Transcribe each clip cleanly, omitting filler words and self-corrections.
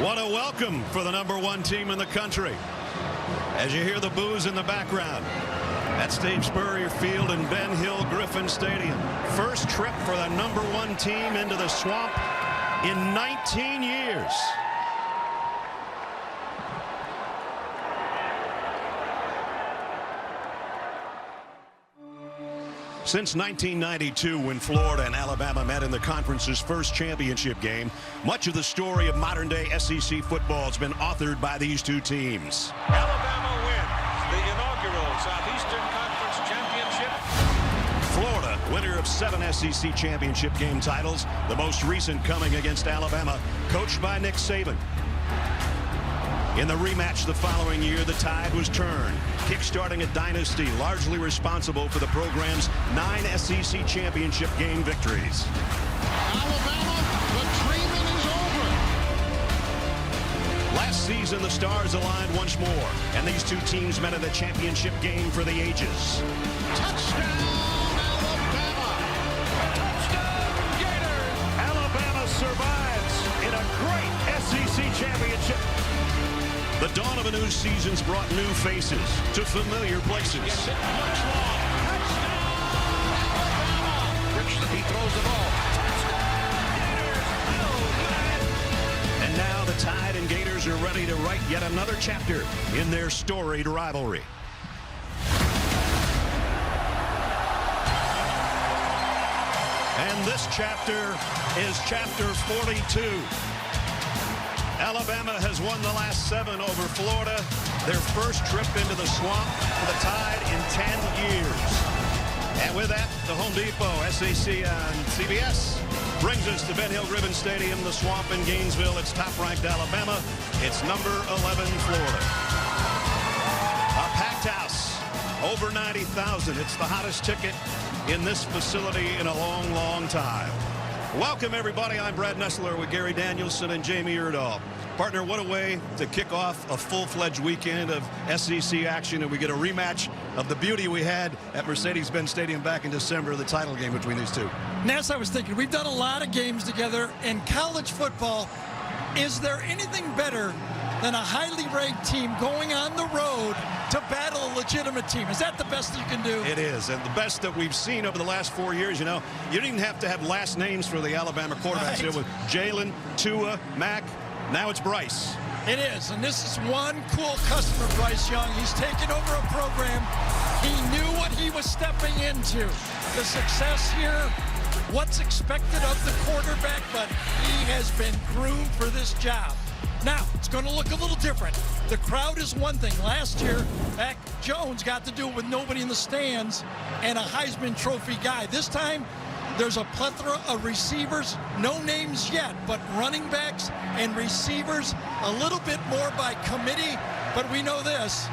What a welcome for the #1 team in the country. As you hear the boos in the background at Steve Spurrier Field in Ben Hill Griffin Stadium. First trip for the #1 team into the swamp in 19 years. Since 1992, when Florida and Alabama met in the conference's first championship game, much of the story of modern-day SEC football has been authored by these two teams. Alabama wins the inaugural Southeastern Conference Championship. Florida, winner of 7 SEC championship game titles, the most recent coming against Alabama, coached by Nick Saban. In the rematch the following year, the tide was turned, kick-starting a dynasty largely responsible for the program's 9 SEC championship game victories. Alabama, the dreaming is over. Last season, the stars aligned once more, and these two teams met in the championship game for the ages. Touchdown, Alabama. Touchdown, Gators! Alabama survives in a great SEC championship. The dawn of a new season's brought new faces to familiar places. Gets it much long. Touchdown, Alabama! Richardson, he throws the ball. Touchdown, Gators! Oh, man! And now the Tide and Gators are ready to write yet another chapter in their storied rivalry. And this chapter is chapter 42. Alabama has won the last 7 over Florida, their first trip into the swamp for the Tide in 10 years. And with that, the Home Depot SEC on CBS brings us to Ben Hill Griffin Stadium, the swamp in Gainesville. It's top-ranked Alabama. It's number 11 Florida. A packed house, over 90,000. It's the hottest ticket in this facility in a long, long time. Welcome, everybody. I'm Brad Nessler with Gary Danielson and Jamie Erdahl. Partner, what a way to kick off a full-fledged weekend of SEC action, and we get a rematch of the beauty we had at Mercedes-Benz Stadium back in December, the title game between these two. Ness, I was thinking, we've done a lot of games together in college football. Is there anything better than a highly ranked team going on the road to battle a legitimate team? Is that the best you can do? It is, and the best that we've seen over the last 4 years. You know, you didn't even have to have last names for the Alabama quarterbacks. Right. It was Jalen, Tua, Mac, now it's Bryce. It is, and this is one cool customer, Bryce Young. He's taken over a program. He knew what he was stepping into. The success here, what's expected of the quarterback, but he has been groomed for this job. Now, it's going to look a little different. The crowd is one thing. Last year, Mac Jones got to do it with nobody in the stands and a Heisman Trophy guy. This time, there's a plethora of receivers, no names yet, but running backs and receivers, a little bit more by committee. But we know this,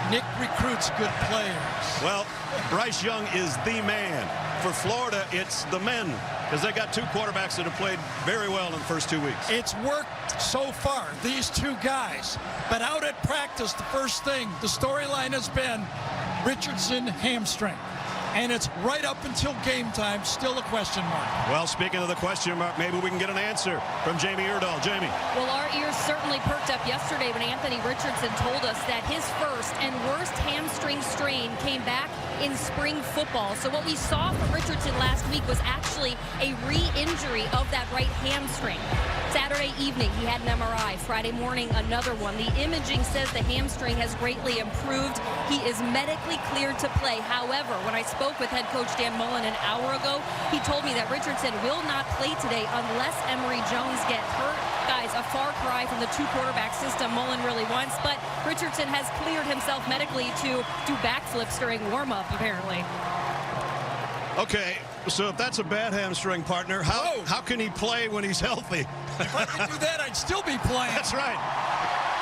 Nick recruits good players. Well, Bryce Young is the man. For Florida, it's the men, because they got 2 quarterbacks that have played very well in the first 2 weeks. It's worked so far, these 2 guys. But out at practice, the first thing, the storyline has been Richardson hamstring. And it's right up until game time, still a question mark. Well, speaking of the question mark, maybe we can get an answer from Jamie Erdahl. Jamie. Well, our ears certainly perked up yesterday when Anthony Richardson told us that his first and worst hamstring strain came back in spring football. So what we saw from Richardson last week was actually a re-injury of that right hamstring. Saturday evening, he had an MRI. Friday morning, another one. The imaging says the hamstring has greatly improved. He is medically cleared to play. However, when I spoke with head coach Dan Mullen an hour ago, he told me that Richardson will not play today unless Emory Jones gets hurt. Guys, a far cry from the 2-quarterback system Mullen really wants, but Richardson has cleared himself medically to do backflips during warm-up, apparently. Okay, so if that's a bad hamstring, partner, how can he play when he's healthy? If I could do that, I'd still be playing. That's right.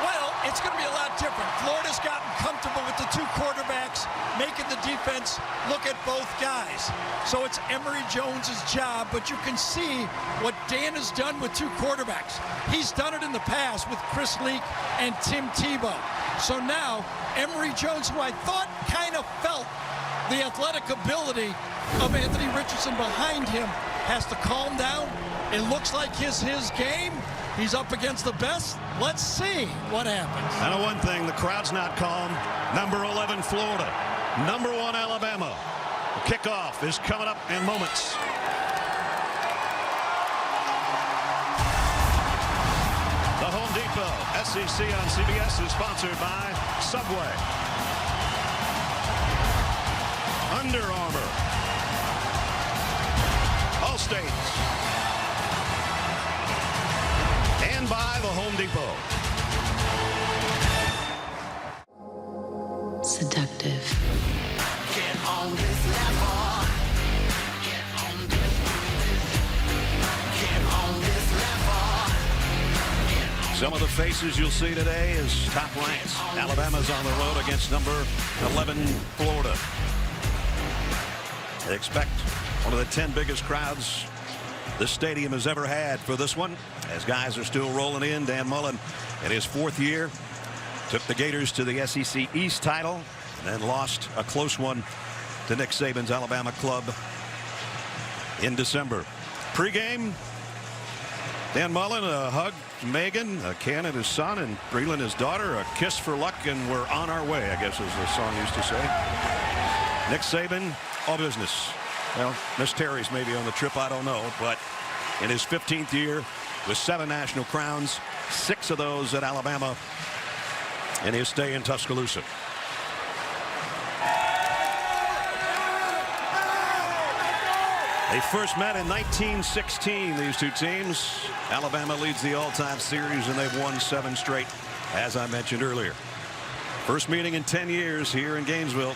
Well, it's going to be a lot different. Florida's gotten comfortable with the 2 quarterbacks, making the defense look at both guys. So it's Emory Jones's job, but you can see what Dan has done with 2 quarterbacks. He's done it in the past with Chris Leak and Tim Tebow. So now, Emory Jones, who I thought kind of felt the athletic ability of Anthony Richardson behind him, has to calm down. It looks like his game, He's up against the best. Let's see what happens. I know one thing, the crowd's not calm. Number 11, Florida. Number 1, Alabama. The kickoff is coming up in moments. The Home Depot SEC on CBS is sponsored by Subway, Under Armour, Allstate, and by the Home Depot. Seductive. Get on this level. Get on this level. Some of the faces you'll see today is top ranked. Alabama's on the road against number 11, Florida. They expect one of the 10 biggest crowds this stadium has ever had for this one, as guys are still rolling in. Dan Mullen, in his 4th year, took the Gators to the SEC East title and then lost a close one to Nick Saban's Alabama club in December. Pre-game, Dan Mullen, a hug to Megan, Ken and his son, and Breland, his daughter, a kiss for luck, and we're on our way, I guess, as the song used to say. Nick Saban, all business. Well, Miss Terry's maybe on the trip, I don't know, but in his 15th year with 7 national crowns, 6 of those at Alabama in his stay in Tuscaloosa. They first met in 1916, these two teams. Alabama leads the all-time series, and they've won 7 straight, as I mentioned earlier. First meeting in 10 years here in Gainesville.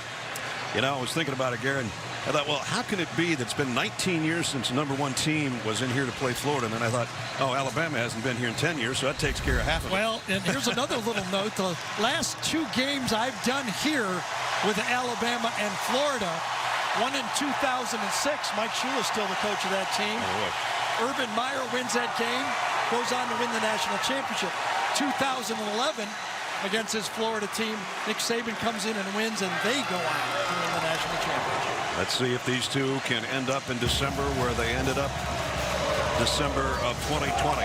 You know, I was thinking about it, Garen. I thought, well, how can it be that it's been 19 years since the number 1 team was in here to play Florida? And then I thought, oh, Alabama hasn't been here in 10 years, so that takes care of half of it. Well, and here's another little note. The last 2 games I've done here with Alabama and Florida, one in 2006. Mike Shula's still the coach of that team. Oh, Urban Meyer wins that game, goes on to win the national championship. 2011, against his Florida team, Nick Saban comes in and wins, and they go on to win the national championship. Let's see if these two can end up in December where they ended up December of 2020.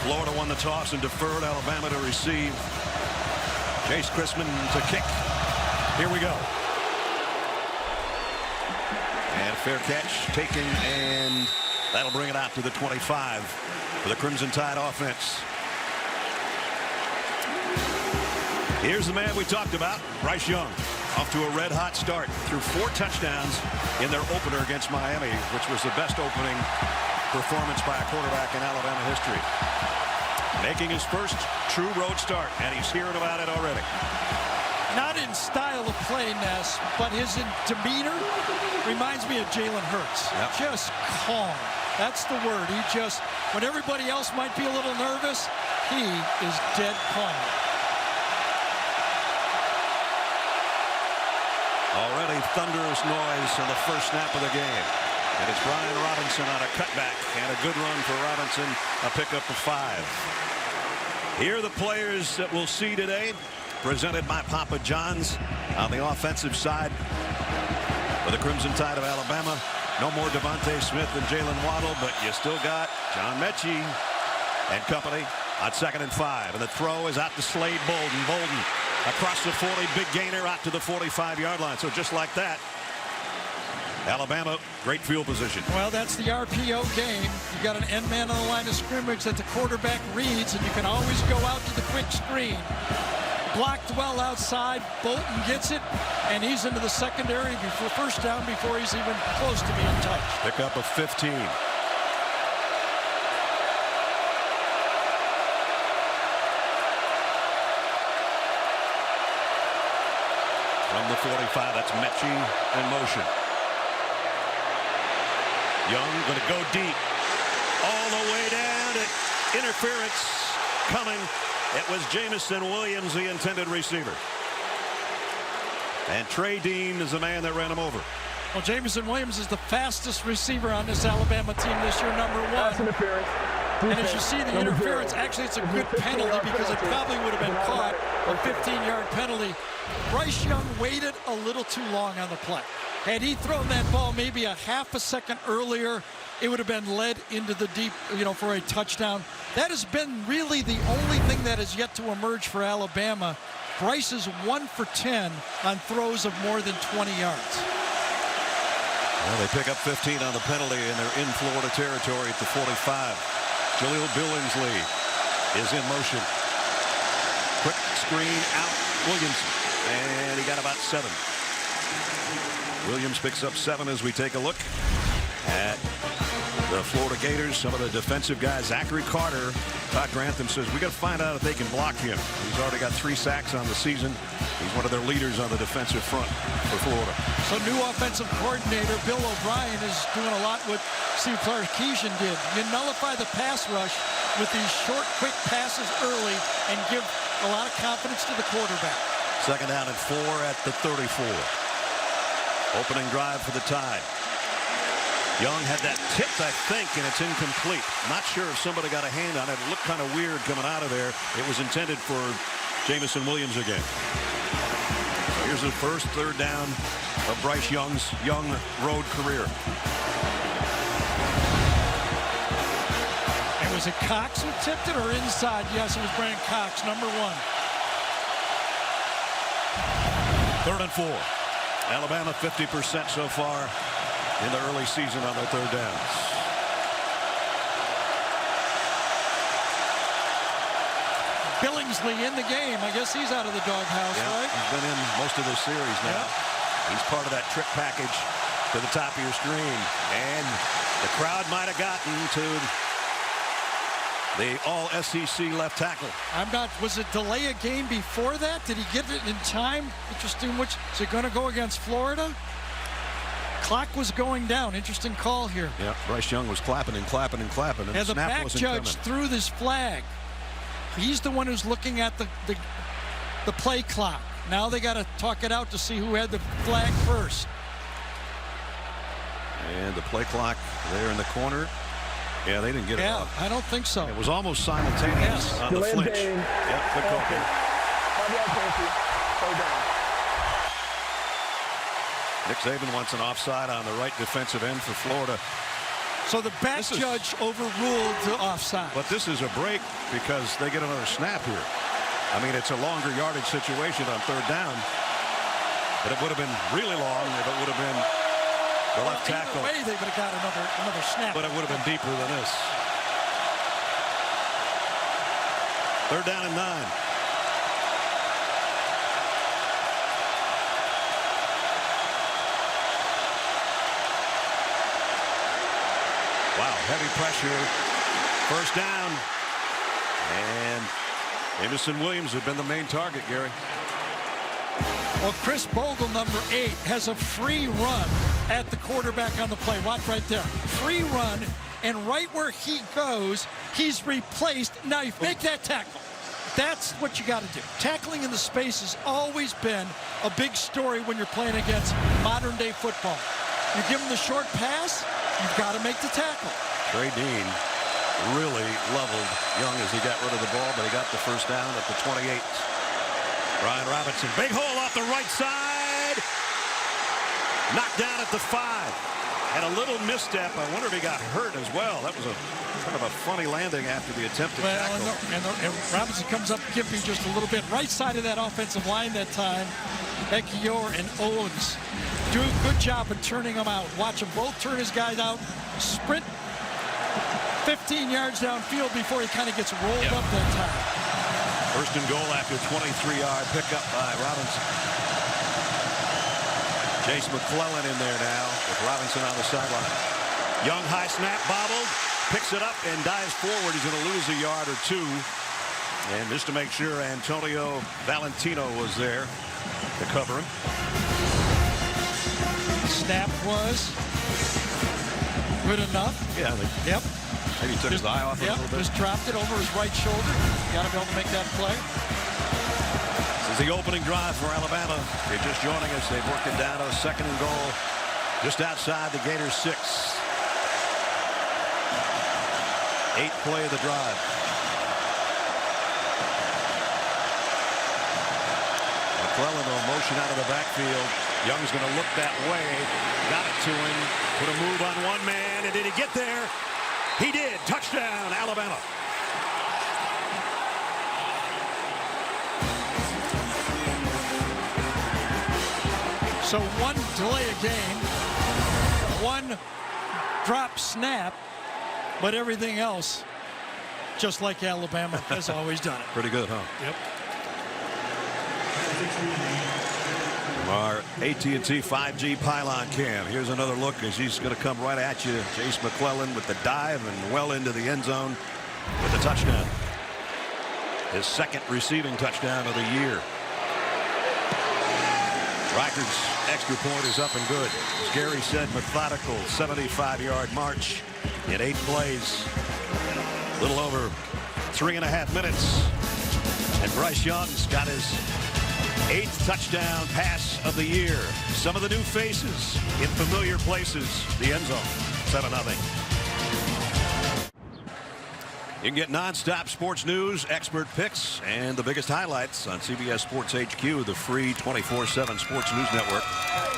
Florida won the toss and deferred. Alabama to receive. Chase Chrisman to kick. Here we go. And fair catch taken, and that'll bring it out to the 25 for the Crimson Tide offense. Here's the man we talked about, Bryce Young, off to a red-hot start, threw 4 touchdowns in their opener against Miami, which was the best opening performance by a quarterback in Alabama history. Making his first true road start, and he's hearing about it already. Not in style of play, Ness, but his demeanor reminds me of Jalen Hurts. Yep. Just calm. That's the word. He just, when everybody else might be a little nervous, he is dead calm. Already thunderous noise on the first snap of the game. And it's Brian Robinson on a cutback, and a good run for Robinson, a pickup of 5. Here are the players that we'll see today, presented by Papa John's. On the offensive side for the Crimson Tide of Alabama, no more Devontae Smith and Jalen Waddle, but you still got John Mechie and company on 2nd and 5. And the throw is out to Slade Bolden. Bolden across the 40, big gainer out to the 45-yard line. So just like that, Alabama, great field position. Well, that's the RPO game. You got an end man on the line of scrimmage that the quarterback reads, and you can always go out to the quick screen. Blocked well outside. Bolton gets it, and he's into the secondary before first down before he's even close to being touched. Pickup of 15. From the 45, that's Mechie in motion. Young going to go deep. All the way down. Interference coming. It was Jamison Williams, the intended receiver. And Trey Dean is the man that ran him over. Well, Jamison Williams is the fastest receiver on this Alabama team this year, number 1. Pass interference. And as you see the interference, actually it's a good penalty because it probably would have been caught, a 15-yard penalty. Bryce Young waited a little too long on the play. Had he thrown that ball maybe a half a second earlier, it would have been led into the deep, for a touchdown. That has been really the only thing that has yet to emerge for Alabama. Bryce is 1 for 10 on throws of more than 20 yards. Well, they pick up 15 on the penalty, and they're in Florida territory at the 45. Jaleel Billingsley is in motion. Quick screen out, Williams, and he got about 7. Williams picks up 7 as we take a look at the Florida Gators. Some of the defensive guys, Zachary Carter. Todd Grantham says we got to find out if they can block him. He's already got 3 sacks on the season. He's one of their leaders on the defensive front for Florida. So new offensive coordinator Bill O'Brien is doing a lot what Steve Sarkisian did. You nullify the pass rush with these short, quick passes early and give a lot of confidence to the quarterback. 2nd down and 4 at the 34. Opening drive for the Tide. Young had that tipped, I think, and it's incomplete. Not sure if somebody got a hand on it. It looked kind of weird coming out of there. It was intended for Jamison Williams again. Here's the first 3rd down of Bryce Young's young road career. And was it Cox who tipped it or inside? Yes, it was Brandon Cox, number 1. 3rd and 4. Alabama 50% so far in the early season on their 3rd downs. Billingsley in the game. I guess he's out of the doghouse, right? He's been in most of this series now. He's part of that trick package to the top of your screen. And the crowd might have gotten to the all-SEC left tackle. Was it delay a game before that? Did he get it in time? Interesting. Is it going to go against Florida? Clock was going down. Interesting call here. Yeah, Bryce Young was clapping and clapping and clapping. And the back judge threw this flag. He's the one who's looking at the play clock. Now they got to talk it out to see who had the flag first. And the play clock there in the corner. Yeah, they didn't get it off. I don't think so. It was almost simultaneous on the flinch. Yep, good call. Nick Saban wants an offside on the right defensive end for Florida. So the back judge overruled the offside. But this is a break because they get another snap here. I mean, it's a longer yardage situation on 3rd down. But it would have been really long if it would have been the left tackle. Either way, they would have got another snap. But it would have been deeper than this. 3rd down and 9. Wow, heavy pressure. 1st down. And Jamison Williams had been the main target, Gary. Well, Chris Bogle, number 8, has a free run at the quarterback on the play. Watch right there. Free run, and right where he goes, he's replaced. Now you make that tackle. That's what you got to do. Tackling in the space has always been a big story when you're playing against modern-day football. You give him the short pass, you've got to make the tackle. Trey Dean really leveled Young as he got rid of the ball, but he got the 1st down at the 28. Brian Robinson, big hole off the right side. Knocked down at the 5. Had a little misstep. I wonder if he got hurt as well. That was a kind of a funny landing after the attempt to tackle. And Robinson comes up gimping just a little bit. Right side of that offensive line that time. Ekiyor and Owens do a good job of turning them out. Watch them both turn his guys out. Sprint 15 yards downfield before he kind of gets rolled up that time. 1st and goal after 23-yard pickup by Robinson. Jace McClellan in there now with Robinson on the sideline. Young high snap, bobbled, picks it up and dives forward. He's going to lose a yard or 2. And just to make sure, Antonio Valentino was there to cover him. Snap was good enough. Yeah. Maybe he took his eye off it a little bit. Just dropped it over his right shoulder. Got to be able to make that play. This is the opening drive for Alabama. If you're just joining us, they've worked it down to a 2nd and goal just outside the Gators 6. 8th play of the drive. McClellan will motion out of the backfield. Young's going to look that way. Got it to him. Put a move on one man. And did he get there? He did. Touchdown, Alabama. So one delay a game, one drop snap, but everything else just like Alabama has always done it. Pretty good, huh? Yep. Our AT&T 5G pylon cam. Here's another look as he's going to come right at you. Jace McClellan with the dive and well into the end zone with the touchdown. His 2nd receiving touchdown of the year. Reichard's extra point is up and good. As Gary said, methodical 75-yard march in 8 plays. A little over 3.5 minutes. And Bryce Young's got his 8th touchdown pass of the year. Some of the new faces in familiar places. The end zone. 7-0. You can get non-stop sports news, expert picks, and the biggest highlights on CBS Sports HQ, the free 24/7 Sports News Network.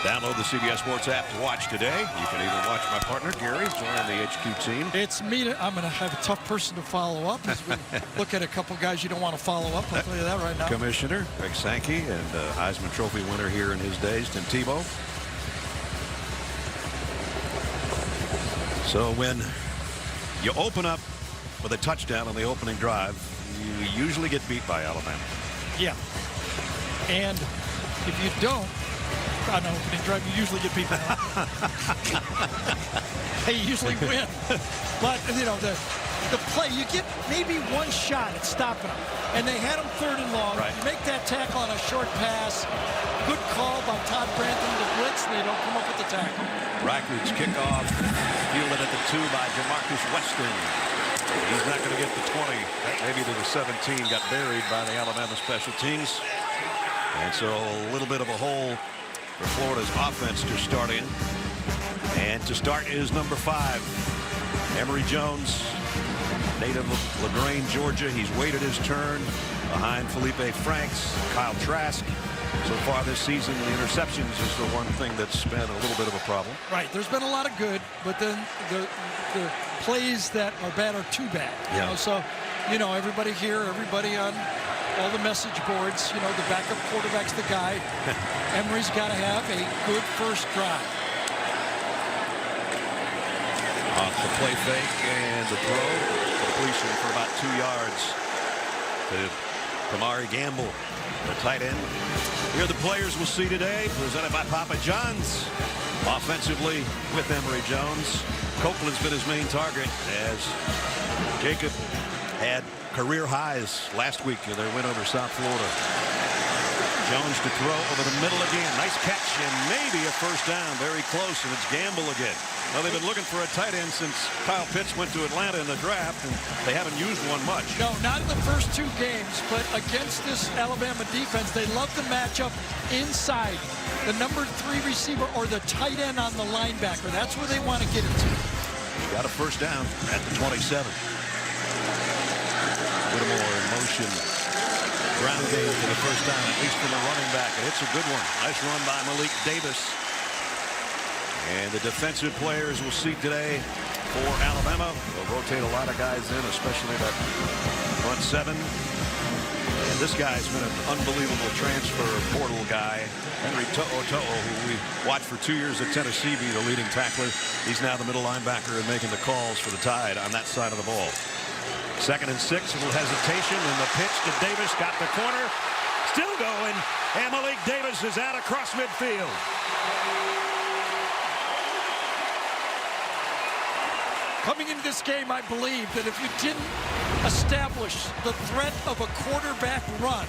Download the CBS Sports app to watch today. You can even watch my partner, Gary, join the HQ team. It's me. I'm going to have a tough person to follow up as we look at a couple guys you don't want to follow up. I'll tell you that right now. Commissioner Greg Sankey and Heisman Trophy winner here in his days, Tim Tebow. So when you open up with a touchdown on the opening drive, you usually get beat by Alabama. Yeah. And if you don't, on the opening drive, you usually get beat by They usually win. But, you know, the play, you get maybe one shot at stopping them. And they had them 3rd and long. Right. You make that tackle on a short pass. Good call by Todd Branton to blitz, and they don't come up with the tackle. Reichard's kickoff, fielded at the 2 by Jamarcus Weston. He's not going to get the 20, maybe to the 17. Got buried by the Alabama special teams. And so a little bit of a hole for Florida's offense to start in. And to start is number 5, Emory Jones, native of LaGrange, Georgia. He's waited his turn behind Felipe Franks, Kyle Trask. So far this season, the interceptions is the one thing that's been a little bit of a problem. Right. There's been a lot of good, but then the plays that are bad are too bad. Yeah. You know, so, you know, everybody here, everybody on all the message boards, you know, the backup quarterback's the guy. Emory's got to have a good first drive. Off the play fake and the throw. Completion for about 2 yards to Kamari Gamble, the tight end. Here are the players we'll see today, presented by Papa John's. Offensively with Emory Jones. Copeland's been his main target as Jacob had career highs last week in their win over South Florida. Jones to throw over the middle again. Nice catch and maybe a first down. Very close, and it's Gamble again. Well, they've been looking for a tight end since Kyle Pitts went to Atlanta in the draft, and they haven't used one much. No, not in the first 2 games, but against this Alabama defense, they love to match up inside the number 3 receiver or the tight end on the linebacker. That's where they want to get it to. Got a first down at the 27. Whittemore in motion. Ground game for the first down, at least from the running back. And it's a good one. Nice run by Malik Davis. And the defensive players we'll see today for Alabama. They'll rotate a lot of guys in, especially that front 7. And this guy's been an unbelievable transfer portal guy. Henry To'o, who we watched for 2 years at Tennessee, be the leading tackler. He's now the middle linebacker and making the calls for the Tide on that side of the ball. 2nd and 6, a little hesitation, and the pitch to Davis, got the corner, still going, and Malik Davis is out across midfield. Coming into this game, I believe that if you didn't establish the threat of a quarterback run,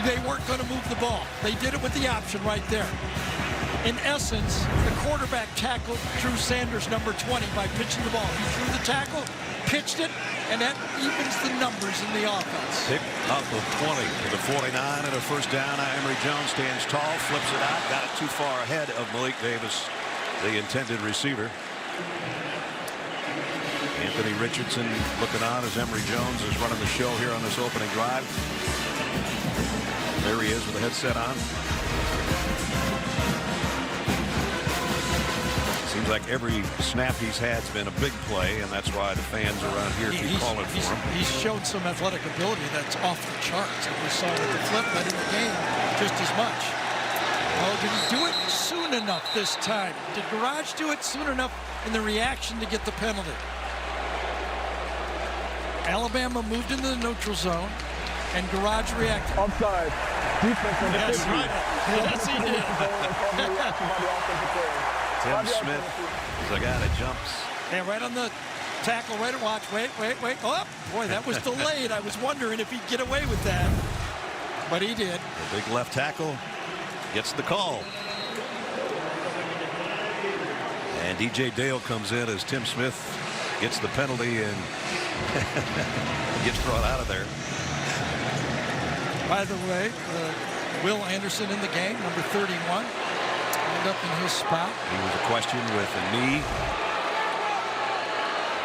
they weren't going to move the ball. They did it with the option right there. In essence, the quarterback tackled Drew Sanders, number 20, by pitching the ball. He threw the tackle, pitched it, and that evens the numbers in the offense. Pick up of 20 to the 49 and a first down. Emory Jones stands tall, flips it out, got it too far ahead of Malik Davis, the intended receiver. Anthony Richardson looking on as Emory Jones is running the show here on this opening drive. There he is with the headset on. Seems like every snap he's had has been a big play, and that's why the fans around here keep calling for him. He's shown some athletic ability that's off the charts, and we saw with the flip that in the game just as much. Well, did he do it soon enough this time? Did Garage do it soon enough in the reaction to get the penalty? Alabama moved into the neutral zone, and Garage reacted. Offside. Defense on the Yes, 50. right. Yes, he did. Tim Smith is the guy that jumps. Yeah, right on the tackle, right at watch. Wait. Oh, boy, that was delayed. I was wondering if he'd get away with that, but he did. The big left tackle gets the call. And DJ Dale comes in as Tim Smith gets the penalty and gets brought out of there. By the way, Will Anderson in the game, number 31, ended up in his spot. He was a question with a knee.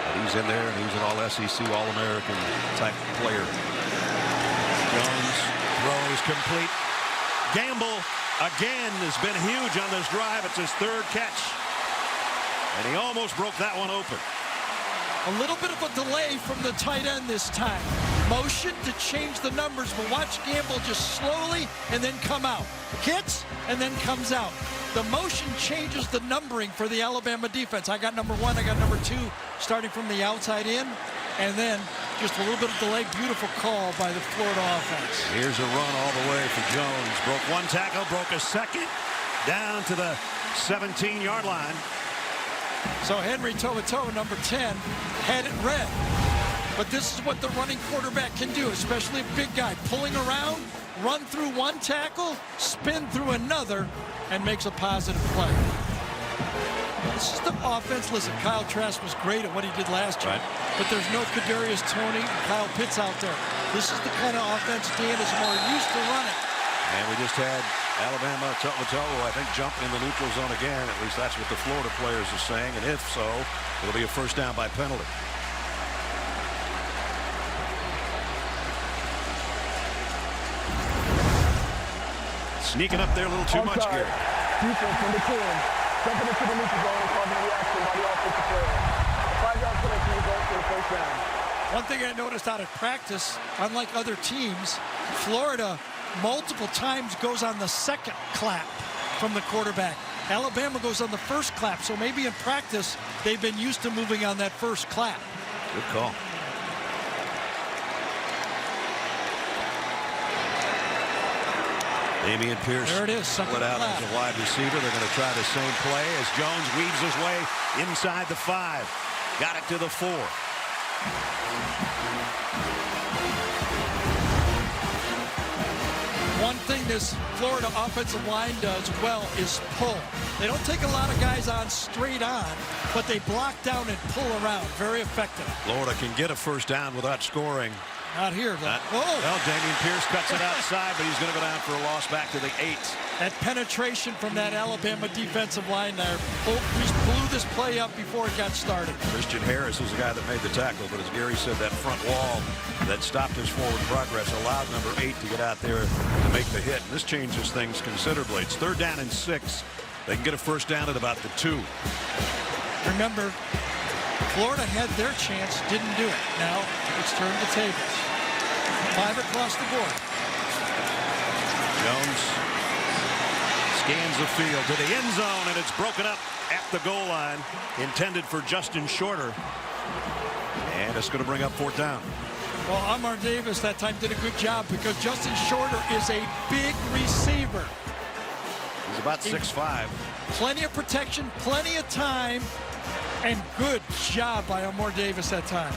But he's in there, and he's an all-SEC, all-American type player. Jones throws complete. Gamble again has been huge on this drive. It's his third catch. And he almost broke that one open. A little bit of a delay from the tight end this time. Motion to change the numbers, but watch Gamble just slowly and then come out. Hits and then comes out. The motion changes the numbering for the Alabama defense. I got number 1, I got number 2, starting from the outside in, and then just a little bit of delay. Beautiful call by the Florida offense. Here's a run all the way for Jones. Broke one tackle, broke a second, down to the 17-yard line. So Henry toe-to-toe, number 10, had it read. But this is what the running quarterback can do, especially a big guy. Pulling around, run through one tackle, spin through another, and makes a positive play. This is the offense. Listen, Kyle Trask was great at what he did last year. Right. But there's no Kadarius Toney and Kyle Pitts out there. This is the kind of offense Dan is more used to running. And we just had Alabama toe-to-toe, I think, jump in the neutral zone again. At least that's what the Florida players are saying. And if so, it'll be a first down by penalty. Sneaking up there a little too much here. Defense on the 10. Jumping into the neutral zone and causing a reaction by the offensive player. 5-yard penalty results in the first down. One thing I noticed out of practice, unlike other teams, Florida multiple times goes on the second clap from the quarterback. Alabama goes on the first clap, so maybe in practice they've been used to moving on that first clap. Good call. Damian Pierce There it is, split out clap. as a wide receiver. They're going to try the same play as Jones weaves his way inside the 5. Got it to the 4. One thing this Florida offensive line does well is pull. They don't take a lot of guys on straight on, but they block down and pull around. Very effective. Florida can get a first down without scoring. Not here, though. Well, Damian Pierce cuts it outside, but he's going to go down for a loss back to the 8. That penetration from that Alabama defensive line there just blew this play up before it got started. Christian Harris is the guy that made the tackle, but as Gary said, that front wall that stopped his forward progress allowed number 8 to get out there to make the hit. And this changes things considerably. It's 3rd down and 6. They can get a first down at about the 2. Remember, Florida had their chance, didn't do it. Now it's turned the tables. 5 across the board. Jones scans the field to the end zone, and it's broken up at the goal line, intended for Justin Shorter. And it's going to bring up 4th down. Well, Amar Davis that time did a good job because Justin Shorter is a big receiver. He's about 6'5". Plenty of protection, plenty of time, and good job by Amar Davis that time.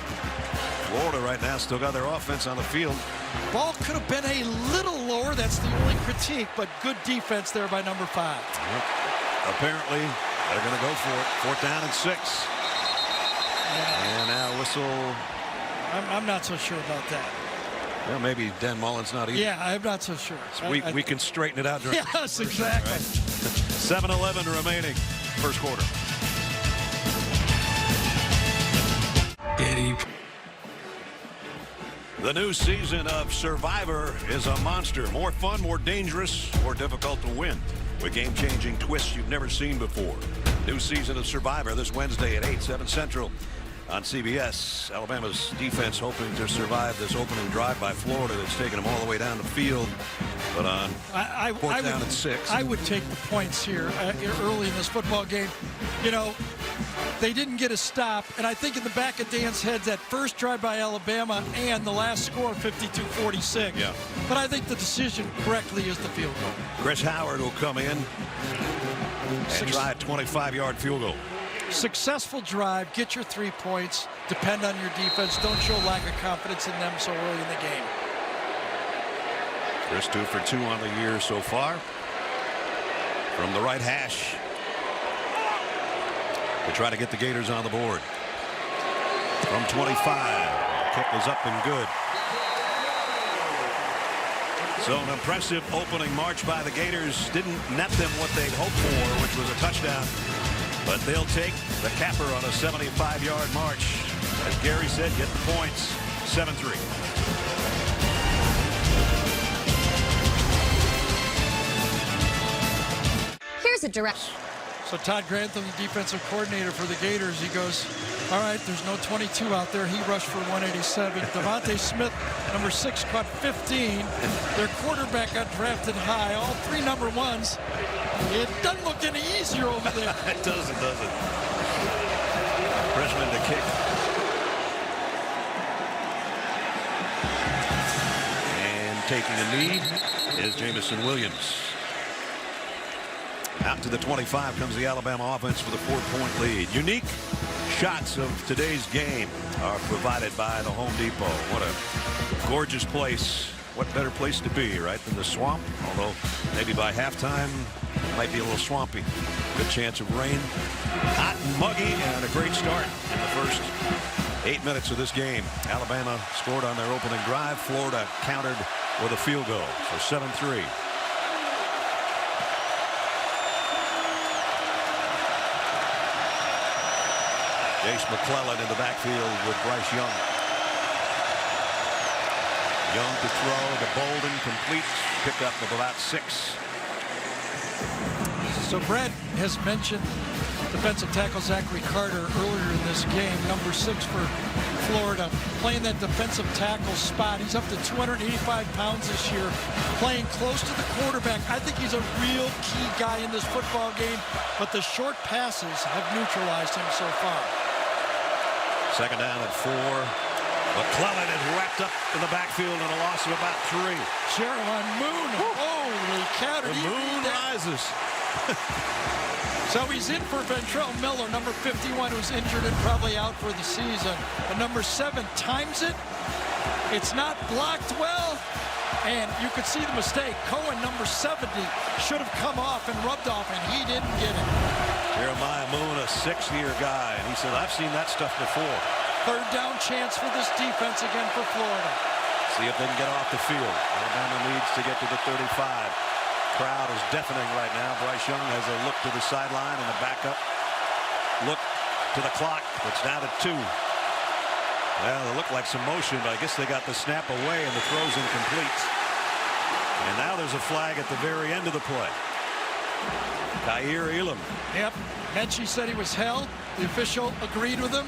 Florida right now still got their offense on the field. Ball could have been a little lower. That's the only critique, but good defense there by number 5. Yep. Apparently, they're going to go for it. 4th down and 6. And now whistle. I'm not so sure about that. Well, maybe Dan Mullen's not either. Yeah, I'm not so sure. We can straighten it out during Yes, exactly. Right? 7:11 remaining, first quarter. The new season of Survivor is a monster. More fun, more dangerous, more difficult to win. With game-changing twists you've never seen before. New season of Survivor this Wednesday at 8, 7 Central on CBS. Alabama's defense hoping to survive this opening drive by Florida that's taken them all the way down the field. But on fourth down and 6. I would take the points here early in this football game. You know, they didn't get a stop, and I think in the back of Dan's head, that first drive by Alabama and the last score, 52-46. Yeah. But I think the decision correctly is the field goal. Chris Howard will come in and try a 25-yard field goal. Successful drive, get your 3 points, depend on your defense. Don't show lack of confidence in them so early in the game. Chris 2 for 2 on the year so far. From the right hash to try to get the Gators on the board. From 25, kick is up and good. So an impressive opening march by the Gators. Didn't net them what they'd hoped for, which was a touchdown. But they'll take the capper on a 75-yard march. As Gary said, get the points. 7-3. Here's a direct. So Todd Grantham, the defensive coordinator for the Gators, he goes, all right, there's no 22 out there. He rushed for 187. Devontae Smith, number 6, caught 15. Their quarterback got drafted high. All 3 number 1s. It doesn't look any easier over there. It doesn't, does it? Freshman to kick. And taking a knee is Jamison Williams. Out to the 25 comes the Alabama offense with a 4-point lead. Unique shots of today's game are provided by the Home Depot. What a gorgeous place. What better place to be, right, than the swamp? Although maybe by halftime it might be a little swampy. Good chance of rain. Hot and muggy, and a great start in the first 8 minutes of this game. Alabama scored on their opening drive. Florida countered with a field goal. So 7-3. Jace McClellan in the backfield with Bryce Young. Young to throw to Bolden, complete pickup of about 6. So Brad has mentioned defensive tackle Zachary Carter earlier in this game, number 6 for Florida, playing that defensive tackle spot. He's up to 285 pounds this year, playing close to the quarterback. I think he's a real key guy in this football game, but the short passes have neutralized him so far. Second down at 4. McClellan is wrapped up in the backfield in a loss of about 3. Sherrilyn Moon, holy cow. The moon rises. So he's in for Ventrell Miller, number 51, who's injured and probably out for the season. But number 7 times it. It's not blocked well. And you could see the mistake. Cohen, number 70, should have come off and rubbed off, and he didn't get it. Jeremiah Moon, a 6th-year guy. And he said, I've seen that stuff before. Third down chance for this defense again for Florida. See if they can get off the field. Alabama needs to get to the 35. Crowd is deafening right now. Bryce Young has a look to the sideline and a backup look to the clock. It's down to 2. Well, it looked like some motion, but I guess they got the snap away and the throw's incomplete. And now there's a flag at the very end of the play. Kaiir Elam. Yep. Mechie said he was held. The official agreed with him.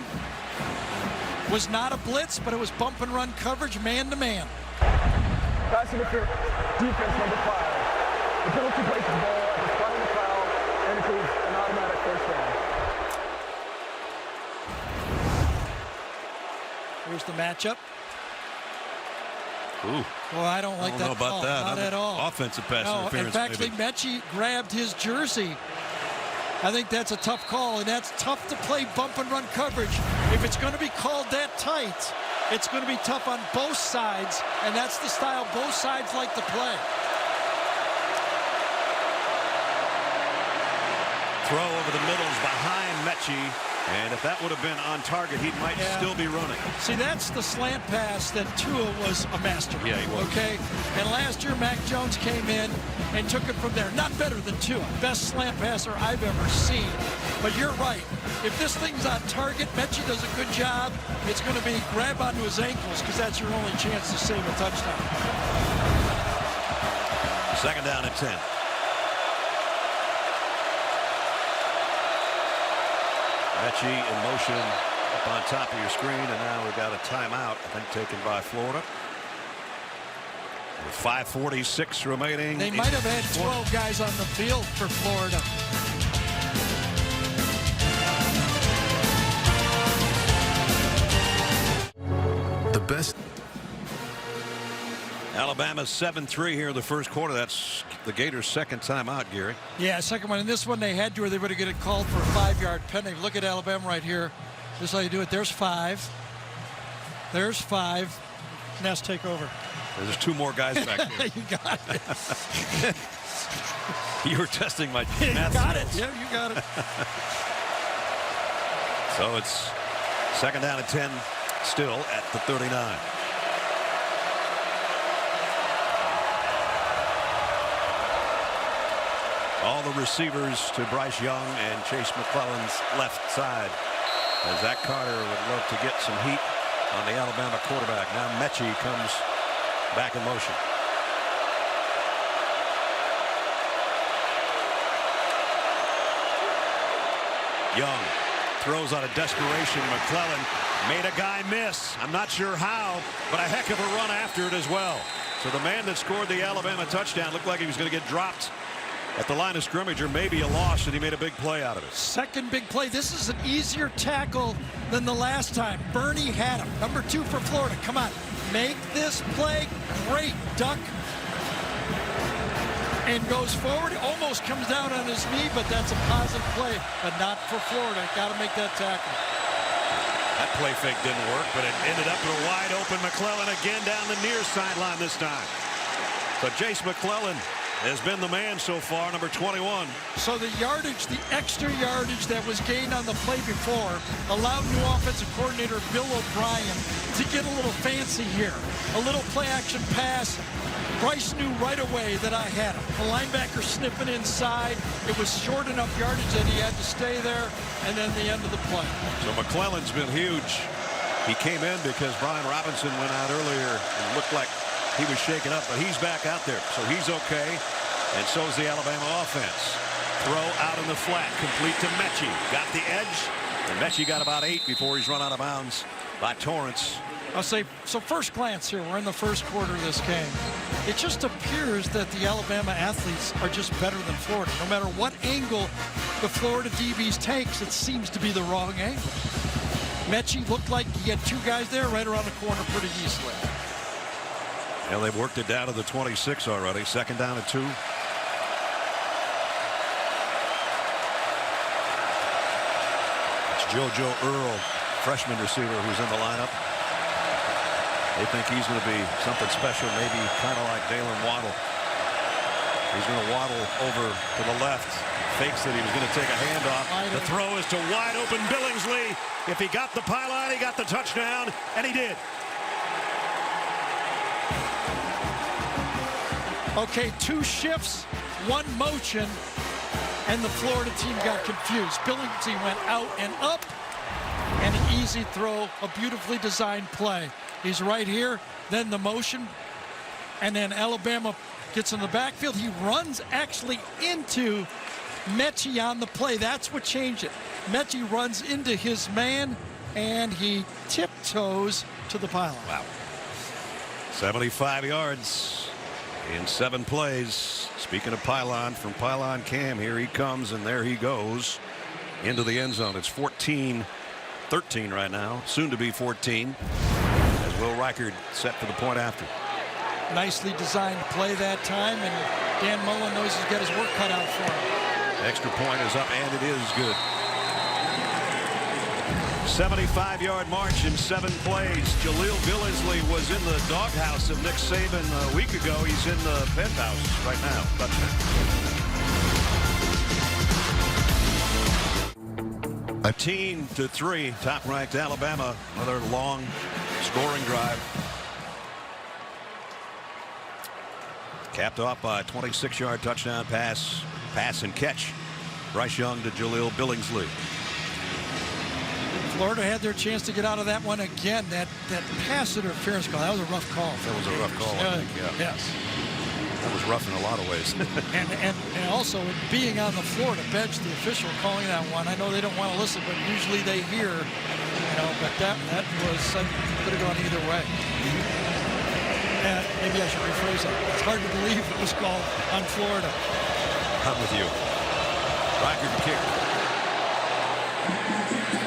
Was not a blitz, but it was bump and run coverage, man to man. Pass interference, defense number 5. The penalty places the ball at the front of the foul and includes an automatic first down. Here's the matchup. Ooh. Well, I don't like I don't that know about call. that. Not at all. Offensive pass interference. In fact, maybe. Mechie grabbed his jersey. I think that's a tough call, and that's tough to play bump and run coverage. If it's going to be called that tight, it's going to be tough on both sides, and that's the style both sides like to play. Throw over the middle is behind Mechie. And if that would have been on target, he might still be running. See, that's the slant pass that Tua was a master. Yeah, he was. Okay? And last year, Mac Jones came in and took it from there. Not better than Tua. Best slant passer I've ever seen. But you're right. If this thing's on target, Mechie does a good job. It's going to be grab onto his ankles because that's your only chance to save a touchdown. Second down and 10. Mechie in motion up on top of your screen, and now we've got a timeout, I think, taken by Florida. With 5:46 remaining. They might have had 12 guys on the field for Florida. The best. Alabama's 7-3 here in the first quarter. That's the Gators' second time out, Gary. Yeah, second one. And this one they had to, or they would have get it called for a 5-yard penalty. Look at Alabama right here. This is how you do it. There's 5. There's 5. Nest take over. There's 2 more guys back there. You got it. You were testing my You math got skills. it. Yeah, you got it. So it's second down and 10 still at the 39. All the receivers to Bryce Young and Chase McClellan's left side, as Zach Carter would love to get some heat on the Alabama quarterback. Now Mechie comes back in motion. Young throws out of desperation. McClellan made a guy miss. I'm not sure how, but a heck of a run after it as well. So the man that scored the Alabama touchdown looked like he was going to get dropped at the line of scrimmage, or maybe a loss, and he made a big play out of it. Second big play. This is an easier tackle than the last time. Bernie had him. Number 2 for Florida. Come on. Make this play. Great duck. And goes forward. Almost comes down on his knee, but that's a positive play. But not for Florida. Got to make that tackle. That play fake didn't work, but it ended up in a wide open McClellan again down the near sideline this time. So Chase McClellan has been the man so far, number 21. So the yardage, the extra yardage that was gained on the play before allowed new offensive coordinator Bill O'Brien to get a little fancy here. A little play action pass. Bryce knew right away that I had him. The linebacker sniffing inside. It was short enough yardage that he had to stay there, and then the end of the play. So McClellan's been huge. He came in because Brian Robinson went out earlier and looked like he was shaken up, but he's back out there, so he's okay. And so is the Alabama offense. Throw out in the flat, complete to Mechie. Got the edge, and Mechie got about 8 before he's run out of bounds by Torrance. I'll say, so first glance here, we're in the first quarter of this game. It just appears that the Alabama athletes are just better than Florida. No matter what angle the Florida DBs takes, it seems to be the wrong angle. Mechie looked like he had 2 guys there right around the corner pretty easily. And they've worked it down to the 26 already. Second down and 2. It's JoJo Earl, freshman receiver, who's in the lineup. They think he's going to be something special, maybe kind of like Dalen Waddle. He's going to waddle over to the left. Fakes that he was going to take a handoff. The throw is to wide open Billingsley. If he got the pylon, he got the touchdown, and he did. Okay, 2 shifts, 1 motion, and the Florida team got confused. Billingsley went out and up, and an easy throw, a beautifully designed play. He's right here, then the motion, and then Alabama gets in the backfield. He runs actually into Mechie on the play. That's what changed it. Mechie runs into his man, and he tiptoes to the pylon. Wow. 75 yards in 7 plays. Speaking of pylon, from Pylon Cam, here he comes, and there he goes into the end zone. It's 14-13 right now, soon to be 14, as Will Reichard set for the point after. Nicely designed play that time, and Dan Mullen knows he's got his work cut out for him. Extra point is up, and it is good. 75-yard march in 7 plays. Jaleel Billingsley was in the doghouse of Nick Saban a week ago. He's in the penthouse right now. Touchdown. 13-3, top-ranked Alabama. Another long scoring drive. Capped off by a 26-yard touchdown pass and catch. Bryce Young to Jaleel Billingsley. Florida had their chance to get out of that one again. That pass interference call, that was a rough call. That was a rough call, I think, yeah. Yes. That was rough in a lot of ways. and also being on the Florida bench, the official calling that one, I know they don't want to listen, but usually they hear, but that was, could have gone either way. Maybe I should rephrase that. It's hard to believe it was called on Florida. I'm with you. Rocket kick.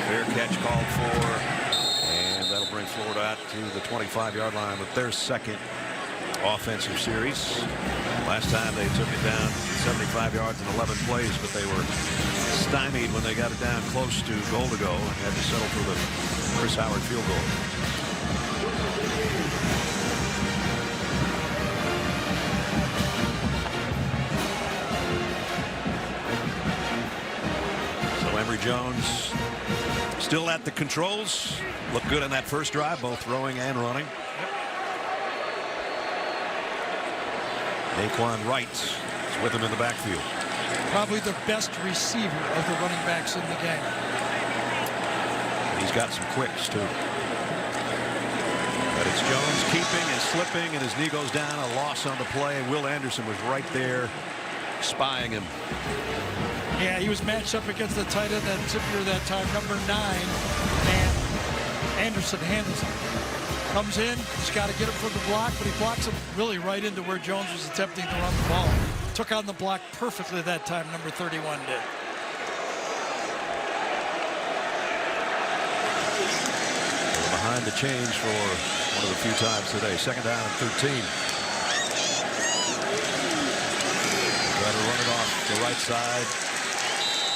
Fair catch called for, and that'll bring Florida out to the 25-yard line with their second offensive series. Last time they took it down 75 yards in 11 plays, but they were stymied when they got it down close to goal to go and had to settle for the Chris Howard field goal. Emory Jones still at the controls. Looked good on that first drive, both throwing and running. Naquan Wright is with him in the backfield. Probably the best receiver of the running backs in the game. He's got some quicks too. But it's Jones keeping and slipping, and his knee goes down. A loss on the play. Will Anderson was right there spying him. Yeah, he was matched up against the tight end that Tipper that time, number 9, and Anderson handles him. Comes in, he's got to get him from the block, but he blocks him really right into where Jones was attempting to run the ball. Took on the block perfectly that time, number 31 did. Behind the change for one of the few times today. Second down and 13. Try to run it off the right side.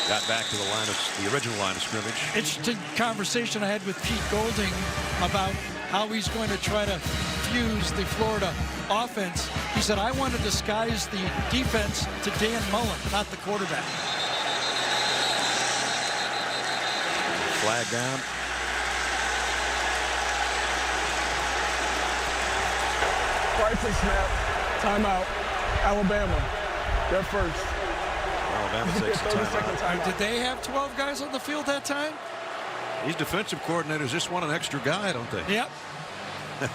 Got back to the original line of scrimmage. Interesting conversation I had with Pete Golding about how he's going to try to fuse the Florida offense. He said, I want to disguise the defense to Dan Mullen, not the quarterback. Flag down. Right snap. Timeout. Alabama. They're first. Alabama takes the timeout. Did they have 12 guys on the field that time? These defensive coordinators just want an extra guy, don't they? Yep.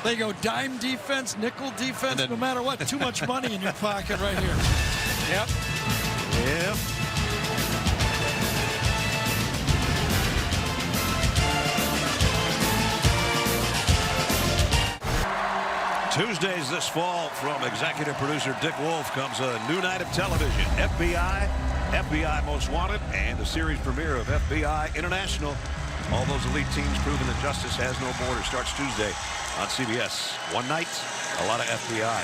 They go dime defense, nickel defense, then, no matter what. Too much money in your pocket right here. Yep. Yep. Tuesdays this fall, from executive producer Dick Wolf, comes a new night of television. FBI, FBI Most Wanted, and the series premiere of FBI International. All those elite teams proving that justice has no border starts Tuesday on CBS. One night, a lot of FBI.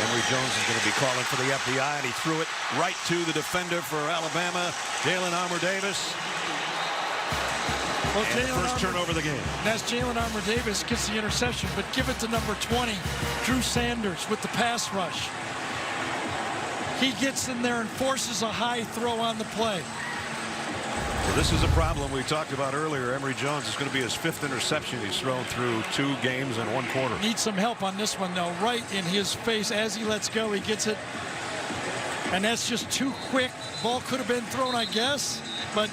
Emory Jones is going to be calling for the FBI, and he threw it right to the defender for Alabama, Jalen Armour-Davis. Well, First turnover of the game. That's Jalen Armour-Davis gets the interception, but give it to number 20, Drew Sanders, with the pass rush. He gets in there and forces a high throw on the play. Well, this is a problem we talked about earlier. Emory Jones is going to be his 5th interception he's thrown through 2 games and 1 quarter. Needs some help on this one, though. Right in his face as he lets go. He gets it. And that's just too quick. Ball could have been thrown, I guess. But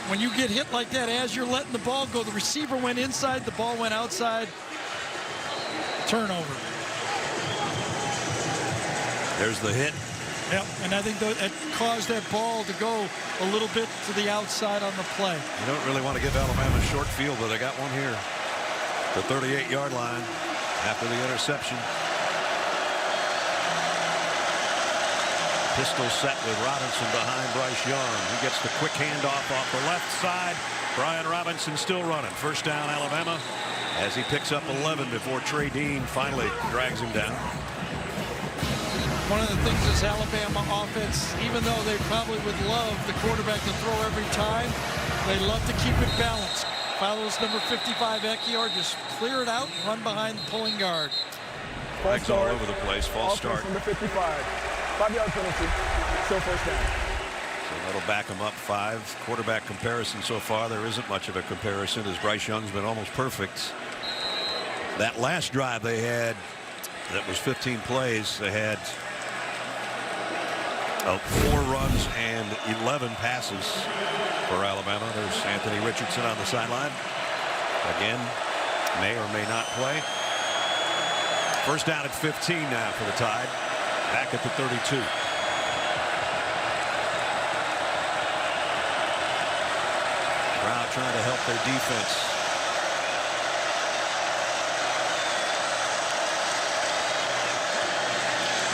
when you get hit like that as you're letting the ball go, the receiver went inside, the ball went outside. Turnover. There's the hit. Yep, and I think that caused that ball to go a little bit to the outside on the play. You don't really want to give Alabama a short field, but they got one here. The 38-yard line after the interception. Pistol set with Robinson behind Bryce Young. He gets the quick handoff off the left side. Brian Robinson still running. First down, Alabama, as he picks up 11 before Trey Dean finally drags him down. One of the things is Alabama offense, even though they probably would love the quarterback to throw every time, they love to keep it balanced. Follows number 55, Ekior, just clear it out and run behind the pulling guard. Flags all over the place. False start. Number 55. 5-yard penalty. Still first down. So That'll back him up 5. Quarterback comparison so far, there isn't much of a comparison, as Bryce Young's been almost perfect. That last drive they had, that was 15 plays, they had 4 runs and 11 passes for Alabama. There's Anthony Richardson on the sideline. Again, may or may not play. First down at 15 now for the Tide. Back at the 32. Brown trying to help their defense.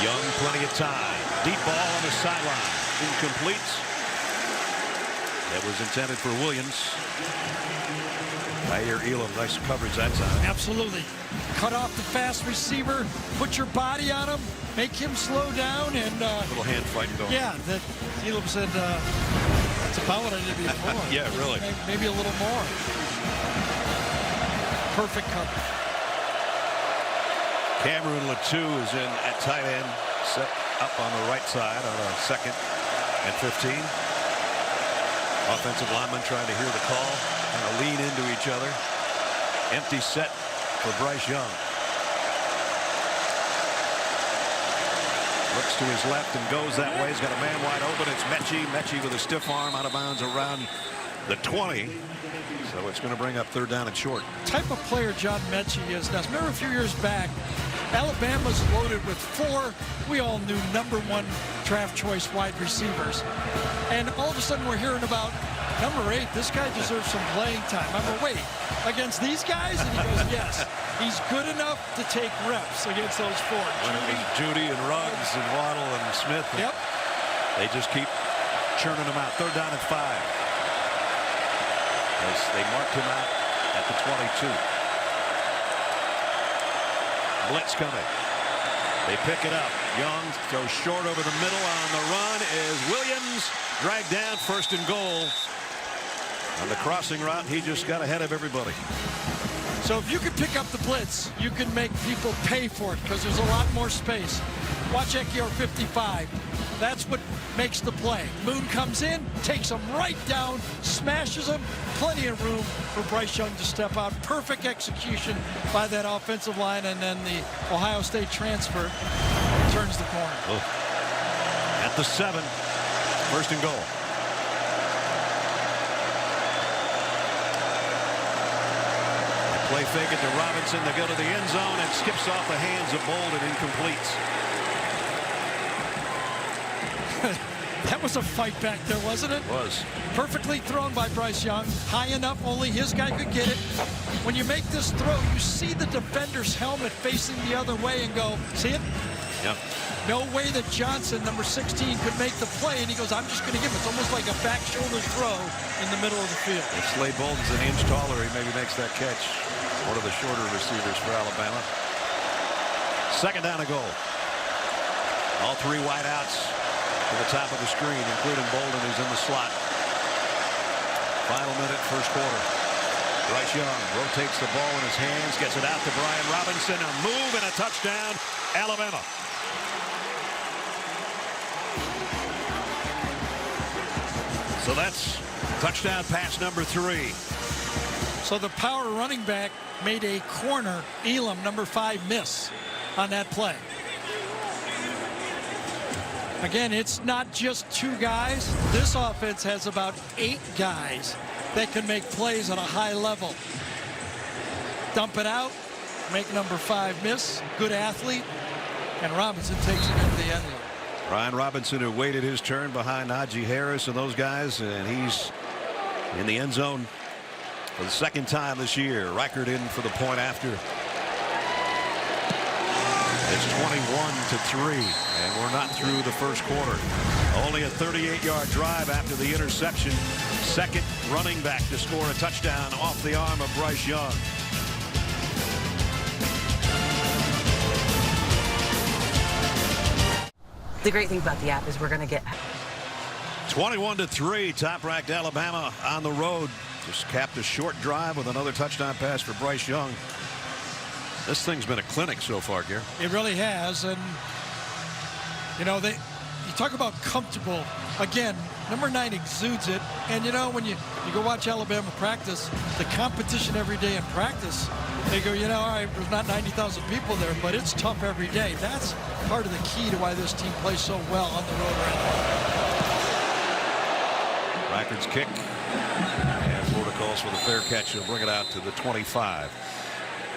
Young, plenty of time. Deep ball on the sideline. Incomplete. That was intended for Williams. Zaire Elam, nice coverage that time. Absolutely. Cut off the fast receiver, put your body on him, make him slow down, and a little hand fighting going. Yeah, that Elam said that's about what I did before. Yeah, really. Maybe a little more. Perfect coverage. Cameron Latou is in at tight end, set up on the right side on a 2nd and 15. Offensive lineman trying to hear the call, kind of lean into each other. Empty set for Bryce Young. Looks to his left and goes that way. He's got a man wide open. It's Mechie. Mechie with a stiff arm out of bounds around the 20. So it's going to bring up 3rd down and short. Type of player John Mechie is. Now, remember a few years back, Alabama's loaded with 4, we all knew, #1 draft choice wide receivers. And all of a sudden we're hearing about number 8. This guy deserves some playing time. I'm like, wait, against these guys? And he goes, yes. He's good enough to take reps against those 4. Judy and Ruggs and Waddle and Smith. Yep. They just keep churning them out. 3rd down and 5. As they marked him out at the 22. Blitz coming. They pick it up. Young goes short over the middle. On the run is Williams. Dragged down, 1st and goal. On the crossing route, he just got ahead of everybody. So if you can pick up the blitz, you can make people pay for it because there's a lot more space. Watch Ekiyor 55. That's what makes the play. Moon comes in, takes him right down, smashes him. Plenty of room for Bryce Young to step out. Perfect execution by that offensive line, and then the Ohio State transfer turns the corner. At the 7, 1st and goal. They play fake it to Robinson. They go to the end zone and skips off the hands of Bolden, incomplete. That was a fight back there, wasn't it? It was. Perfectly thrown by Bryce Young. High enough, only his guy could get it. When you make this throw, you see the defender's helmet facing the other way and go, see it? Yep. No way that Johnson, number 16, could make the play, and he goes, I'm just going to give it. It's almost like a back shoulder throw in the middle of the field. If Slade Bolden's an inch taller, he maybe makes that catch. One of the shorter receivers for Alabama. 2nd down and goal. All 3 wideouts to the top of the screen, including Bolden, who's in the slot. Final minute, 1st quarter. Bryce Young rotates the ball in his hands, gets it out to Brian Robinson. A move and a touchdown, Alabama. So that's touchdown pass number 3. So the power running back made a corner, Elam, number 5, miss on that play. Again, it's not just 2 guys. This offense has about 8 guys that can make plays at a high level. Dump it out, make number 5 miss. Good athlete, and Robinson takes it into the end zone. Brian Robinson, who waited his turn behind Najee Harris and those guys, and he's in the end zone for the 2nd time this year. Reichert in for the point after. It's 21-3, and we're not through the 1st quarter. Only a 38-yard drive after the interception. 2nd running back to score a touchdown off the arm of Bryce Young. The great thing about the app is we're going to get 21-3, top-ranked Alabama on the road. Just capped a short drive with another touchdown pass for Bryce Young. This thing's been a clinic so far, Gary. It really has, and you know, you talk about comfortable. Again, Number 9 exudes it. And, you know, when you go watch Alabama practice, the competition every day in practice, they go, you know, all right, there's not 90,000 people there, but it's tough every day. That's part of the key to why this team plays so well on the road right now. Rackard's kick. And Florida calls for the fair catch. He'll bring it out to the 25.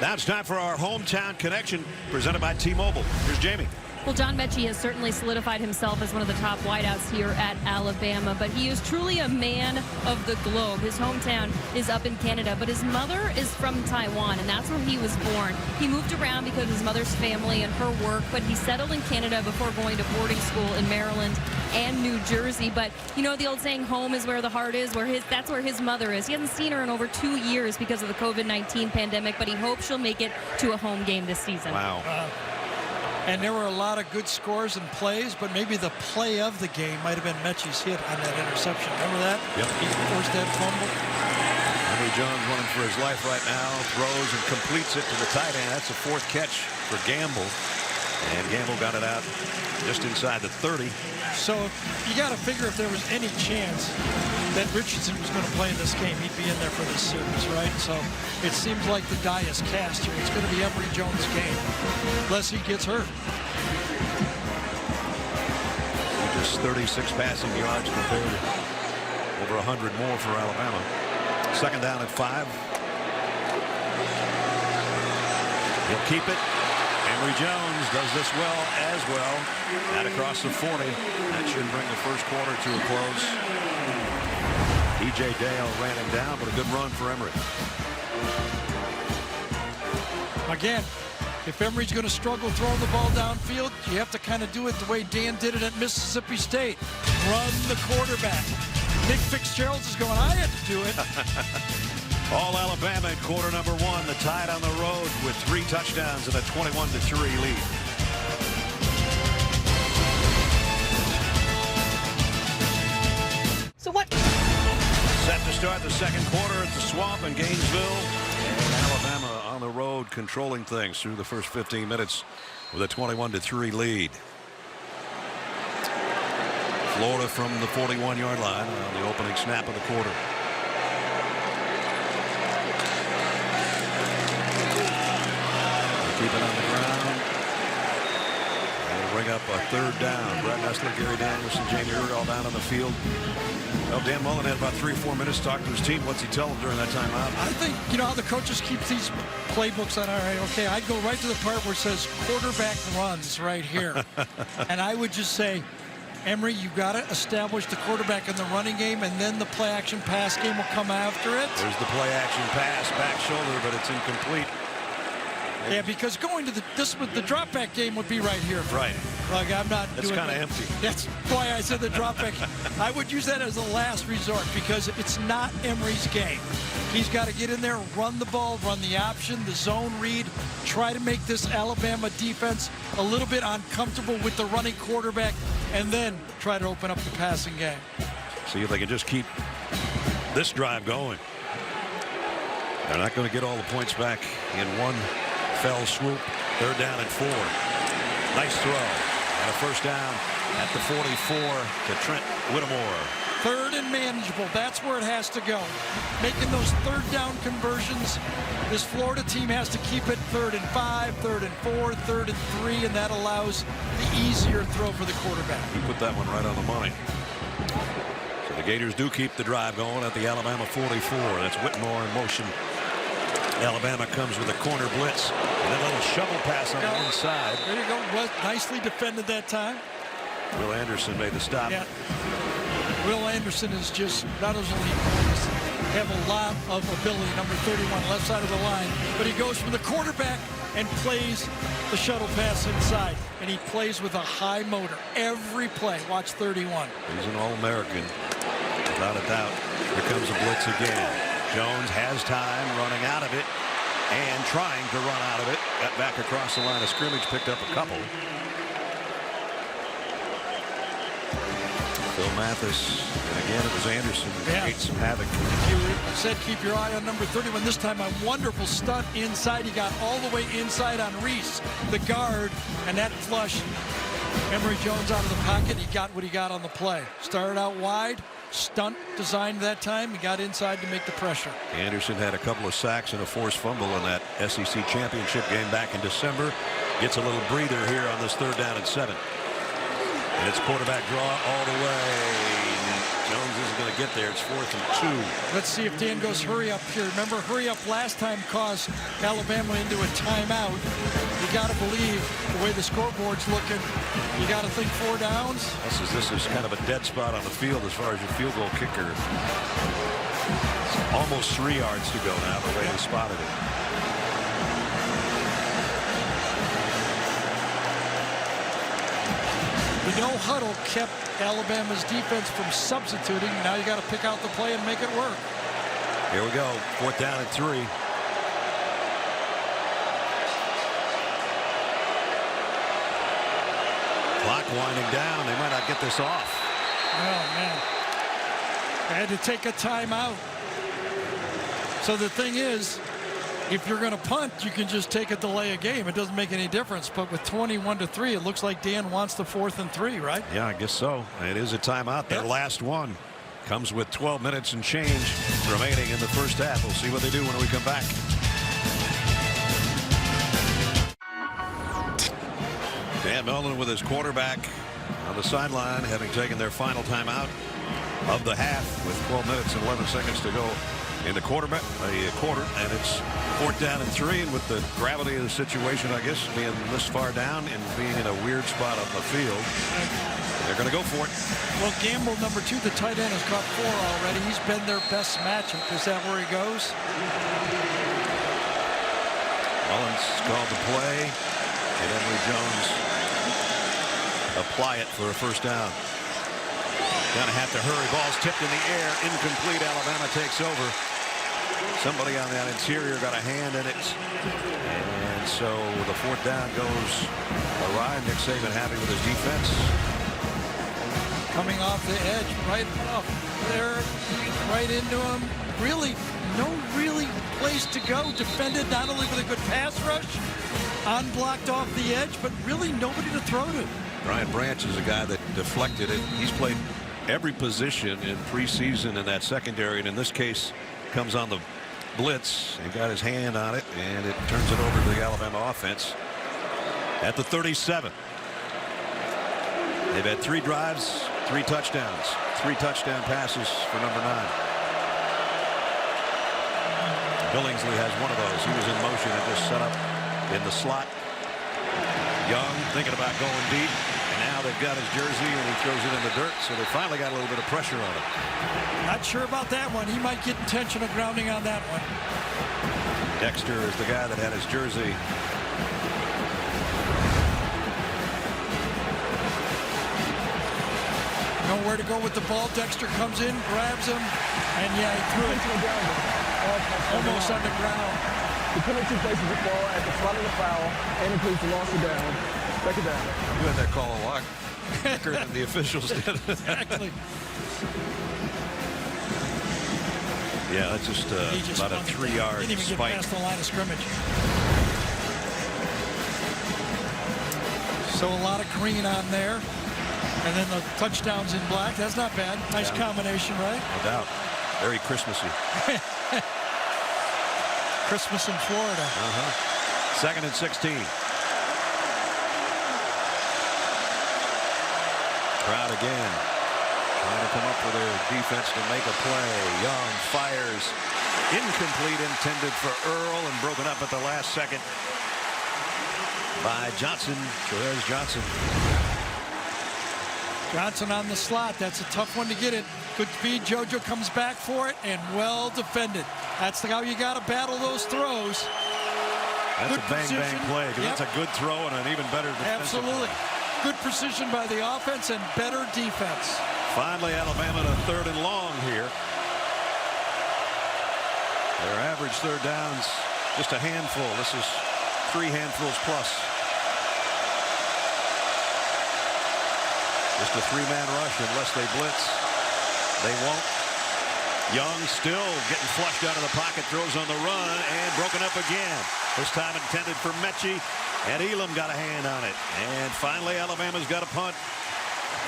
Now it's time for our hometown connection presented by T-Mobile. Here's Jamie. Well, John Mechie has certainly solidified himself as one of the top wideouts here at Alabama, but he is truly a man of the globe. His hometown is up in Canada, but his mother is from Taiwan, and that's where he was born. He moved around because of his mother's family and her work, but he settled in Canada before going to boarding school in Maryland and New Jersey. But you know the old saying, home is where the heart is, that's where his mother is. He hasn't seen her in over 2 years because of the COVID-19 pandemic, but he hopes she'll make it to a home game this season. Wow. And there were a lot of good scores and plays, but maybe the play of the game might have been Mechie's hit on that interception. Remember that? Yep. He forced that fumble. Henry Jones running for his life right now. Throws and completes it to the tight end. That's a 4th catch for Gamble. And Gamble got it out just inside the 30. So you got to figure if there was any chance that Richardson was going to play in this game, he'd be in there for this series, right? So it seems like the die is cast here. It's going to be Emory Jones' game, unless he gets hurt. Just 36 passing yards compared to over 100 more for Alabama. 2nd down at 5. He'll keep it. Emory Jones does this well as well. Out across the 40. That should bring the first quarter to a close. E.J. Dale ran him down, but a good run for Emory. Again, if Emory's going to struggle throwing the ball downfield, you have to kind of do it the way Dan did it at Mississippi State. Run the quarterback. Nick Fitzgerald is going, I had to do it. All Alabama in quarter number 1. The Tide on the road with 3 touchdowns and a 21-3 lead. So what? Set to start the 2nd quarter at the Swamp in Gainesville. And Alabama on the road controlling things through the first 15 minutes with a 21-3 lead. Florida from the 41-yard line on the opening snap of the quarter. Keep it on the ground. And bring up a 3rd down. Brad Nessler, Gary Danielson, Jamie Hurd all down on the field. Well, Dan Mullen had about 3 or 4 minutes to talk to his team. What's he tell them during that timeout? I think, you know how the coaches keep these playbooks on, all right, okay, I'd go right to the part where it says quarterback runs right here. And I would just say, Emory, you got to establish the quarterback in the running game, and then the play action pass game will come after it. There's the play action pass, back shoulder, but it's incomplete. Yeah, because going to the drop back game would be right here. Right. Like I'm not. That's kind of empty. That's why I said the drop back. I would use that as a last resort because it's not Emory's game. He's got to get in there, run the ball, run the option, the zone read, try to make this Alabama defense a little bit uncomfortable with the running quarterback, and then try to open up the passing game. See if they can just keep this drive going. They're not going to get all the points back in one fell swoop. 3rd down and 4. Nice throw. And a 1st down at the 44 to Trent Whittemore. 3rd and manageable. That's where it has to go. Making those 3rd down conversions. This Florida team has to keep it 3rd and 5, 3rd and 4, 3rd and 3, and that allows the easier throw for the quarterback. He put that one right on the money. So the Gators do keep the drive going at the Alabama 44. That's Whittemore in motion. Alabama comes with a corner blitz and a little shovel pass on the inside. There you go. Well, nicely defended that time. Will Anderson made the stop. Yeah. Will Anderson is just not only have a lot of ability, number 31, left side of the line, but he goes from the quarterback and plays the shuttle pass inside, and he plays with a high motor every play. Watch 31. He's an All-American, without a doubt. Here comes a blitz again. Jones has time, running out of it and trying to run out of it. Got back across the line of scrimmage, picked up a couple. Phil Mathis, and again it was Anderson who created some havoc. You said keep your eye on number 31. This time a wonderful stunt inside. He got all the way inside on Reese, the guard, and that flush Emory Jones out of the pocket. He got what he got on the play. Started out wide. Stunt designed that time. He got inside to make the pressure. Anderson had a couple of sacks and a forced fumble in that SEC championship game back in December. Gets a little breather here on this 3rd down and 7. And it's quarterback draw all the way. Jones isn't going to get there. It's 4th and 2. Let's see if Dan goes hurry up here. Remember, hurry up last time caused Alabama into a timeout. You got to believe the way the scoreboard's looking. You got to think 4 downs. This is kind of a dead spot on the field as far as your field goal kicker. It's almost 3 yards to go now, the way they spotted it. The no huddle kept Alabama's defense from substituting. Now you got to pick out the play and make it work. Here we go. 4th down and 3. Clock winding down. They might not get this off. Oh, man. I had to take a timeout. So the thing is, if you're going to punt, you can just take a delay a game. It doesn't make any difference. But with 21-3, it looks like Dan wants the 4th and 3, right? Yeah, I guess so. It is a timeout. Their last one comes with 12 minutes and change remaining in the first half. We'll see what they do when we come back. Dan Mullen with his quarterback on the sideline, having taken their final timeout of the half with 12 minutes and 11 seconds to go in the quarter, and it's 4th down and 3. And with the gravity of the situation, I guess, being this far down and being in a weird spot on the field, they're going to go for it. Well, Gamble, number 2, the tight end, has caught 4 already. He's been their best matchup. Is that where he goes? Mullins called the play, and Emory Jones apply it for a 1st down. Gonna have to hurry. Ball's tipped in the air, incomplete. Alabama takes over. Somebody on that interior got a hand in it, and so the 4th down goes awry. Nick Saban happy with his defense. Coming off the edge, right up there, right into him. Really, no place to go. Defended not only with a good pass rush, unblocked off the edge, but really nobody to throw to. Brian Branch is a guy that deflected it. He's played every position in preseason in that secondary, and in this case comes on the blitz and got his hand on it, and it turns it over to the Alabama offense at the 37. They've had 3 drives, 3 touchdowns, 3 touchdown passes for number 9. Billingsley has one of those. He was in motion and just set up in the slot. Young thinking about going deep, and now they've got his jersey and he throws it in the dirt, so they finally got a little bit of pressure on him. Not sure about that one. He might get intentional grounding on that one. Dexter is the guy that had his jersey. Nowhere to go with the ball. Dexter comes in, grabs him, and yeah, he threw it almost on the ground. The penalty places the ball at the front of the foul and includes the loss of down. 2nd down. You had that call a lot quicker than the officials did. Exactly. Yeah, that's just about a 3-yard spike. Didn't even get past the line of scrimmage. So a lot of green on there. And then the touchdowns in black. That's not bad. Nice combination, right? No doubt. Very Christmassy. Christmas in Florida. 2nd and 16. Crowd again trying to come up with their defense to make a play. Young fires. Incomplete, intended for Earl, and broken up at the last second by Johnson. There's Johnson. Johnson on the slot. That's a tough one to get it. Good speed. JoJo comes back for it, and well defended. That's how you got to battle those throws. That's good a bang-bang play, because that's a good throw and an even better defensive Absolutely. play. Good precision by the offense and better defense. Finally, Alabama to 3rd and long here. Their average 3rd downs, just a handful. This is 3 handfuls plus. Just a 3-man rush unless they blitz. They won't. Young still getting flushed out of the pocket, throws on the run, and broken up again. This time intended for Mechie, And Elam got a hand on it. And finally, Alabama's got a punt.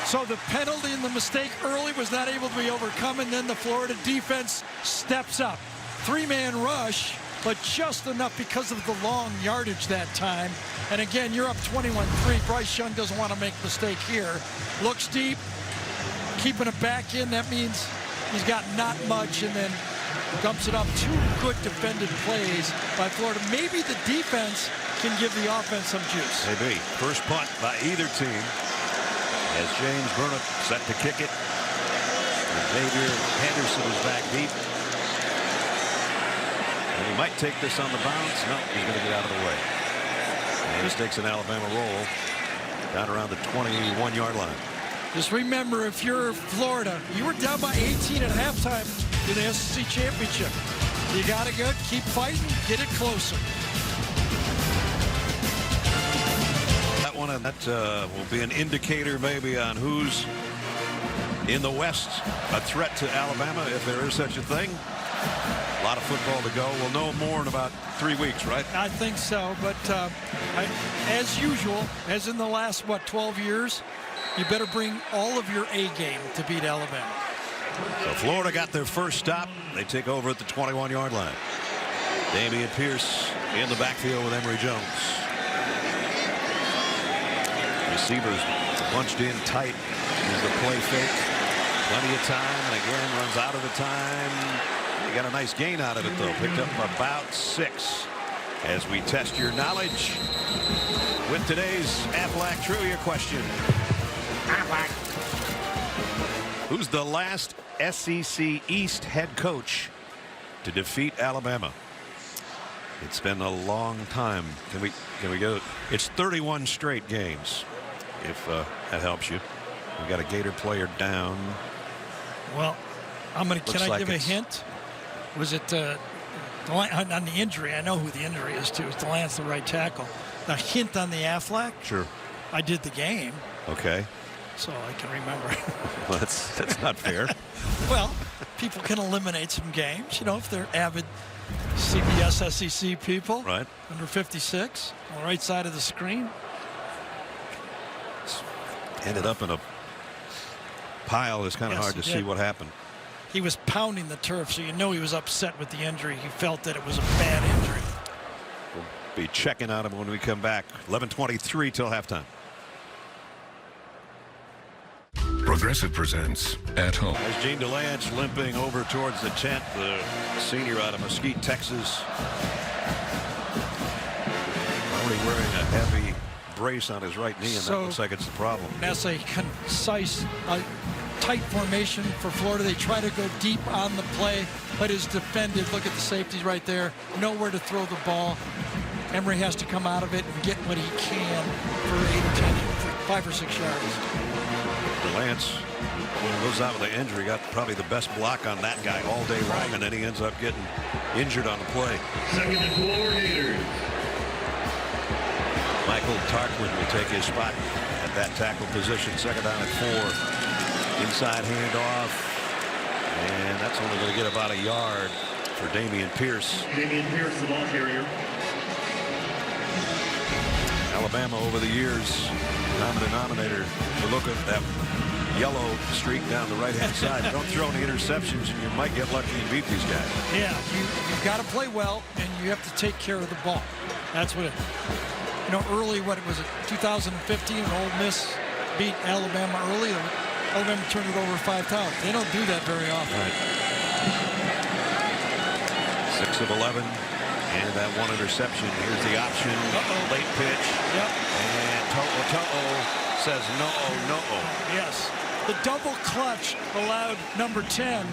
So the penalty and the mistake early was not able to be overcome, and then the Florida defense steps up. Three-man rush, but just enough because of the long yardage that time. And again, you're up 21-3. Bryce Young doesn't want to make a mistake here. Looks deep, keeping it back in. That means he's got not much, and then dumps it up. Two good defended plays by Florida. Maybe the defense can give the offense some juice. Maybe. First punt by either team as James Burnett set to kick it. Xavier Henderson is back deep. And he might take this on the bounce. No, he's going to get out of the way. And this takes an Alabama roll down around the 21-yard line. Just remember, if you're Florida, you were down by 18 at halftime in the SEC championship. You got to go, keep fighting, get it closer. That one, and that will be an indicator maybe on who's in the West a threat to Alabama, if there is such a thing. A lot of football to go. We'll know more in about 3 weeks, right? I think so, but as usual, as in the last, 12 years, you better bring all of your A game to beat Alabama. So Florida got their first stop. They take over at the 21-yard line. Dameon Pierce in the backfield with Emory Jones. Receivers bunched in tight. Here's the play fake. Plenty of time, and again runs out of the time. He got a nice gain out of it, though. Picked up about 6. As we test your knowledge with today's Aflac Trivia question. Who's the last SEC East head coach to defeat Alabama? It's been a long time. Can we go? It's 31 straight games, if that helps you. We got a Gator player down. Well, can I give a hint? Was it on the injury? I know who the injury is to. It's Delance, the right tackle. A hint on the Aflac? Sure. I did the game. Okay. So I can remember. Well, that's not fair. Well, people can eliminate some games, if they're avid CBS SEC people. Right. Under 56 on the right side of the screen. Ended up in a pile. It's kind of hard to see what happened. He was pounding the turf, so he was upset with the injury. He felt that it was a bad injury. We'll be checking on him when we come back. 11:23 till halftime. Progressive presents At Home. As Gene Delance limping over towards the tent, the senior out of Mesquite, Texas. Already wearing a heavy brace on his right knee, and that looks like it's the problem. That's a concise, tight formation for Florida. They try to go deep on the play, but is defended. Look at the safeties right there. Nowhere to throw the ball. Emory has to come out of it and get what he can for 5 or 6 yards. Delance, when he goes out with an injury, got probably the best block on that guy all day long, and then he ends up getting injured on the play. Second and 4 Gators. Michael Tarquin will take his spot at that tackle position. Second down at 4. Inside handoff. And that's only going to get about a yard for Dameon Pierce. Dameon Pierce, the ball carrier. Alabama over the years, common denominator. You look at that yellow streak down the right-hand side. Don't throw any interceptions, and you might get lucky and beat these guys. Yeah, you've got to play well, and you have to take care of the ball. That's what it. Early, what it was, 2015, Ole Miss beat Alabama early. Alabama turned it over 5 times. They don't do that very often. Right. 6 of 11, and that 1 interception. Here's the option. Late pitch. Yep. And To'o says no. Yes. The double clutch allowed number 10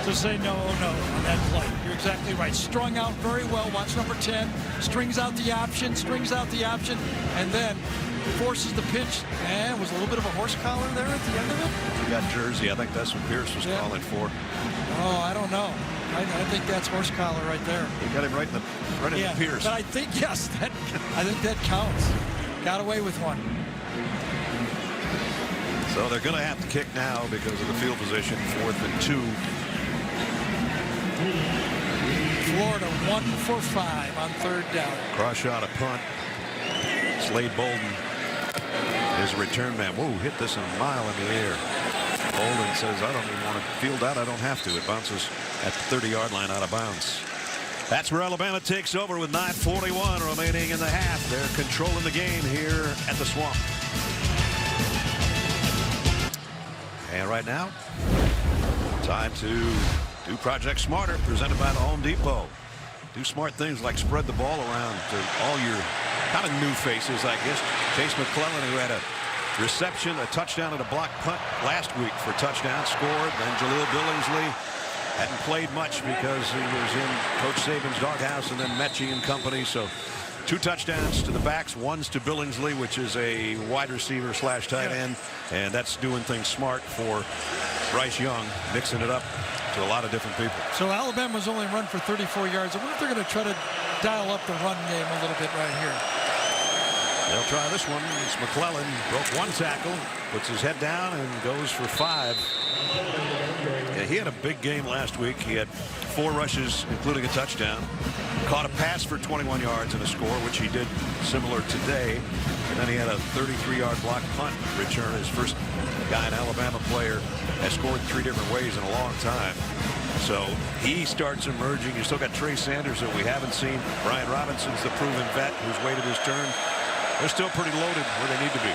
to say no on that play. You're exactly right. Strung out very well. Watch number 10. Strings out the option, and then forces the pitch. And it was a little bit of a horse collar there at the end of it. You got jersey. I think that's what Pierce was calling for. Oh, I don't know. I think that's horse collar right there. You got him right in the Pierce. But I think, yes, I think that counts. Got away with one. So they're going to have to kick now because of the field position. 4th and 2. Florida 1 for 5 on 3rd down. Cross shot, a punt. Slade Bolden is a return man. Whoa, hit this a mile in the air. Bolden says, I don't even want to field that. I don't have to. It bounces at the 30-yard line out of bounds. That's where Alabama takes over with 9:41 remaining in the half. They're controlling the game here at the Swamp. And right now, time to do Project Smarter, presented by the Home Depot. Do smart things like spread the ball around to all your kind of new faces, I guess. Chase McClellan, who had a reception, a touchdown, and a block punt last week for touchdown, scored. Then Jaleel Billingsley hadn't played much because he was in Coach Saban's doghouse, and then Mechie and company. So 2 touchdowns to the backs, one's to Billingsley, which is a wide receiver / tight end, and that's doing things smart for Bryce Young, mixing it up to a lot of different people. So Alabama's only run for 34 yards. I wonder if they're going to try to dial up the run game a little bit right here. They'll try this one. It's McClellan, broke 1 tackle, puts his head down and goes for 5. Yeah, he had a big game last week. He had 4 rushes, including a touchdown. Caught a pass for 21 yards and a score, which he did similar today. And then he had a 33-yard block punt return. His first guy, an Alabama player, has scored 3 different ways in a long time. So he starts emerging. You still got Trey Sanders that we haven't seen. Brian Robinson's the proven vet who's waited his turn. They're still pretty loaded where they need to be.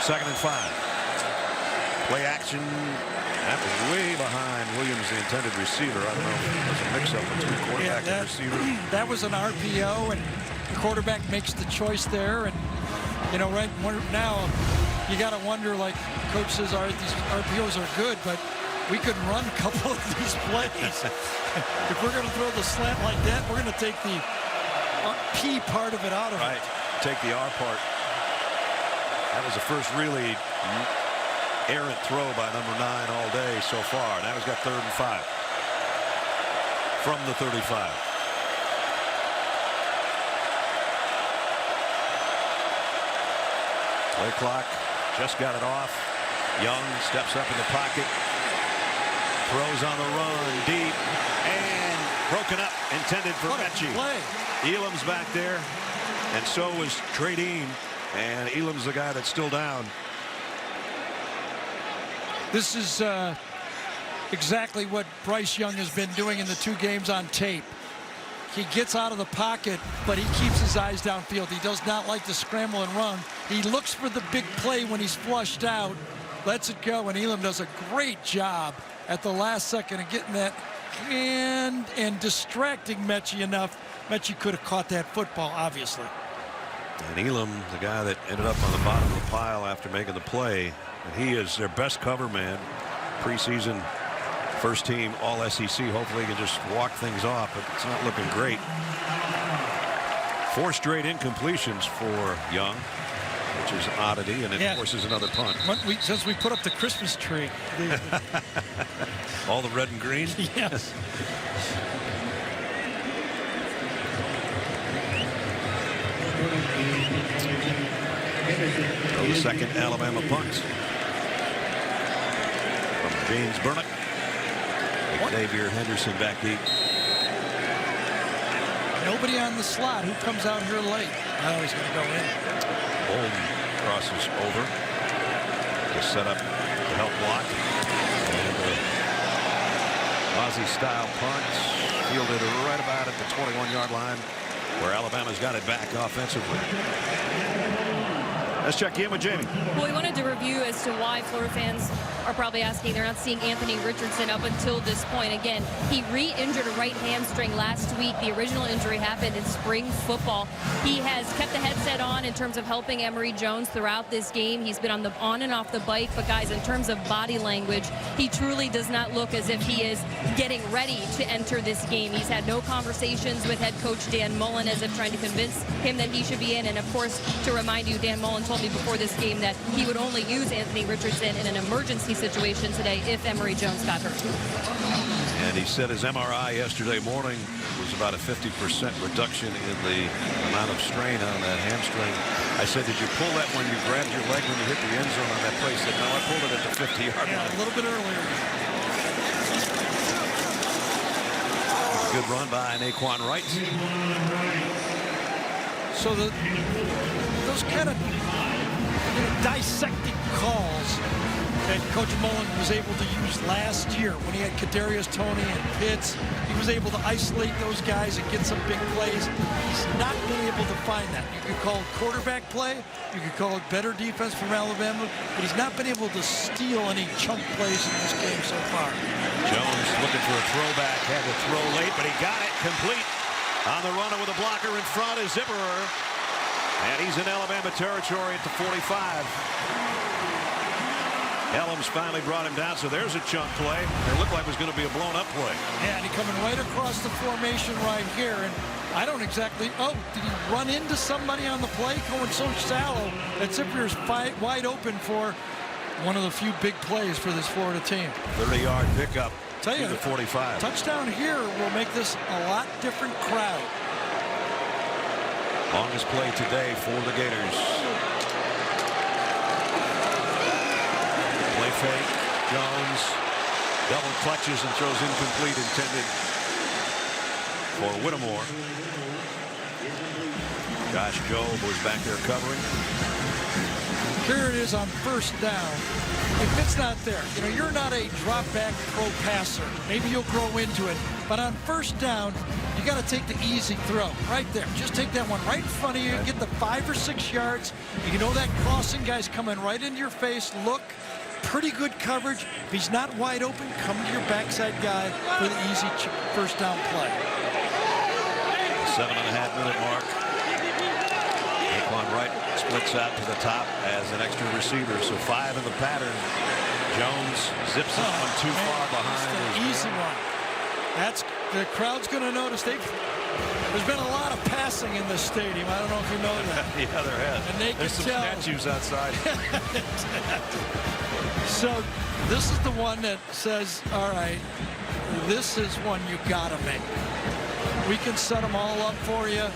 2nd and 5. Play action. That was way behind Williams, the intended receiver. I don't know. It was a mix-up between quarterback and receiver. That was an RPO, and the quarterback makes the choice there. And, you know, right now, you got to wonder, like Coach says, all right, these RPOs are good, but we could run a couple of these plays. If we're going to throw the slant like that, we're going to take the P part of it out of it. Take the R part. That was the first really errant throw by number 9 all day so far. Now he's got 3rd and 5 from the 35. Play clock, just got it off. Young steps up in the pocket, throws on the run deep, and broken up, intended for Mechie. Elam's back there, and so was Trey Dean, and Elam's the guy that's still down. This is exactly what Bryce Young has been doing in the 2 games on tape. He gets out of the pocket, but he keeps his eyes downfield. He does not like to scramble and run. He looks for the big play when he's flushed out, lets it go, and Elam does a great job at the last second of getting that hand and distracting Mechie enough. Mechie could have caught that football, obviously. And Elam, the guy that ended up on the bottom of the pile after making the play, and he is their best cover man. Preseason first team all SEC. Hopefully he can just walk things off, but it's not looking great. 4 straight incompletions for Young, which is an oddity, and it forces another punt. Since we put up the Christmas tree. All the red and green? Yes. So the second Alabama punt from James Burnick. Xavier Henderson back deep. Nobody on the slot. Who comes out here late? Oh, he's going to go in. Bolden crosses over to set up to help block. And Aussie-style punt fielded right about at the 21-yard line, where Alabama's got it back offensively. Let's check in with Jamie. Well, we wanted to review as to why Florida fans are probably asking. They're not seeing Anthony Richardson up until this point. Again, he re-injured a right hamstring last week. The original injury happened in spring football. He has kept the headset on in terms of helping Emory Jones throughout this game. He's been on and off the bike. But, guys, in terms of body language, he truly does not look as if he is getting ready to enter this game. He's had no conversations with head coach Dan Mullen as if trying to convince him that he should be in. And, of course, to remind you, Dan Mullen told me before this game that he would only use Anthony Richardson in an emergency situation today if Emory Jones got hurt. And he said his MRI yesterday morning was about a 50% reduction in the amount of strain on that hamstring. I said, did you pull that when you grabbed your leg when you hit the end zone on that play? He said, no, I pulled it at the 50-yard line. A little bit earlier. Good run by Naquan Wright. So those kind of dissecting calls that Coach Mullen was able to use last year when he had Kadarius Toney and Pitts. He was able to isolate those guys and get some big plays. He's not been able to find that. You could call it quarterback play. You could call it better defense from Alabama. But he's not been able to steal any chunk plays in this game so far. Jones looking for a throwback. Had to throw late, but he got it complete. On the runner with a blocker in front is Zipperer. And he's in Alabama territory at the 45. Elms finally brought him down, so there's a chunk play. It looked like it was going to be a blown-up play. Yeah, and he coming right across the formation right here, and I don't exactly... Oh, did he run into somebody on the play? Going so shallow that Zipperer's wide open for one of the few big plays for this Florida team. 30-yard pickup to the 45. Touchdown here will make this a lot different crowd. Longest play today for the Gators. Play fake. Jones double clutches and throws incomplete, intended for Whittemore. Josh Jobe was back there covering. Here it is on first down. If it's not there, you're not a drop back pro passer. Maybe you'll grow into it. But on first down, you got to take the easy throw right there. Just take that one right in front of you. Get the 5 or 6 yards. You know that crossing guy's coming right into your face. Look, pretty good coverage. If he's not wide open, come to your backside guy for the easy first down play. 7.5-minute mark. Daquan Wright splits out to the top as an extra receiver, so 5 in the pattern. Jones zips it from too far behind. The easy one. That's the crowd's going to notice. There's been a lot of passing in this stadium. I don't know if you know that. Yeah, there has. And they There's some statues outside. So this is the one that says, all right, this is one you got to make. We can set them all up for you.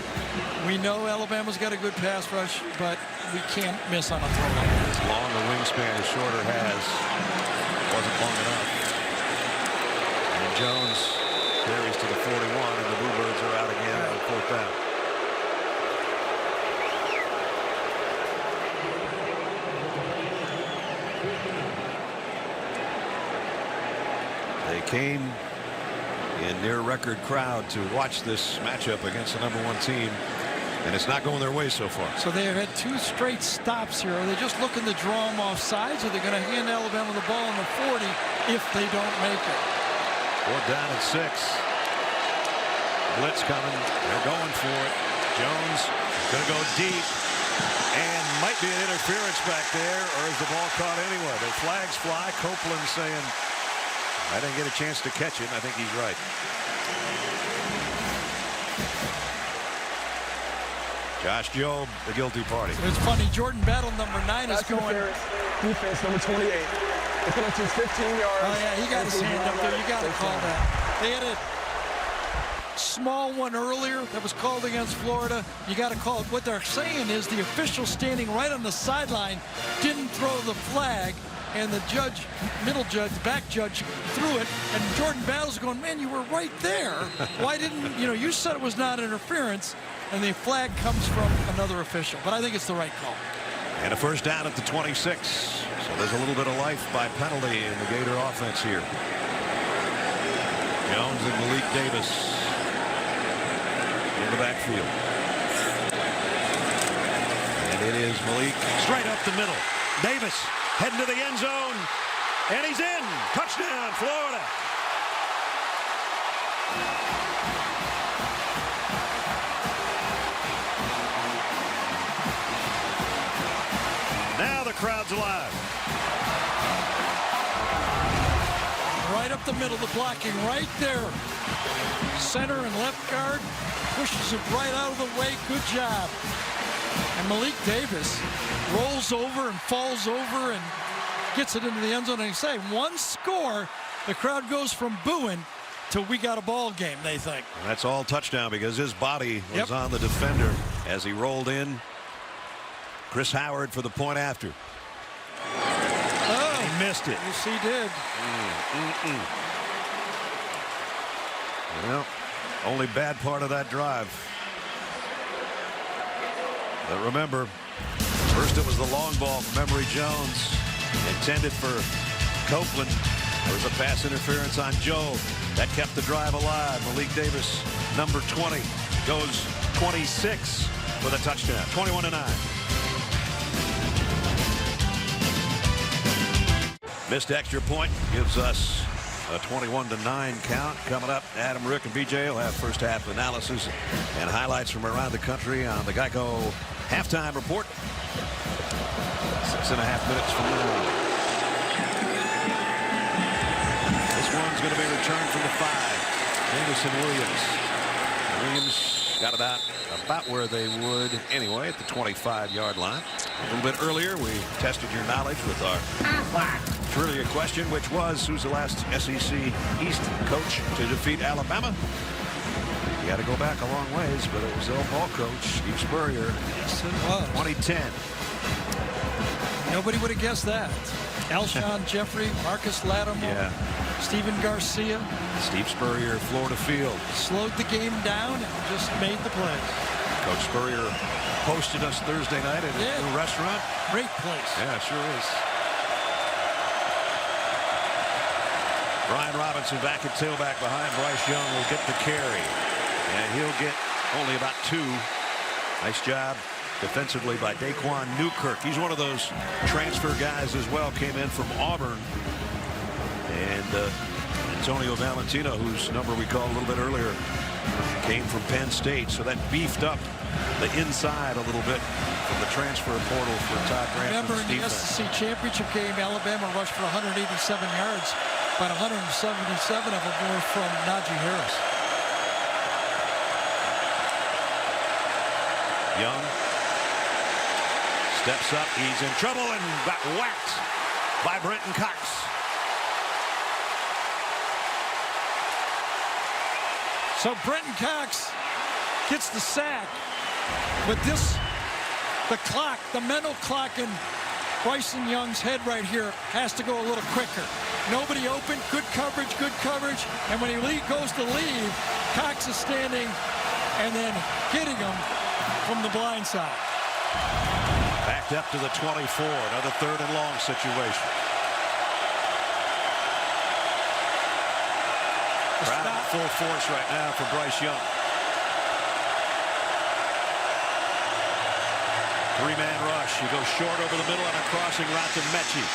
We know Alabama's got a good pass rush, but we can't miss on a throw like this. As long the wingspan as Shorter has, wasn't long enough. And Jones carries to the 41, and the Bluebirds are out again on 4th down. They came in near record crowd to watch this matchup against the #1 team, and it's not going their way so far. So they have had 2 straight stops here. Are they just looking to draw them off sides, or are they going to hand Alabama the ball in the 40 if they don't make it? 4th down and 6. Blitz coming. They're going for it. Jones going to go deep, and might be an interference back there, or is the ball caught anyway? The flags fly. Copeland saying, I didn't get a chance to catch it. I think he's right. Josh Jobe, the guilty party. It's funny. Jordan Battle, number 9, is going. Defense, number 28. It's going to 15 yards. Oh, yeah, he got his hand up there. You got to call that. They had a small one earlier that was called against Florida. You got to call it. What they're saying is the official standing right on the sideline didn't throw the flag, and the judge, middle judge, back judge, threw it, and Jordan Battle's going, man, you were right there. Why didn't, you said it was not interference, and the flag comes from another official. But I think it's the right call. And a first down at the 26. So there's a little bit of life by penalty in the Gator offense here. Jones and Malik Davis in the backfield. And it is Malik straight up the middle. Davis heading to the end zone, and he's in. Touchdown, Florida. Now the crowd's alive. Right up the middle, the blocking right there. Center and left guard pushes it right out of the way. Good job. And Malik Davis rolls over and falls over and gets it into the end zone. And you say, one score, the crowd goes from booing to we got a ball game, they think. And that's all touchdown because his body was on the defender as he rolled in. Chris Howard for the point after. Oh, he missed it. Yes, he did. Well, only bad part of that drive. But remember, first it was the long ball from Emory Jones, intended for Copeland. There was a pass interference on Joe. That kept the drive alive. Malik Davis, number 20, goes 26 for the touchdown. 21-9. Missed extra point gives us a 21-9 count. Coming up, Adam, Rick, and BJ will have first half analysis and highlights from around the country on the Geico halftime report. 6.5 minutes from now. This one's going to be returned from the 5. Anderson Williams got it out about where they would anyway at the 25-yard line. A little bit earlier, we tested your knowledge with our trivia question, which was, who's the last SEC East coach to defeat Alabama? You got to go back a long ways, but it was the old ball coach, Steve Spurrier. Yes, it was. 2010. Nobody would have guessed that. Alshon Jeffrey, Marcus Lattimore, Yeah. Steven Garcia. Steve Spurrier, Florida Field. Slowed the game down and just made the play. Coach Spurrier hosted us Thursday night at a new restaurant. Great place. Yeah, it sure is. Brian Robinson back at tailback behind Bryce Young will get the carry. And he'll get only about 2. Nice job defensively by Daquan Newkirk. He's one of those transfer guys as well. Came in from Auburn. And Antonio Valentino, whose number we called a little bit earlier, came from Penn State. So that beefed up the inside a little bit from the transfer portal for Todd Grantham. Remember in the SEC championship game, Alabama rushed for 187 yards, but 177 of them were from Najee Harris. Young steps up. He's in trouble and got whacked by Brenton Cox. So Brenton Cox gets the sack, but the mental clock in Bryson Young's head right here has to go a little quicker. Nobody open, good coverage, and when he goes to leave, Cox is standing and then hitting him from the blind side. Backed up to the 24, another 3rd and long situation. Crowd in full force right now for Bryce Young. 3-man rush. He goes short over the middle and a crossing route to Mechie.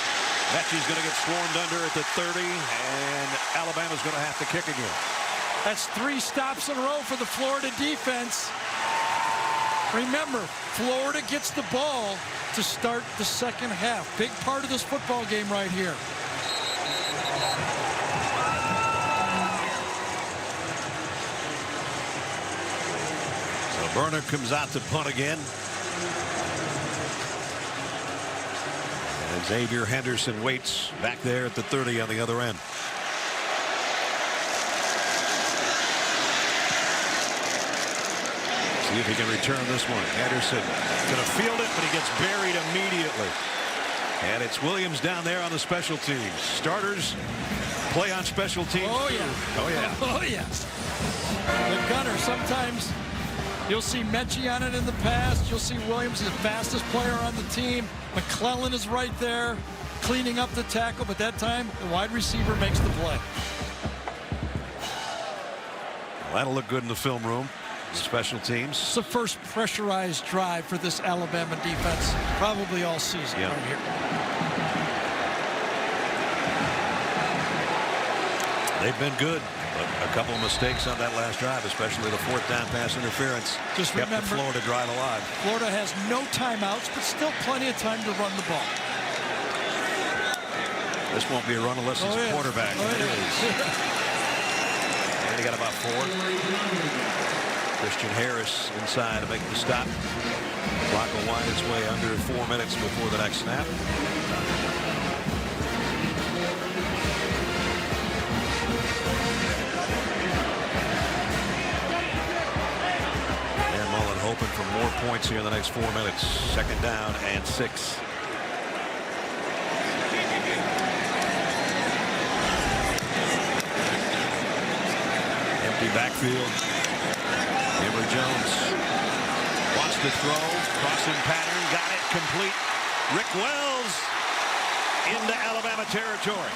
Mechie's going to get swarmed under at the 30, and Alabama's going to have to kick again. That's 3 stops in a row for the Florida defense. Remember, Florida gets the ball to start the second half. Big part of this football game right here. So Burner comes out to punt again. And Xavier Henderson waits back there at the 30 on the other end. See if he can return this one. Henderson going to field it, but he gets buried immediately. And it's Williams down there on the special teams. Starters play on special teams. Oh, yeah. Oh, yeah. Oh, yes. The gunner, sometimes you'll see Mechie on it in the past. You'll see Williams, the fastest player on the team. McClellan is right there cleaning up the tackle, but that time the wide receiver makes the play. Well, that'll look good in the film room. Special teams. It's the first pressurized drive for this Alabama defense, probably all season right here. They've been good, but a couple of mistakes on that last drive, especially the 4th down pass interference. Just kept remember, the Florida drive alive. Florida has no timeouts, but still plenty of time to run the ball. This won't be a run unless it's a quarterback. Oh, it is. And he got about 4. Christian Harris inside to make the stop. Clock will wind its way under 4 minutes before the next snap. And Mullen hoping for more points here in the next 4 minutes. 2nd down and 6. Empty backfield. Emory Jones wants to to throw. Crossing pattern. Got it. Complete. Rick Wells into Alabama territory.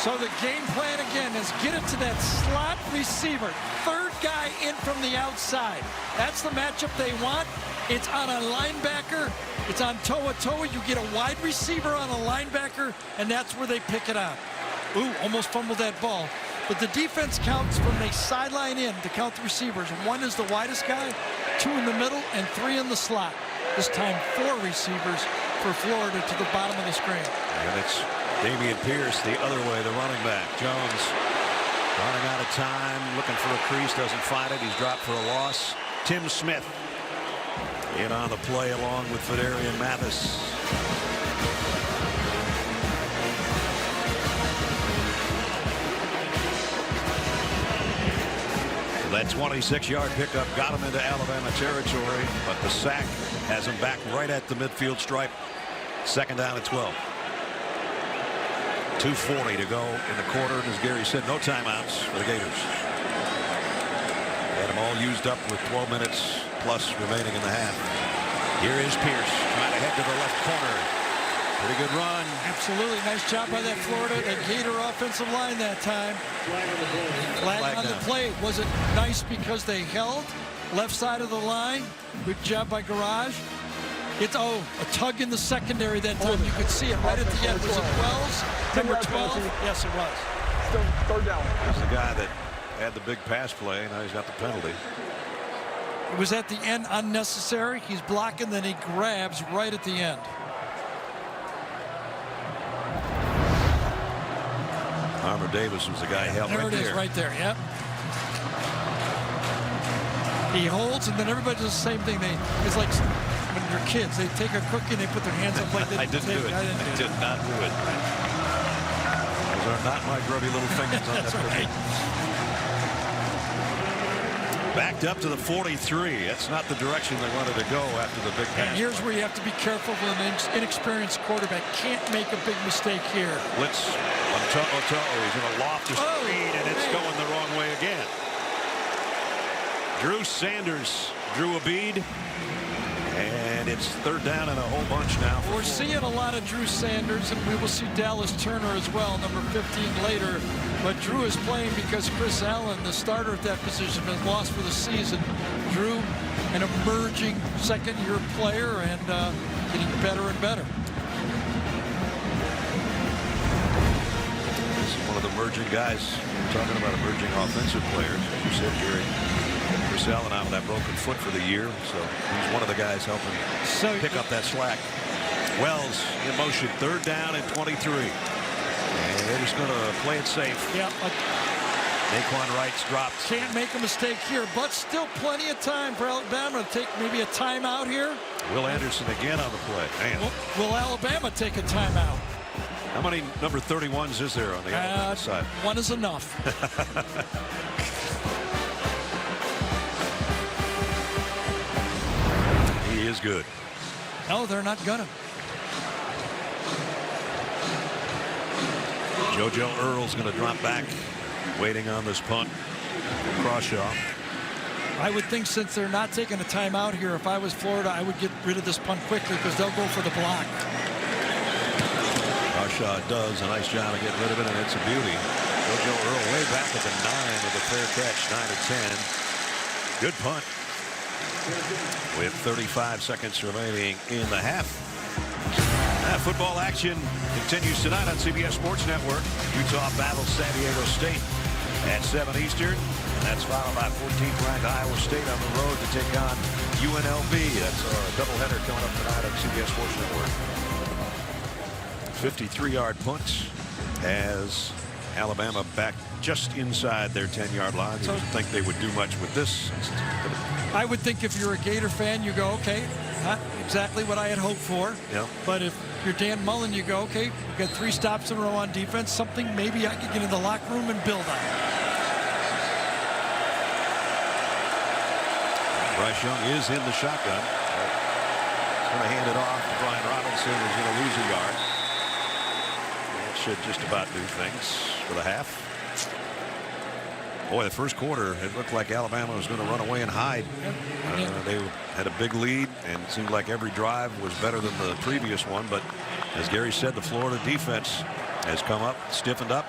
So the game plan again is get it to that slot receiver. Third guy in from the outside. That's the matchup they want. It's on a linebacker. It's on toe-a-toe. You get a wide receiver on a linebacker, and that's where they pick it out. Ooh, almost fumbled that ball. But the defense counts from the sideline in to count the receivers. One is the widest guy, 2 in the middle, and 3 in the slot. This time 4 receivers for Florida to the bottom of the screen. And it's Dameon Pierce the other way, the running back. Jones running out of time, looking for a crease, doesn't find it. He's dropped for a loss. Tim Smith in on the play along with Fedarian Mathis. That 26-yard pickup got him into Alabama territory, but the sack has him back right at the midfield stripe. Second down at 12. 2:40 to go in the quarter, and as Gary said, no timeouts for the Gators. Had them all used up with 12 minutes plus remaining in the half. Here is Pierce trying to head to the left corner. Pretty good run. Absolutely. Nice job by that Florida, that Gator offensive line that time. Flag on the play. Was it nice because they held left side of the line? Good job by Garage. It's, a tug in the secondary that time. You could see it right at the end. Was it Wells? Number 12? Yes, it was. Still third down. He's the guy that had the big pass play. Now he's got the penalty. It was at the end unnecessary. He's blocking, then he grabs right at the end. Armour Davis was the guy held there right there. There it is, right there, yep. He holds, and then everybody does the same thing. It's like when you're kids, they take a cookie and they put their hands up like that. I didn't do it. I did not do it. Those are not my grubby little fingers on that cookie. Backed up to the 43. That's not the direction they wanted to go after the big pass. And here's where you have to be careful with an inexperienced quarterback. Can't make a big mistake here. Blitz on toe-to-toe. He's going to loft his screen, and it's going the wrong way again. Drew Sanders drew a bead, and it's third down and a whole bunch now. We're seeing a lot of Drew Sanders, and we will see Dallas Turner as well, number 15 later. But Drew is playing because Chris Allen, the starter at that position, has lost for the season. Drew, an emerging second-year player and getting better and better. This is one of the emerging guys. We're talking about emerging offensive players. You said, Gary, Chris Allen out with that broken foot for the year, so he's one of the guys helping pick up that slack. Wells in motion, third down and 23. And they're just going to play it safe. Yeah. Naquan Wright's dropped. Can't make a mistake here, but still plenty of time for Alabama to take maybe a timeout here. Will Anderson again on the play. Man. Will Alabama take a timeout? How many number 31s is there on the Alabama side? One is enough. He is good. No, they're not gonna. JoJo Earle's going to drop back, waiting on this punt. Crawshaw. I would think since they're not taking a timeout here, if I was Florida, I would get rid of this punt quickly because they'll go for the block. Crawshaw does a nice job of getting rid of it, and it's a beauty. JoJo Earle way back at the 9 with a fair catch, 9 to 10. Good punt. With 35 seconds remaining in the half. Football action continues tonight on CBS Sports Network. Utah battles San Diego State at 7 Eastern. And that's followed by 14th ranked Iowa State on the road to take on UNLV. That's a doubleheader coming up tonight on CBS Sports Network. 53-yard punt as Alabama back just inside their 10-yard line. You didn't think they would do much with this. I would think if you're a Gator fan, you go, okay, not exactly what I had hoped for. Yep. But if you're Dan Mullen, you go, okay, we got 3 stops in a row on defense, something maybe I could get in the locker room and build on. Bryce Young is in the shotgun. He's going to hand it off to Brian Robinson, who's going to lose a yard. That should just about do things for the half. Boy, the first quarter, it looked like Alabama was going to run away and hide. They had a big lead, and it seemed like every drive was better than the previous one. But as Gary said, the Florida defense has come up, stiffened up.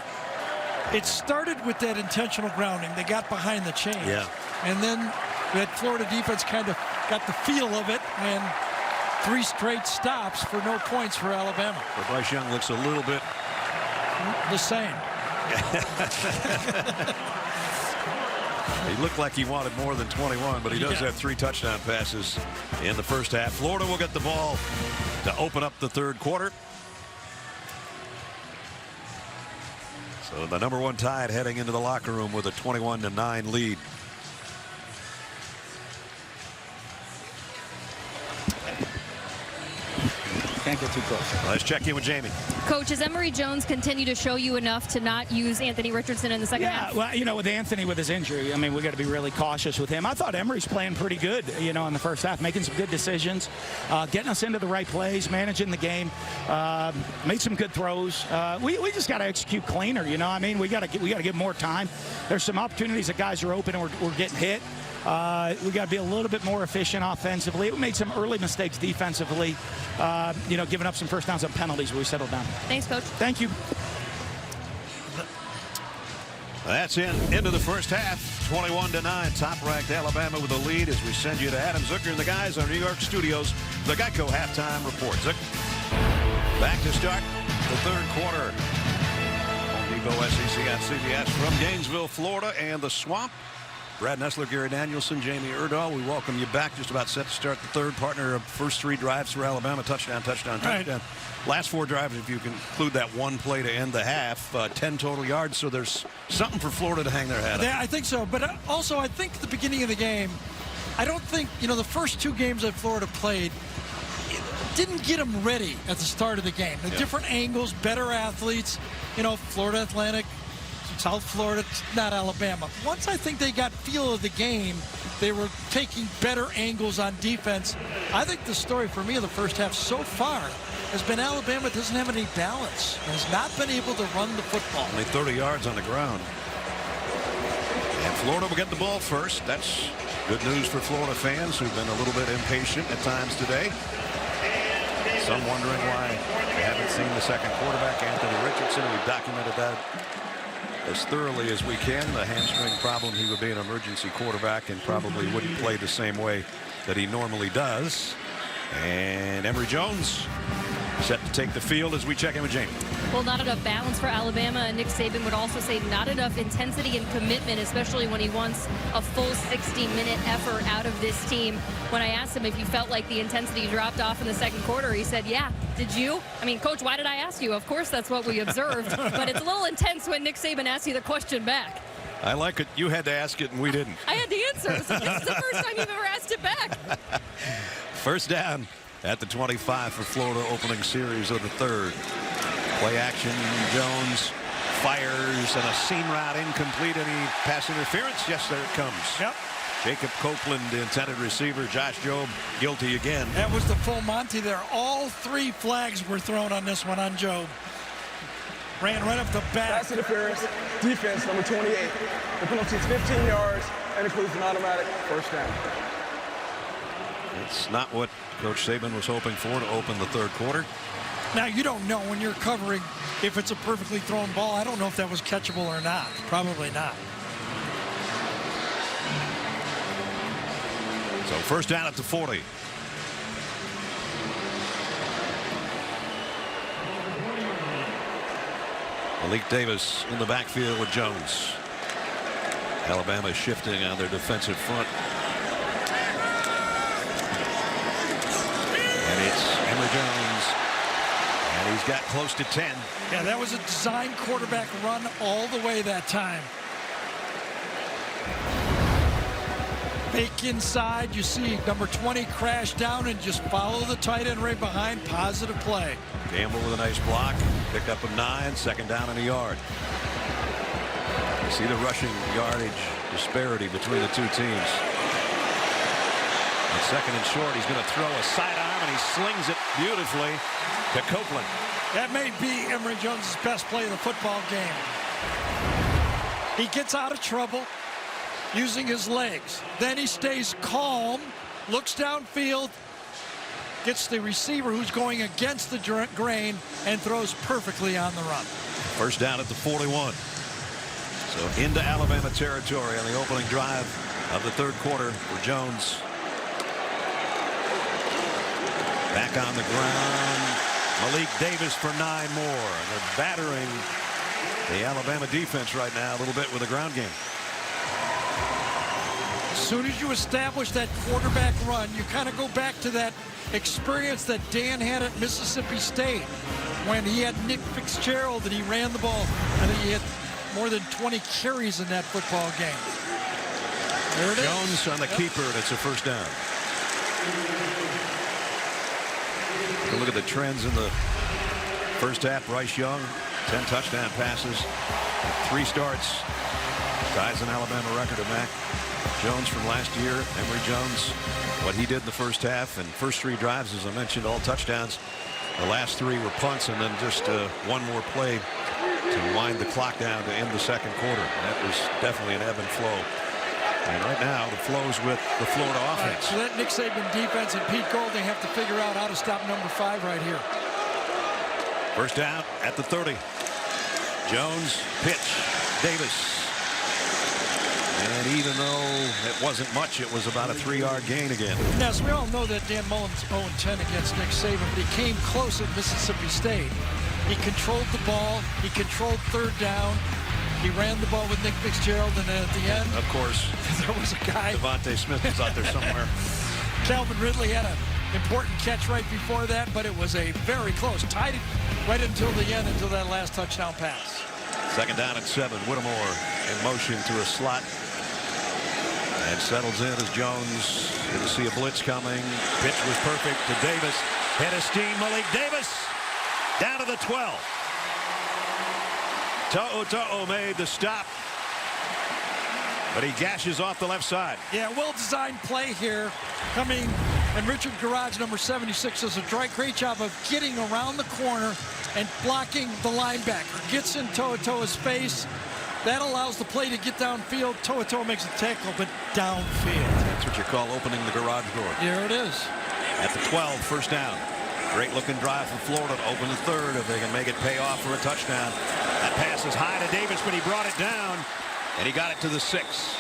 It started with that intentional grounding. They got behind the chain. Yeah. And then that Florida defense kind of got the feel of it, and 3 straight stops for no points for Alabama. But Bryce Young looks a little bit the same. He looked like he wanted more than 21, but he does have 3 touchdown passes in the first half. Florida will get the ball to open up the third quarter. So the #1 Tide heading into the locker room with a 21-9 lead. Can't get too close. Let's check in with Jamie. Coach, has Emory Jones continue to show you enough to not use Anthony Richardson in the second half? Well, you know, with Anthony with his injury, I mean, we got to be really cautious with him. I thought Emory's playing pretty good, you know, in the first half, making some good decisions, getting us into the right plays, managing the game, made some good throws. We just got to execute cleaner, you know. I mean, we got to get more time. There's some opportunities that guys are open and we're getting hit. We got to be a little bit more efficient offensively. We made some early mistakes defensively, you know, giving up some first downs on penalties, but we settled down. Thanks, Coach. Thank you. That's into the first half. 21-9. Top-ranked Alabama with the lead as we send you to Adam Zucker and the guys on New York studios. The Geico halftime report. Zuck, back to start the third quarter. Home Depot SEC on CBS from Gainesville, Florida, and the Swamp. Brad Nessler, Gary Danielson, Jamie Erdahl, we welcome you back. Just about set to start the third. Partner of first 3 drives for Alabama. Touchdown, touchdown, touchdown. Right. Last 4 drives, if you can include that 1 play to end the half, 10 total yards. So there's something for Florida to hang their hat on. Yeah, I think so. But also, I think at the beginning of the game, I don't think, you know, the first 2 games that Florida played didn't get them ready at the start of the game. The different angles, better athletes, you know, Florida Atlantic, South Florida, not Alabama. Once I think they got feel of the game, they were taking better angles on defense. I think the story for me of the first half so far has been Alabama doesn't have any balance, has not been able to run the football. Only 30 yards on the ground. And Florida will get the ball first. That's good news for Florida fans who've been a little bit impatient at times today. Some wondering why they haven't seen the second quarterback, Anthony Richardson. We've documented that as thoroughly as we can. The hamstring problem, he would be an emergency quarterback and probably wouldn't play the same way that he normally does. And Emory Jones set to take the field as we check in with Jamie. Well, not enough balance for Alabama, and Nick Saban would also say not enough intensity and commitment, especially when he wants a full 60-minute effort out of this team. When I asked him if he felt like the intensity dropped off in the second quarter, he said, yeah. Did you? I mean, Coach, why did I ask you? Of course, that's what we observed. But it's a little intense when Nick Saban asks you the question back. I like it. You had to ask it, and we didn't. I had the answer. So this is the first time you've ever asked it back. First down at the 25 for Florida, opening series of the third. Play action, Jones fires, and a seam route incomplete. Any pass interference? Yes, there it comes. Yep. Jacob Copeland, the intended receiver. Josh Jobe, guilty again. That was the full Monty there. All 3 flags were thrown on this one on Jobe. Ran right up the back. Pass interference, defense, number 28. The penalty is 15 yards and includes an automatic first down. It's not what Coach Saban was hoping for to open the third quarter. Now, you don't know when you're covering if it's a perfectly thrown ball. I don't know if that was catchable or not. Probably not. So first down at the 40. Malik Davis in the backfield with Jones. Alabama shifting on their defensive front. And it's Emory Jones. And he's got close to 10. Yeah, that was a design quarterback run all the way that time. Fake inside, you see number 20 crash down and just follow the tight end right behind. Positive play. Gamble with a nice block. Pick up a 9. Second down and a yard. You see the rushing yardage disparity between the 2 teams. On second and short, he's going to throw a sidearm, and he slings it beautifully to Copeland. That may be Emory Jones' best play of the football game. He gets out of trouble using his legs. Then he stays calm, looks downfield, gets the receiver who's going against the grain, and throws perfectly on the run. First down at the 41. So into Alabama territory on the opening drive of the third quarter for Jones. Back on the ground. Malik Davis for 9 more. And they're battering the Alabama defense right now a little bit with the ground game. As soon as you establish that quarterback run, you kind of go back to that experience that Dan had at Mississippi State when he had Nick Fitzgerald and he ran the ball. I think he had more than 20 carries in that football game. There it Jones is. on the keeper, and it's a first down. Look at the trends in the first half. Bryce Young, 10 touchdown passes, 3 starts. Ties an Alabama record of Mac Jones from last year. Emory Jones, what he did in the first half, and first 3 drives, as I mentioned, all touchdowns. The last 3 were punts, and then just one more play to wind the clock down to end the second quarter. That was definitely an ebb and flow. And right now, the flow's with the Florida offense. So that Nick Saban defense and Pete Golding have to figure out how to stop number 5 right here. First down at the 30. Jones, pitch, Davis. And even though it wasn't much, it was about a 3-yard gain again. Yes, we all know that Dan Mullen's 0-10 against Nick Saban, but he came close at Mississippi State. He controlled the ball. He controlled third down. He ran the ball with Nick Fitzgerald, and then at the end, of course, there was a guy. Devontae Smith was out there somewhere. Calvin Ridley had an important catch right before that, but it was a very close. Tied it right until the end, until that last touchdown pass. Second down at 7. Whittemore in motion to a slot. And settles in as Jones didn't see a blitz coming. Pitch was perfect to Davis. Head of steam, Malik Davis. Down to the 12. To'o made the stop, but he gashes off the left side. Yeah, well-designed play here coming, and Richard Garage, number 76, does a great job of getting around the corner and blocking the linebacker. Gets in To'o's face. That allows the play to get downfield. To'o makes a tackle, but downfield. That's what you call opening the garage door. Here it is. At the 12, first down. Great looking drive from Florida to open the third if they can make it pay off for a touchdown. That pass is high to Davis, but he brought it down, and he got it to the 6.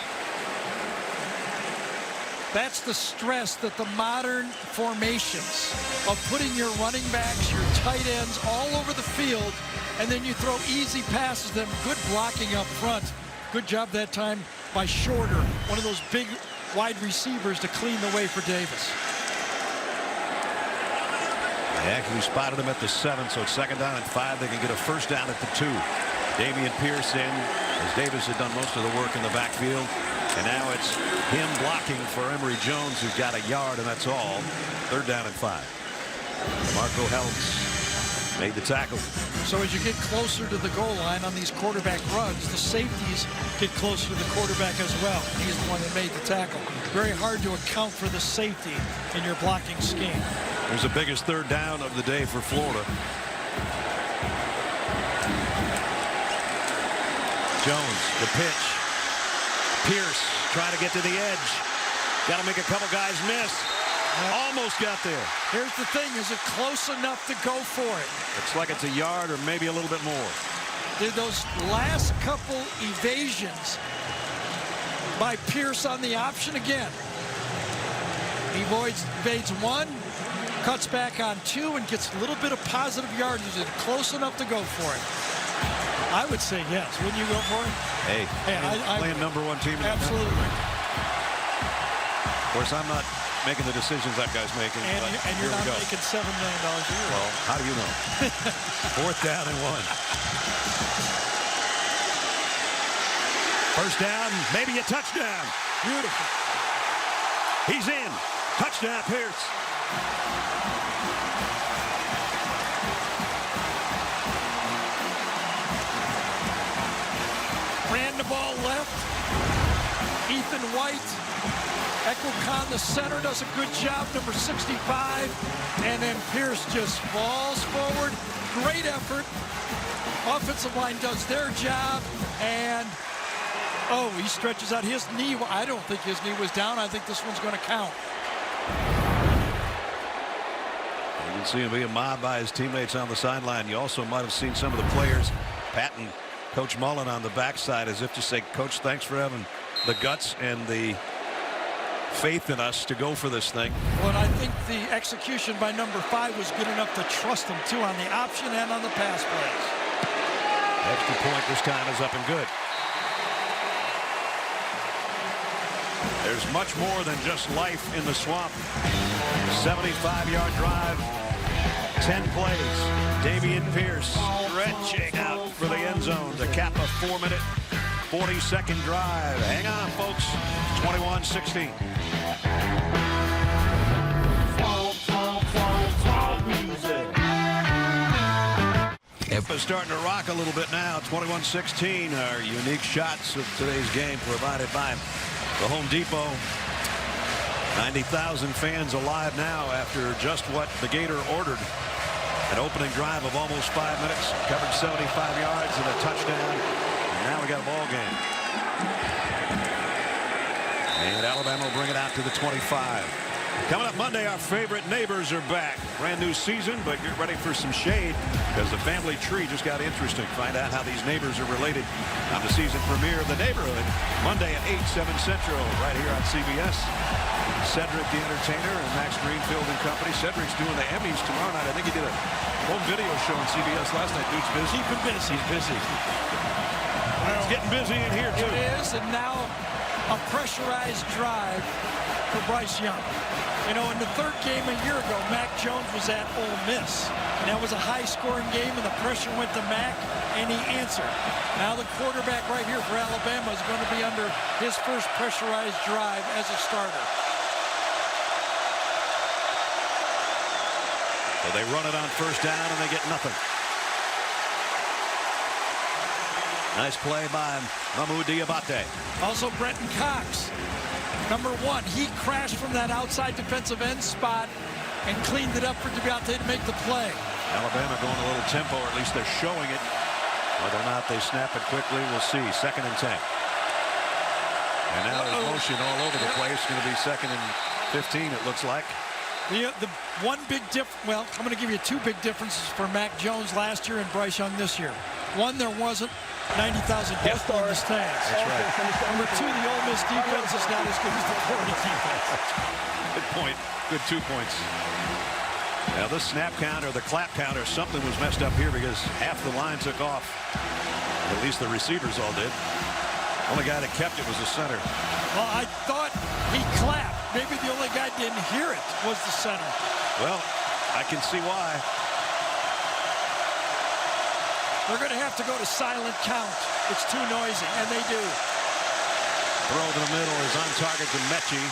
That's the stress that the modern formations of putting your running backs, your tight ends all over the field, and then you throw easy passes to them. Good blocking up front. Good job that time by Shorter, one of those big wide receivers, to clean the way for Davis. They actually spotted him at the 7, so it's second down and 5. They can get a first down at the 2. Damian Pierce in, as Davis had done most of the work in the backfield. And now it's him blocking for Emory Jones, who's got a yard, and that's all. Third down and 5. Marco Helms made the tackle. So as you get closer to the goal line on these quarterback runs, the safeties get closer to the quarterback as well. He's the one that made the tackle. Very hard to account for the safety in your blocking scheme. There's the biggest third down of the day for Florida. Jones, the pitch. Pierce trying to get to the edge. Got to make a couple guys miss. Almost got there. Here's the thing, is it close enough to go for it? Looks like it's a yard or maybe a little bit more. Did those last couple evasions by Pierce on the option again? He evades 1, cuts back on 2, and gets a little bit of positive yardage. Is it close enough to go for it? I would say yes. Wouldn't you go for it? Hey, playing number 1 team in the country. Absolutely. Of course, I'm not making the decisions that guy's making. And you're not making $7 million a year. Well, how do you know? Fourth down and 1. First down, maybe a touchdown. Beautiful. He's in. Touchdown, Pierce. Ran the ball left. Ethan White. Echo Khan, the center, does a good job, number 65. And then Pierce just falls forward. Great effort. Offensive line does their job. And Oh, he stretches out his knee. I don't think his knee was down. I think this one's going to count. You can see him being mobbed by his teammates on the sideline. You also might have seen some of the players patting Coach Mullen on the backside as if to say, Coach, thanks for having the guts and the faith in us to go for this thing. Well, and I think the execution by number 5 was good enough to trust him, too, on the option and on the pass plays. Extra point this time is up and good. There's much more than just life in the swamp. 75-yard drive, 10 plays. Dameon Pierce stretching out for the end zone to cap a 4-minute, 40-second drive. Hang on, folks. 21-16. Is starting to rock a little bit now. 21-16. Our unique shots of today's game provided by the Home Depot. 90,000 fans alive now after just what the Gator ordered. An opening drive of almost 5 minutes. Covered 75 yards and a touchdown. And now we got a ball game. And Alabama will bring it out to the 25. Coming up Monday, our favorite neighbors are back. Brand new season, but get ready for some shade because the family tree just got interesting. Find out how these neighbors are related on the season premiere of The Neighborhood. Monday at 8, 7 Central, right here on CBS. Cedric the Entertainer and Max Greenfield and company. Cedric's doing the Emmys tomorrow night. I think he did a home video show on CBS last night. Dude's busy. Keep him busy. He's busy. It's getting busy in here, too. It is, and now a pressurized drive for Bryce Young. You know, in the third game a year ago, Mac Jones was at Ole Miss. And that was a high-scoring game, and the pressure went to Mac, and he answered. Now the quarterback right here for Alabama is going to be under his first pressurized drive as a starter. So they run it on first down, and they get nothing. Nice play by Mahmoud Diabate. Also, Brenton Cox. Number 1, he crashed from that outside defensive end spot and cleaned it up for Diabate to make the play. Alabama going a little tempo, or at least they're showing it. Whether or not they snap it quickly, we'll see. 2nd and 10. And now there's motion all over the place. It's going to be 2nd and 15, it looks like. The one big well, I'm going to give you 2 big differences for Mac Jones last year and Bryce Young this year. One, there wasn't 90,000 people in the stands. That's right. Number 2, the Ole Miss defense is not as good as the Florida defense. Good point. Good 2 points. Now this snap count or the clap count or something was messed up here because half the line took off. At least the receivers all did. Only guy that kept it was the center. Well, I thought he clapped. Maybe the only guy didn't hear it was the center. Well, I can see why. They're going to have to go to silent count. It's too noisy, and they do. Throw to the middle is on target to Mechie.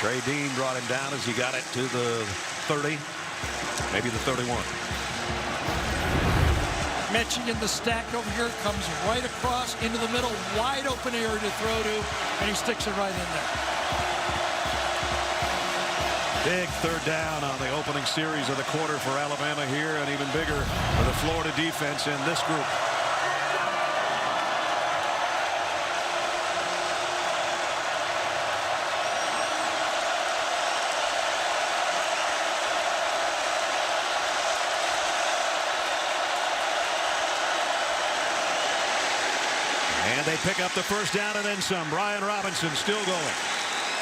Trey Dean brought him down as he got it to the 30, maybe the 31. Mechie in the stack over here, comes right across into the middle, wide open area to throw to, and he sticks it right in there. Big 3rd down on the opening series of the quarter for Alabama here, and even bigger for the Florida defense in this group. And they pick up the 1st down and then some. Brian Robinson still going.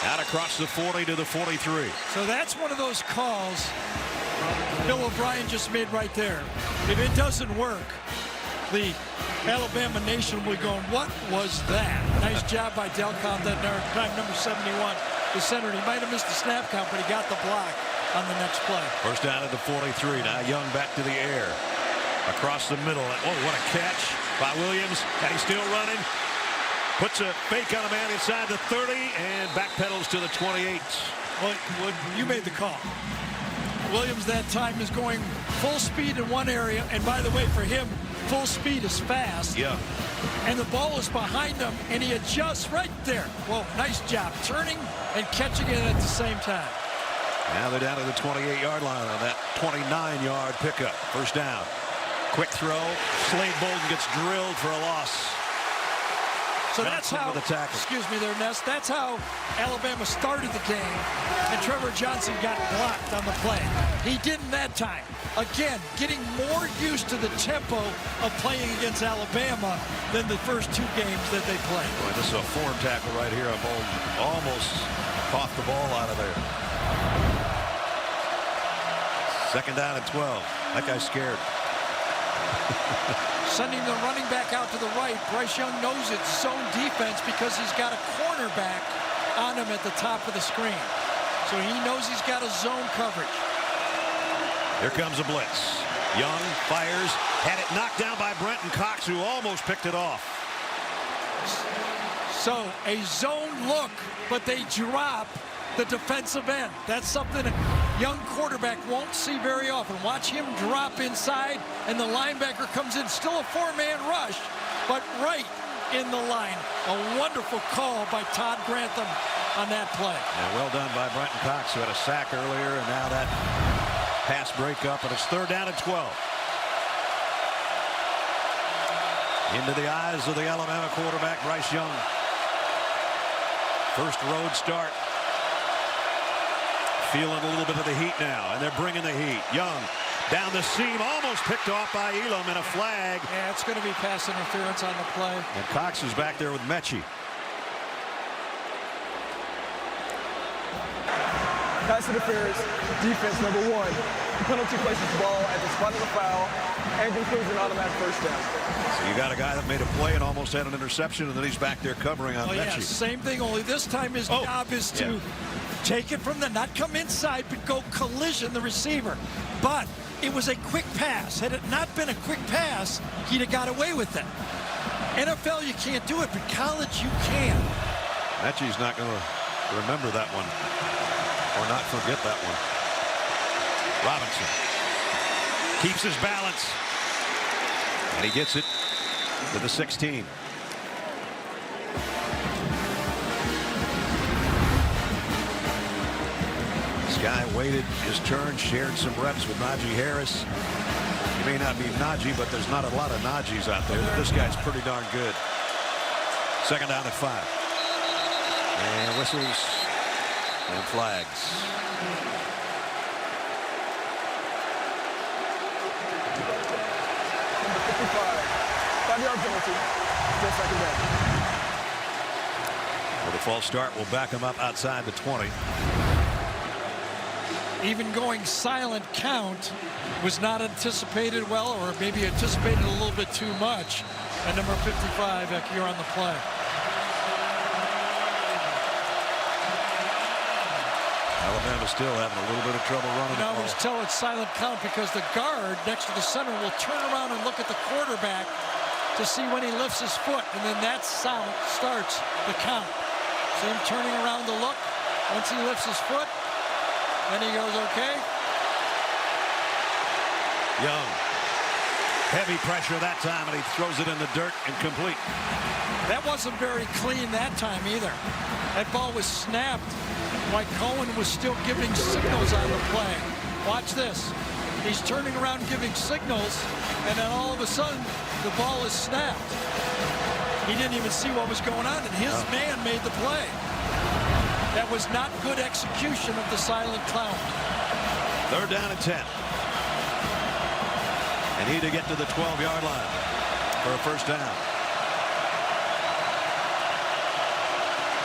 Out across the 40 to the 43. So that's one of those calls Bill O'Brien just made right there. If it doesn't work, the Alabama nation will be going, what was that? Nice job by Delcon, that time number 71, the center. He might have missed the snap count, but he got the block on the next play. 1st down at the 43. Now Young back to the air. Across the middle. Oh, what a catch by Williams. And he's still running. Puts a fake on a man inside the 30 and backpedals to the 28. Well, you made the call. Williams that time is going full speed in one area. And by the way, for him, full speed is fast. Yeah. And the ball is behind him, and he adjusts right there. Well, nice job turning and catching it at the same time. Now they're down to the 28-yard line on that 29-yard pickup. 1st down. Quick throw. Slade Bolden gets drilled for a loss. So that's how, excuse me there, Ness, that's how Alabama started the game, and Trevor Johnson got blocked on the play. He didn't that time. Again, getting more used to the tempo of playing against Alabama than the first two games that they played. Boy, this is a form tackle right here on Bolden. Almost caught the ball out of there. Second down and 12. That guy's scared. Sending the running back out to the right. Bryce Young knows it's zone defense because he's got a cornerback on him at the top of the screen. So he knows he's got a zone coverage. Here comes a blitz. Young fires. Had it knocked down by Brenton Cox, who almost picked it off. So a zone look, but they drop the defensive end. That's something a young quarterback won't see very often. Watch him drop inside, and the linebacker comes in. Still a four-man rush, but right in the line. A wonderful call by Todd Grantham on that play. Yeah, well done by Brenton Cox, who had a sack earlier, and now that pass breakup, and it's third down and 12. Into the eyes of the Alabama quarterback, Bryce Young. First road start. Feeling a little bit of the heat now, and they're bringing the heat. Young down the seam, almost picked off by Elam, and a flag. Yeah, it's going to be pass interference on the play. And Cox is back there with Mechie. Pass interference, defense number 1. The penalty places the ball at the spot of the foul and concludes an automatic first down. So you got a guy that made a play and almost had an interception, and then he's back there covering on Mechie. Yeah, same thing, only this time his job is to take it from the, not come inside, but go collision the receiver. But it was a quick pass. Had it not been a quick pass, he'd have got away with it. NFL, you can't do it, but college, you can. Mechie's not going to remember that one or not forget that one. Robinson keeps his balance, and he gets it to the 16. This guy waited his turn, shared some reps with Najee Harris. He may not be Najee, but there's not a lot of Najees out there. This guy's pretty darn good. Second down and 5. And whistles and flags. Number 55, 5-yard penalty, still second down. Well, the false start will back him up outside the 20. Even going silent count was not anticipated well, or maybe anticipated a little bit too much. And number 55 here on the play. Alabama still having a little bit of trouble running the ball. Tell it's silent count because the guard next to the center will turn around and look at the quarterback to see when he lifts his foot, and then that sound starts the count. See him turning around to look. Once he lifts his foot, then he goes, okay. Young, heavy pressure that time, and he throws it in the dirt and complete. That wasn't very clean that time either. That ball was snapped. Mike Cohen was still giving signals on the play. Watch this. He's turning around giving signals, and then all of a sudden, the ball is snapped. He didn't even see what was going on, and his man made the play. That was not good execution of the silent count. Third down and 10. And need to get to the 12-yard line for a first down.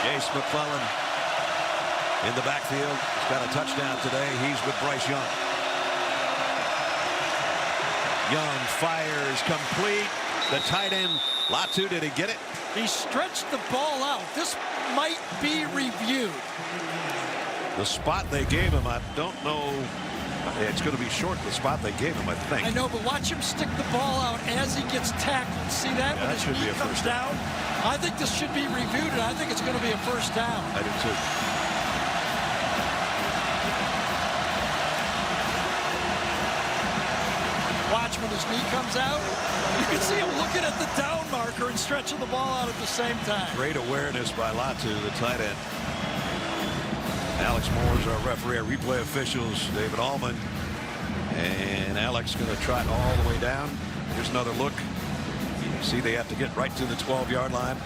Jace McClellan in the backfield. He's got a touchdown today. He's with Bryce Young. Young fires complete. The tight end, Latu, did he get it? He stretched the ball out. This might be reviewed. The spot they gave him, I don't know. It's going to be short, the spot they gave him, I think. I know, but watch him stick the ball out as he gets tackled. See that? When his knee comes down? I think this should be reviewed, and I think it's going to be a first down. I do too. Watch when his knee comes out. You can see him looking at the down marker and stretching the ball out at the same time. Great awareness by Latu, the tight end. Alex Moore is our referee. Our replay officials, David Allman. And Alex going to trot all the way down. Here's another look. You see they have to get right to the 12-yard line.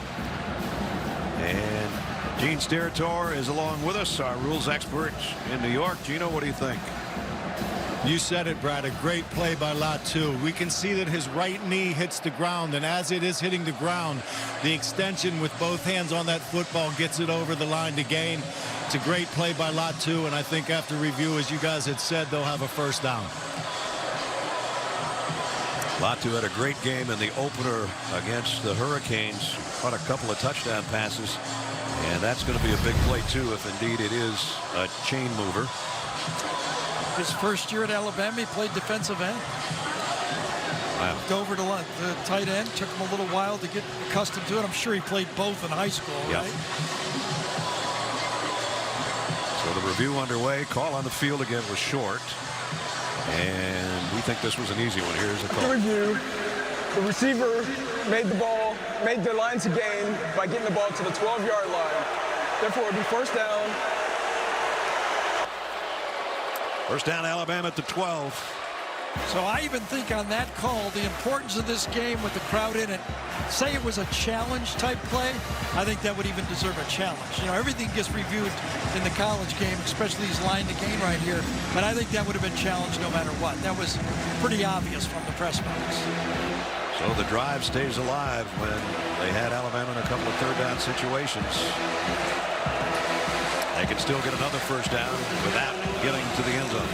And Gene Steratore is along with us, our rules expert in New York. Gino, what do you think? You said it, Brad. A great play by Latu. We can see that his right knee hits the ground, and as it is hitting the ground, the extension with both hands on that football gets it over the line to gain. It's a great play by Latu, and I think after review, as you guys had said, they'll have a first down. Latu had a great game in the opener against the Hurricanes. Caught a couple of touchdown passes, and that's going to be a big play too if indeed it is a chain mover. His first year at Alabama, he played defensive end. Wow. Moved over to the tight end. Took him a little while to get accustomed to it. I'm sure he played both in high school, yeah. right? So the review underway. Call on the field again was short. And we think this was an easy one. Here's a call. The review. The receiver made the line to gain by getting the ball to the 12-yard line. Therefore, it would be first down. First down, Alabama at the 12. So I even think on that call, the importance of this game with the crowd in it, say it was a challenge type play, I think that would even deserve a challenge. You know, everything gets reviewed in the college game, especially these line to gain right here. But I think that would have been challenged no matter what. That was pretty obvious from the press box. So the drive stays alive when they had Alabama in a couple of third down situations. They can still get another first down without getting to the end zone.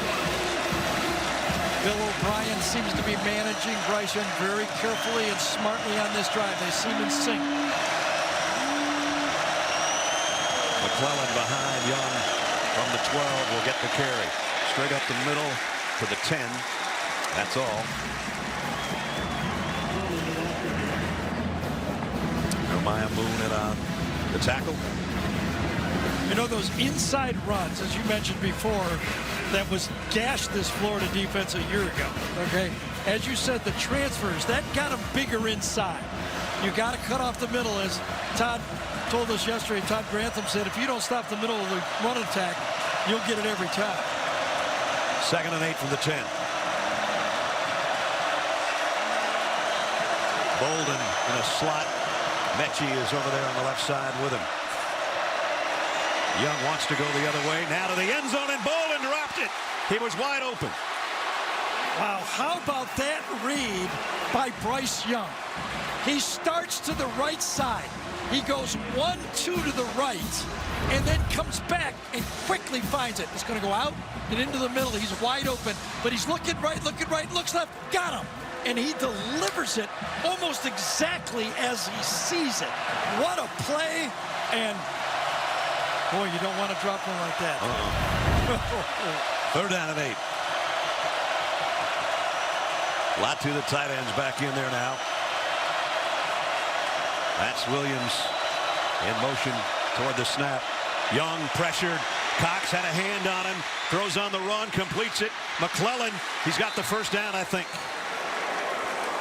Bill O'Brien seems to be managing Bryce Young very carefully and smartly on this drive. They seem in sync. McClellan behind Young from the 12 will get the carry. Straight up the middle to the 10. That's all. Jeremiah Moon in on the tackle. You know, those inside runs, as you mentioned before, that was gashed this Florida defense a year ago, okay? As you said, the transfers, that got them bigger inside. You got to cut off the middle, as Todd told us yesterday. Todd Grantham said, if you don't stop the middle of the run attack, you'll get it every time. 2nd and 8 from the 10. Bolden in a slot. Mechie is over there on the left side with him. Young wants to go the other way. Now to the end zone, and Bolden dropped it. He was wide open. Wow, how about that read by Bryce Young? He starts to the right side. He goes 1-2 to the right, and then comes back and quickly finds it. It's going to go out and into the middle. He's wide open, but he's looking right, looks left. Got him. And he delivers it almost exactly as he sees it. What a play. And boy, you don't want to drop one like that. Third down and 8. Latu, the tight end's back in there now. That's Williams in motion toward the snap. Young pressured. Cox had a hand on him. Throws on the run, completes it. McClellan, he's got the first down, I think.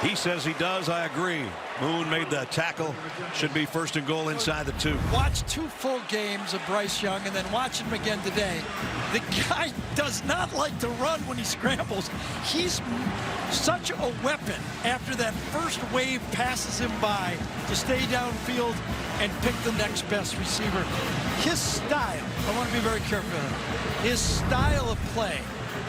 He says he does. I agree. Moon made the tackle. Should be first and goal inside the 2. Watch 2 full games of Bryce Young and then watch him again today. The guy does not like to run when he scrambles. He's such a weapon after that first wave passes him by to stay downfield and pick the next best receiver. His style, I want to be very careful of it. His style of play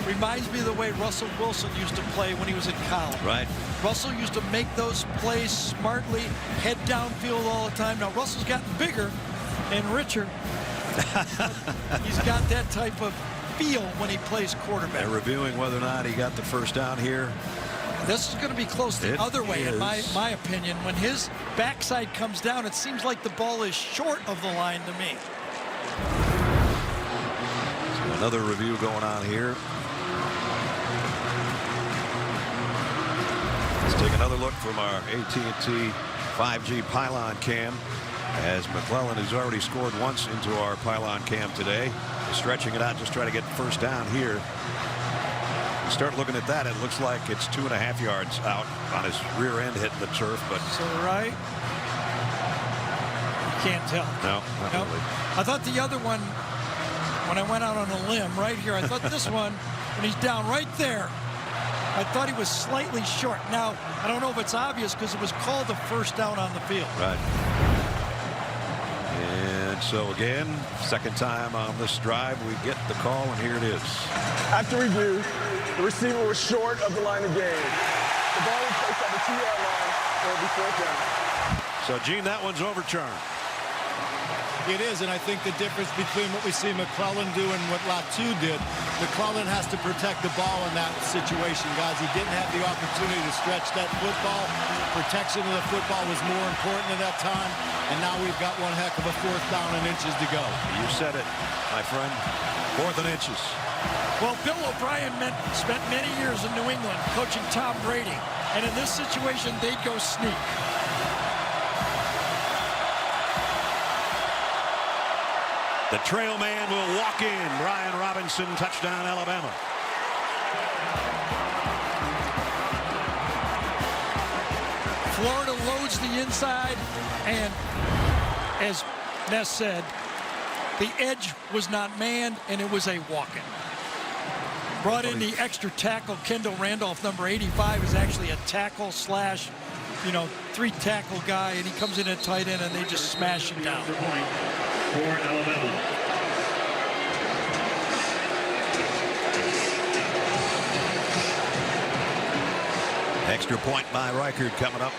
reminds me of the way Russell Wilson used to play when he was in college. Right. Russell used to make those plays smartly, head downfield all the time. Now, Russell's gotten bigger and richer. He's got that type of feel when he plays quarterback. They're reviewing whether or not he got the first down here. This is going to be close the other way, in my opinion. When his backside comes down, it seems like the ball is short of the line to me. So another review going on here. Let's take another look from our AT&T 5G pylon cam, as McClellan has already scored once into our pylon cam today. Stretching it out, just trying to get first down here. You start looking at that, it looks like it's 2.5 yards out on his rear end hitting the turf. But so right, you can't tell. No, not really. I thought the other one, when I went out on a limb right here, I thought this one, when he's down right there, I thought he was slightly short. Now, I don't know if it's obvious because it was called a first down on the field. Right. And so again, second time on this drive, we get the call, and here it is. After review, the receiver was short of the line of game. The ball was placed on the 2-yard line, so it'll be 4th down. So, Gene, that one's overturned. It is, and I think the difference between what we see McClellan do and what Latu did, McClellan has to protect the ball in that situation, guys. He didn't have the opportunity to stretch that football. Protection of the football was more important at that time, and now we've got one heck of a 4th down and inches to go. You said it, my friend. 4th and inches. Well, Bill O'Brien spent many years in New England coaching Tom Brady, and in this situation, they'd go sneak. The trail man will walk in. Brian Robinson, touchdown, Alabama. Florida loads the inside, and as Ness said, the edge was not manned, and it was a walk-in. Brought in the extra tackle. Kendall Randolph, number 85, is actually a tackle slash, 3-tackle guy, and he comes in at tight end, and they just smash him down. For Alabama. Extra point by Reichard coming up.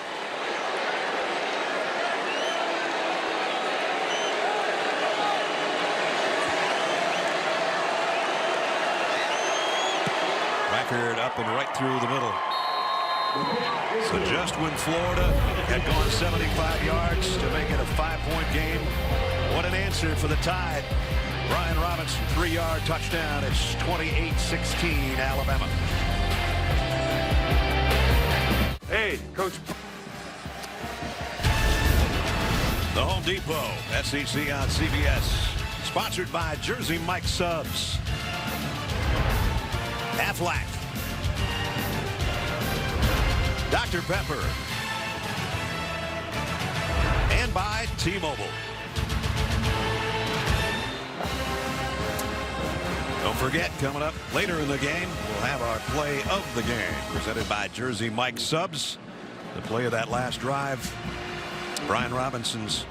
Reichard up and right through the middle. So just when Florida had gone 75 yards to make it a 5-point game, what an answer for the Tide. Brian Robinson, 3-yard touchdown. It's 28-16 Alabama. Hey, Coach. The Home Depot, SEC on CBS. Sponsored by Jersey Mike Subs. Aflac. Dr. Pepper. And by T-Mobile. Don't forget, coming up later in the game, we'll have our play of the game presented by Jersey Mike Subs. The play of that last drive, Brian Robinson's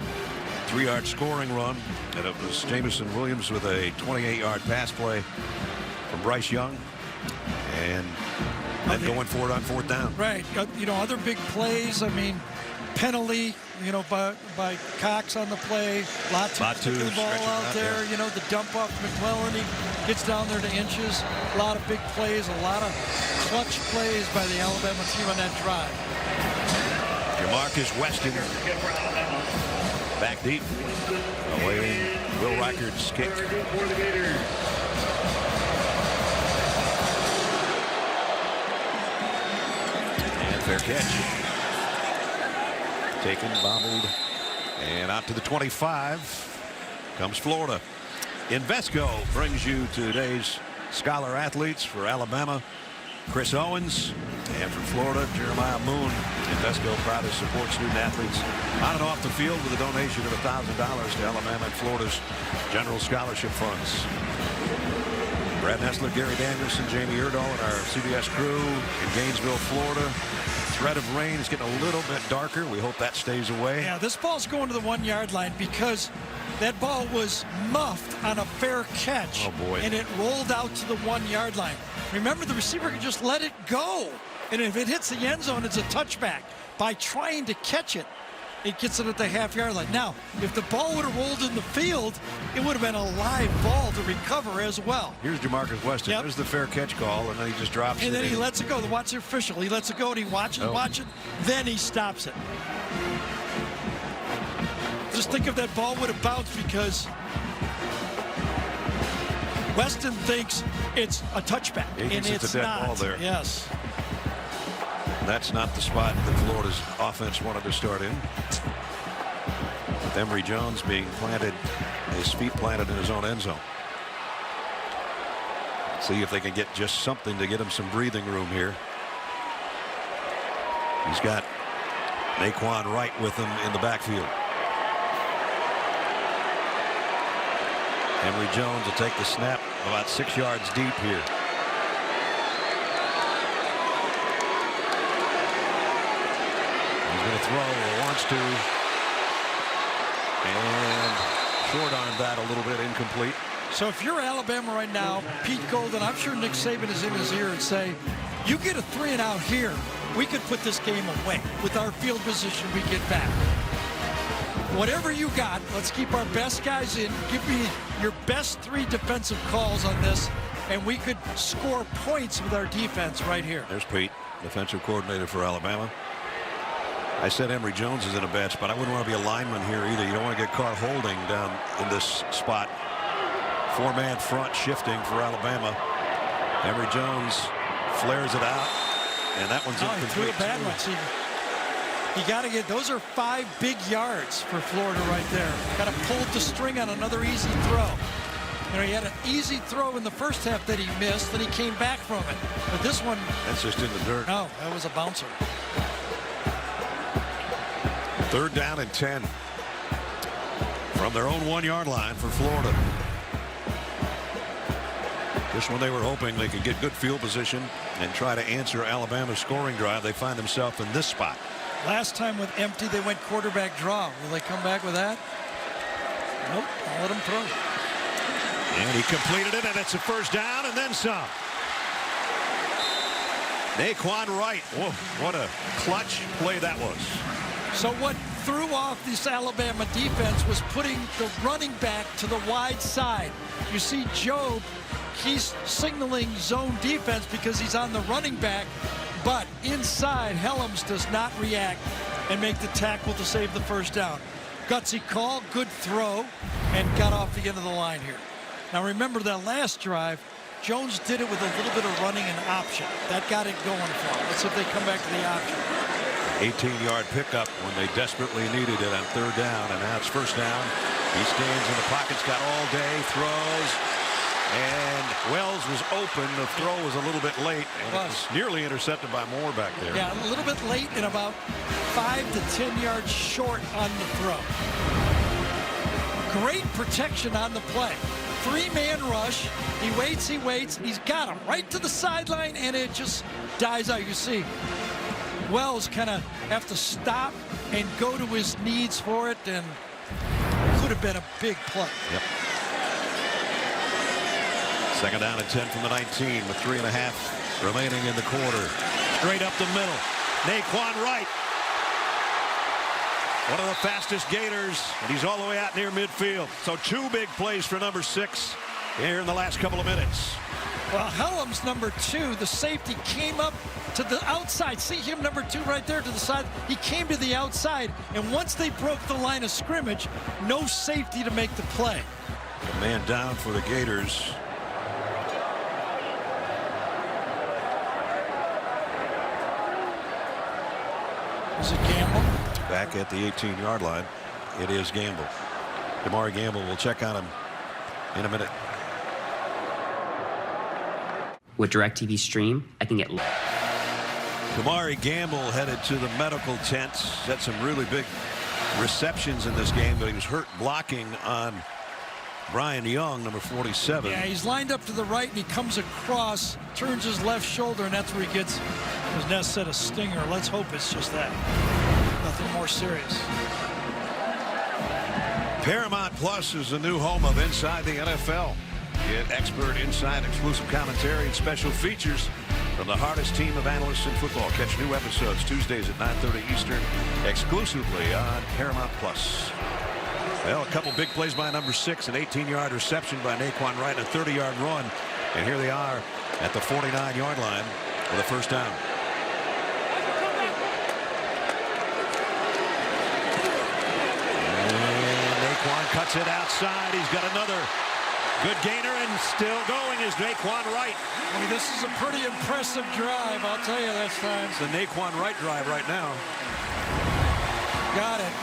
3-yard scoring run, and it was Jamison Williams with a 28-yard pass play from Bryce Young, and then going for it on 4th down. Right. Other big plays. I mean, penalty, by Cox on the play. Latu the ball out there. The dump off McClellan. He gets down there to inches. A lot of big plays, a lot of clutch plays by the Alabama team on that drive. Jamarcus Weston back deep, awaiting Will Reichard's kick. And fair catch. Taken, bobbled, and out to the 25 comes Florida. Invesco brings you today's Scholar Athletes. For Alabama, Chris Owens, and for Florida, Jeremiah Moon. Invesco proud to support student athletes on and off the field with a donation of $1,000 to Alabama and Florida's general scholarship funds. Brad Nessler, Gary Danielson, Jamie Erdahl, and our CBS crew in Gainesville, Florida. Threat of rain is getting a little bit darker. We hope that stays away. Yeah, this ball's going to the 1-yard line because that ball was muffed on a fair catch. Oh, boy. And it rolled out to the 1-yard line. Remember, the receiver can just let it go. And if it hits the end zone, it's a touchback. By trying to catch it, it gets it at the half-yard line. Now, if the ball would have rolled in the field, it would have been a live ball to recover as well. Here's Jamarcus Weston. Yep. There's the fair catch call, and then he just drops it. And then he lets it go. Watch the official. He lets it go, and he watches, then he stops it. Just think if that ball would have bounced, because Weston thinks it's a touchback, and it's a dead not. ball there. Yes. That's not the spot that Florida's offense wanted to start in. With Emory Jones being planted, his feet planted in his own end zone. See if they can get just something to get him some breathing room here. He's got Naquan Wright with him in the backfield. Emory Jones will take the snap about 6 yards deep here. He's going to throw, or wants to. And Short-armed that a little bit, incomplete. So if you're Alabama right now, Pete Golden, I'm sure Nick Saban is in his ear and say, you get a 3-and-out here, we could put this game away with our field position we get back. Whatever you got, let's keep our best guys in. Give me your best 3 defensive calls on this, and we could score points with our defense right here. There's Pete, defensive coordinator for Alabama. I said Emory Jones is in a bad spot. I wouldn't want to be a lineman here either. You don't want to get caught holding down in this spot. 4-man front shifting for Alabama. Emory Jones flares it out, and that one's incomplete. He threw a bad one. See, you got to get, those are 5 big yards for Florida right there. Got to pull the string on another easy throw. You know, he had an easy throw in the first half that he missed, and he came back from it. But this one, that's just in the dirt. No, that was a bouncer. 3rd down and 10 from their own 1-yard line for Florida. This one they were hoping they could get good field position and try to answer Alabama's scoring drive. They find themselves in this spot. Last time with empty, they went quarterback draw. Will they come back with that? Nope, I'll let them throw. And he completed it, and it's a 1st down and then some. Naquan Wright. Whoa, what a clutch play that was. So what threw off this Alabama defense was putting the running back to the wide side. You see Job, he's signaling zone defense because he's on the running back, but inside Helms does not react and make the tackle to save the 1st down. Gutsy call, good throw, and got off the end of the line here. Now remember that last drive, Jones did it with a little bit of running and option. That got it going for him. Let's see if they come back to the option. 18-yard pickup when they desperately needed it on 3rd down, and now it's 1st down. He stands in the pocket's got all day, throws, and Wells was open. The throw was a little bit late, and it was nearly intercepted by Moore back there. Yeah, a little bit late and about 5 to 10 yards short on the throw. Great protection on the play. 3-man rush. He waits, he's got him right to the sideline, and it just dies out. You see Wells kind of have to stop and go to his knees for it, and could have been a big play. Yep. 2nd down and 10 from the 19 with 3.5 remaining in the quarter. Straight up the middle. Naquan Wright, one of the fastest gainers, and he's all the way out near midfield. So 2 big plays for number 6 here in the last couple of minutes. Well, Helms, number 2, the safety, came up to the outside. See him, number 2, right there to the side. He came to the outside, and once they broke the line of scrimmage, no safety to make the play. A man down for the Gators. Is it Gamble? Back at the 18-yard line. It is Gamble. Damari Gamble will check on him in a minute. With DirecTV Stream, I can get... Damari Gamble headed to the medical tent. Had some really big receptions in this game, but he was hurt blocking on Brian Young, number 47. Yeah, he's lined up to the right, and he comes across, turns his left shoulder, and that's where he gets, as Ness said, a stinger. Let's hope it's just that. Nothing more serious. Paramount Plus is the new home of Inside the NFL. Get expert insight, exclusive commentary, and special features from the hardest team of analysts in football. Catch new episodes Tuesdays at 9:30 Eastern, exclusively on Paramount Plus. Well, a couple big plays by number 6, an 18-yard reception by Naquan Wright, and a 30-yard run. And here they are at the 49-yard line with a 1st down. And Naquan cuts it outside. He's got another good gainer, and still going is Naquan Wright. I mean, this is a pretty impressive drive, I'll tell you this time. It's the Naquan Wright drive right now. Got it.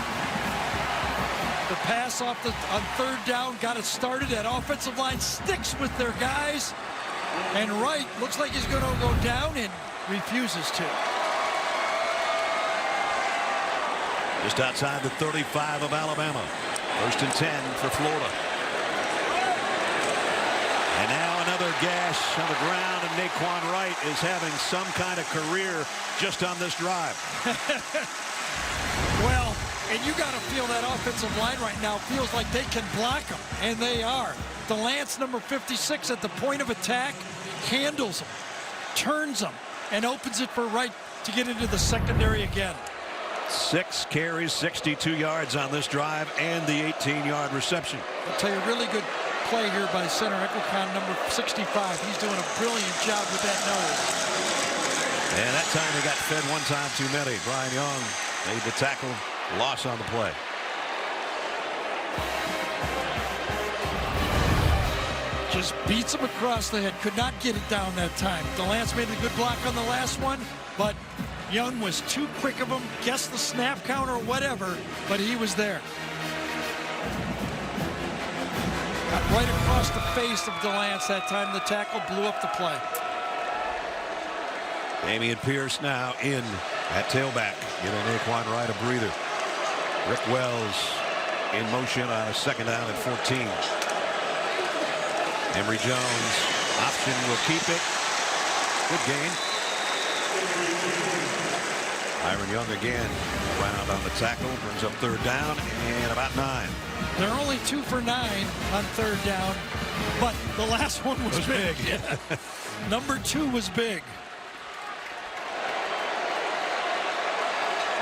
The pass on 3rd down got it started. That offensive line sticks with their guys. And Wright looks like he's going to go down and refuses to. Just outside the 35 of Alabama. 1st and 10 for Florida. And now another gash on the ground, and Naquan Wright is having some kind of career just on this drive. Well, And you got to feel that offensive line right now feels like they can block them, and they are. DeLance, number 56, at the point of attack, handles them, turns them, and opens it for Wright to get into the secondary again. 6 carries, 62 yards on this drive, and the 18-yard reception. I'll tell you, a really good play here by center Equicon, number 65. He's doing a brilliant job with that nose. And that time he got fed one time too many. Brian Young made the tackle, loss on the play. Just beats him across the head. Could not get it down that time. DeLance made a good block on the last one, but Young was too quick of him. Guessed the snap count or whatever, but he was there. Got right across the face of DeLance that time. The tackle blew up the play. Damian Pierce now in at tailback. Giving Naquan Wright a breather. Rick Wells in motion on a second down and 14. Emory Jones, option, will keep it. Good gain. Byron Young again, round on the tackle, brings up third down and about 9. They're only 2 for 9 on third down, but the last one was big. Yeah. Number 2 was big.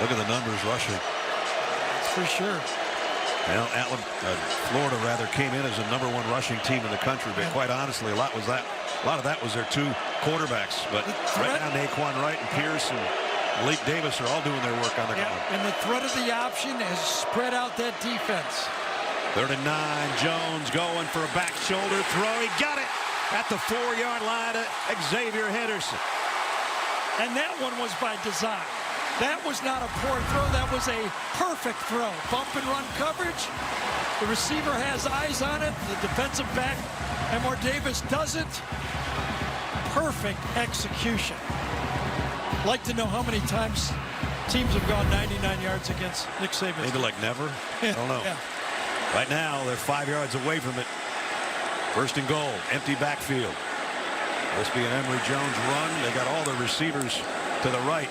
Look at the numbers rushing. That's for sure. Well, Florida rather came in as a #1 rushing team in the country, but quite honestly, a lot of that was their 2 quarterbacks. But right now, Naquan Wright and Pierce and Malik Davis are all doing their work on the ground. And the threat of the option has spread out that defense. 3rd and 9. Jones going for a back shoulder throw. He got it at the 4-yard line to Xavier Henderson. And that one was by design. That was not a poor throw. That was a perfect throw. Bump and run coverage. The receiver has eyes on it. The defensive back, Emory Davis, doesn't. Perfect execution. Like to know how many times teams have gone 99 yards against Nick Saban. Maybe like never. I don't know. Yeah. Right now, they're 5 yards away from it. 1st and goal. Empty backfield. This be an Emory Jones run. They got all the receivers to the right.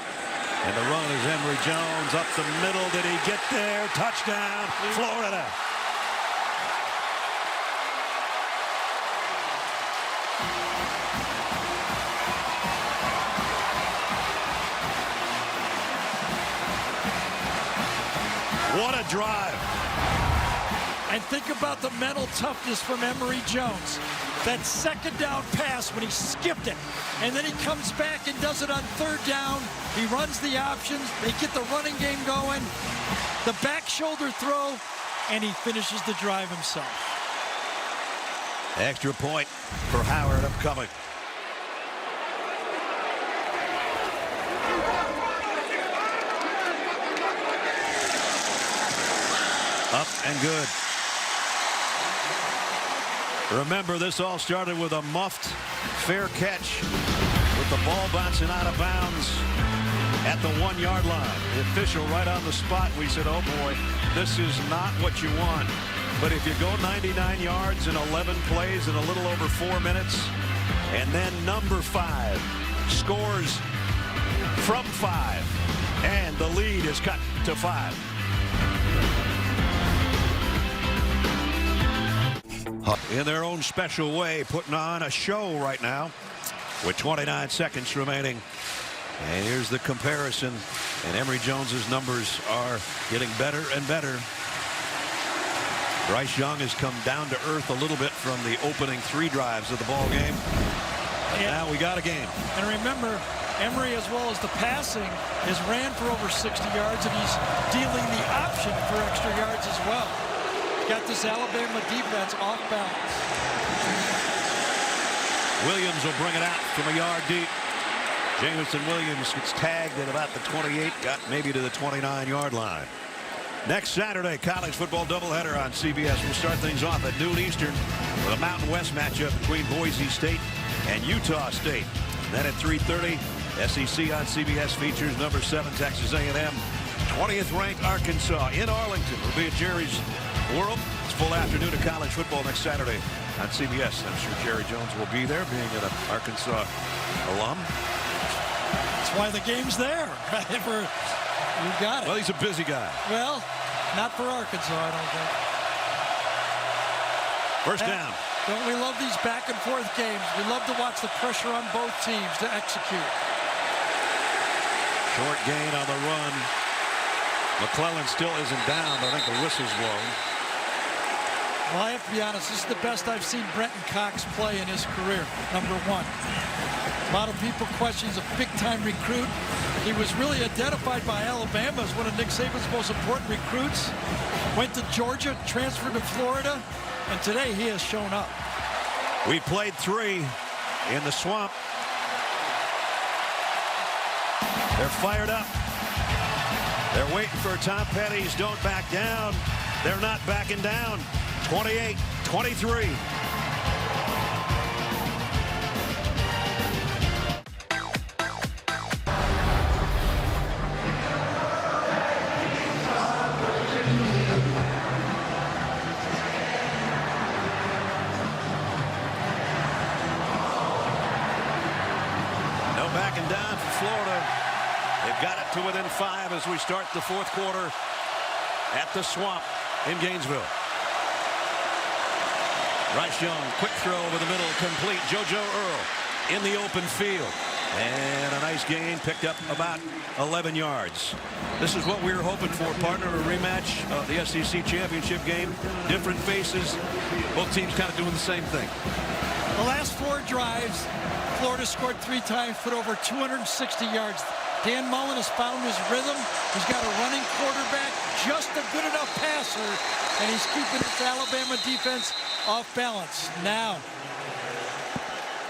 And the run is Emory Jones up the middle. Did he get there? Touchdown, Florida. What a drive. And think about the mental toughness from Emory Jones. That second down pass when he skipped it. And then he comes back and does it on 3rd down. He runs the options. They get the running game going. The back shoulder throw. And he finishes the drive himself. Extra point for Howard upcoming. Up and good. Remember, this all started with a muffed fair catch with the ball bouncing out of bounds at the 1-yard line. The official right on the spot. We said, oh boy, this is not what you want. But if you go 99 yards in 11 plays in a little over 4 minutes, and then number 5 scores from 5, and the lead is cut to 5. In their own special way, putting on a show right now with 29 seconds remaining. And here's the comparison. And Emory Jones's numbers are getting better and better. Bryce Young has come down to earth a little bit from the opening 3 drives of the ball game. And now we got a game. And remember, Emory, as well as the passing, has ran for over 60 yards, and he's dealing the option for extra yards as well. Got this Alabama defense off balance. Williams will bring it out from a yard deep. Jamison Williams gets tagged at about the 28, got maybe to the 29-yard line. Next Saturday, college football doubleheader on CBS. We'll start things off at noon Eastern with a Mountain West matchup between Boise State and Utah State. Then at 3:30, SEC on CBS features number 7 Texas A&M, 20th ranked Arkansas in Arlington. Will be at Jerry's World. It's full afternoon of college football next Saturday on CBS. I'm sure Jerry Jones will be there, being an Arkansas alum. That's why the game's there. You got it. Well, he's a busy guy. Well, Not for Arkansas, I don't think. First down. Don't we love these back and forth games? We love to watch the pressure on both teams to execute. Short gain on the run. McClellan still isn't down, but I think the whistle's blown. Well, I have to be honest, this is the best I've seen Brenton Cox play in his career, number one. A lot of people question he's a big-time recruit. He was really identified by Alabama as one of Nick Saban's most important recruits. Went to Georgia, transferred to Florida, and today he has shown up. We played 3 in the swamp. They're fired up. They're waiting for Tom Petty's don't back down. They're not backing down. 28-23. No backing down for Florida. They've got it to within 5 as we start the 4th quarter at the Swamp in Gainesville. Bryce Young, quick throw over the middle, complete. JoJo Earl in the open field. And a nice gain, picked up about 11 yards. This is what we were hoping for, partner, a rematch of the SEC championship game. Different faces, both teams kind of doing the same thing. The last 4 drives, Florida scored 3 times, put over 260 yards. Dan Mullen has found his rhythm. He's got a running quarterback, just a good enough passer, and he's keeping this Alabama defense off balance. Now,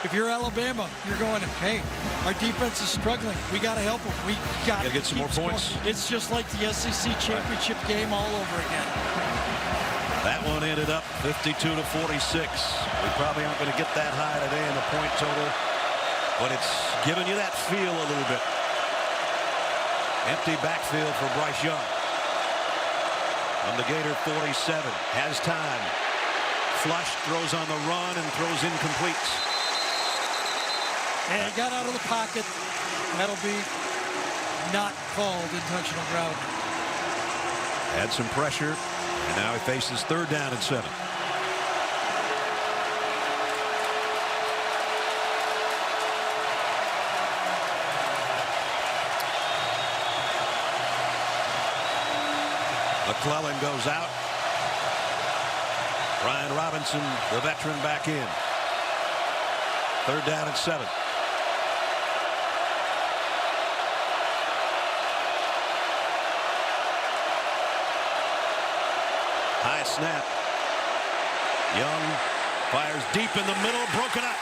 if you're Alabama, you're going, hey, our defense is struggling. We got to help them. We got to get some more points. It's just like the SEC championship game all over again. That one ended up 52-46. We probably aren't going to get that high today in the point total, but it's giving you that feel a little bit. Empty backfield for Bryce Young. On the Gator 47, has time. Flush, throws on the run, and throws incomplete. And he got out of the pocket. That'll be not called intentional grounding. Had some pressure, and now he faces 3rd down and 7. McClellan goes out. Brian Robinson, the veteran, back in. 3rd down and 7. High snap. Young fires deep in the middle, broken up.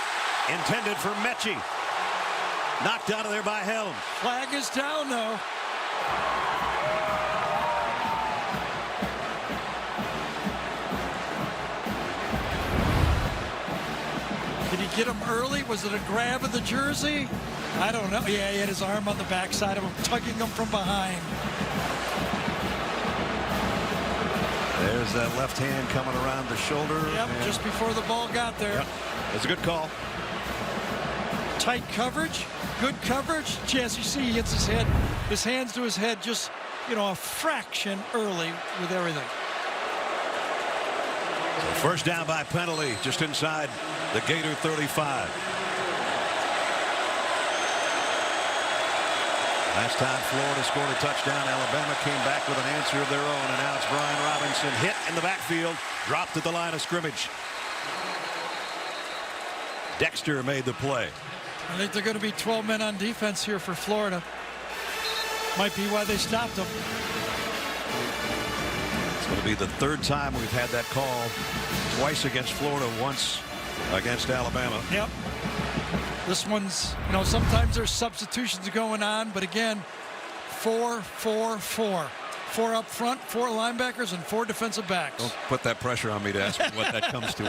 Intended for Mechie. Knocked out of there by Helm. Flag is down, though. Did he get him early? Was it a grab of the jersey? I don't know. Yeah, he had his arm on the backside of him, tugging him from behind. There's that left hand coming around the shoulder. Yep, just before the ball got there. Yep. That's a good call. Tight coverage, good coverage. As you see, he hits his head, his hands to his head, just, you know, a fraction early with everything. So 1st down by penalty, just inside the Gator 35. Last time Florida scored a touchdown, Alabama came back with an answer of their own, and now it's Brian Robinson hit in the backfield, dropped at the line of scrimmage. Dexter made the play. I think they're going to be 12 men on defense here for Florida. Might be why they stopped them. It's going to be the 3rd time we've had that call. Twice against Florida, once against Alabama. Yep. This one's, you know, sometimes there's substitutions going on, but again, 4-4-4. 4 up front, 4 linebackers, and 4 defensive backs. Don't put that pressure on me to ask what that comes to.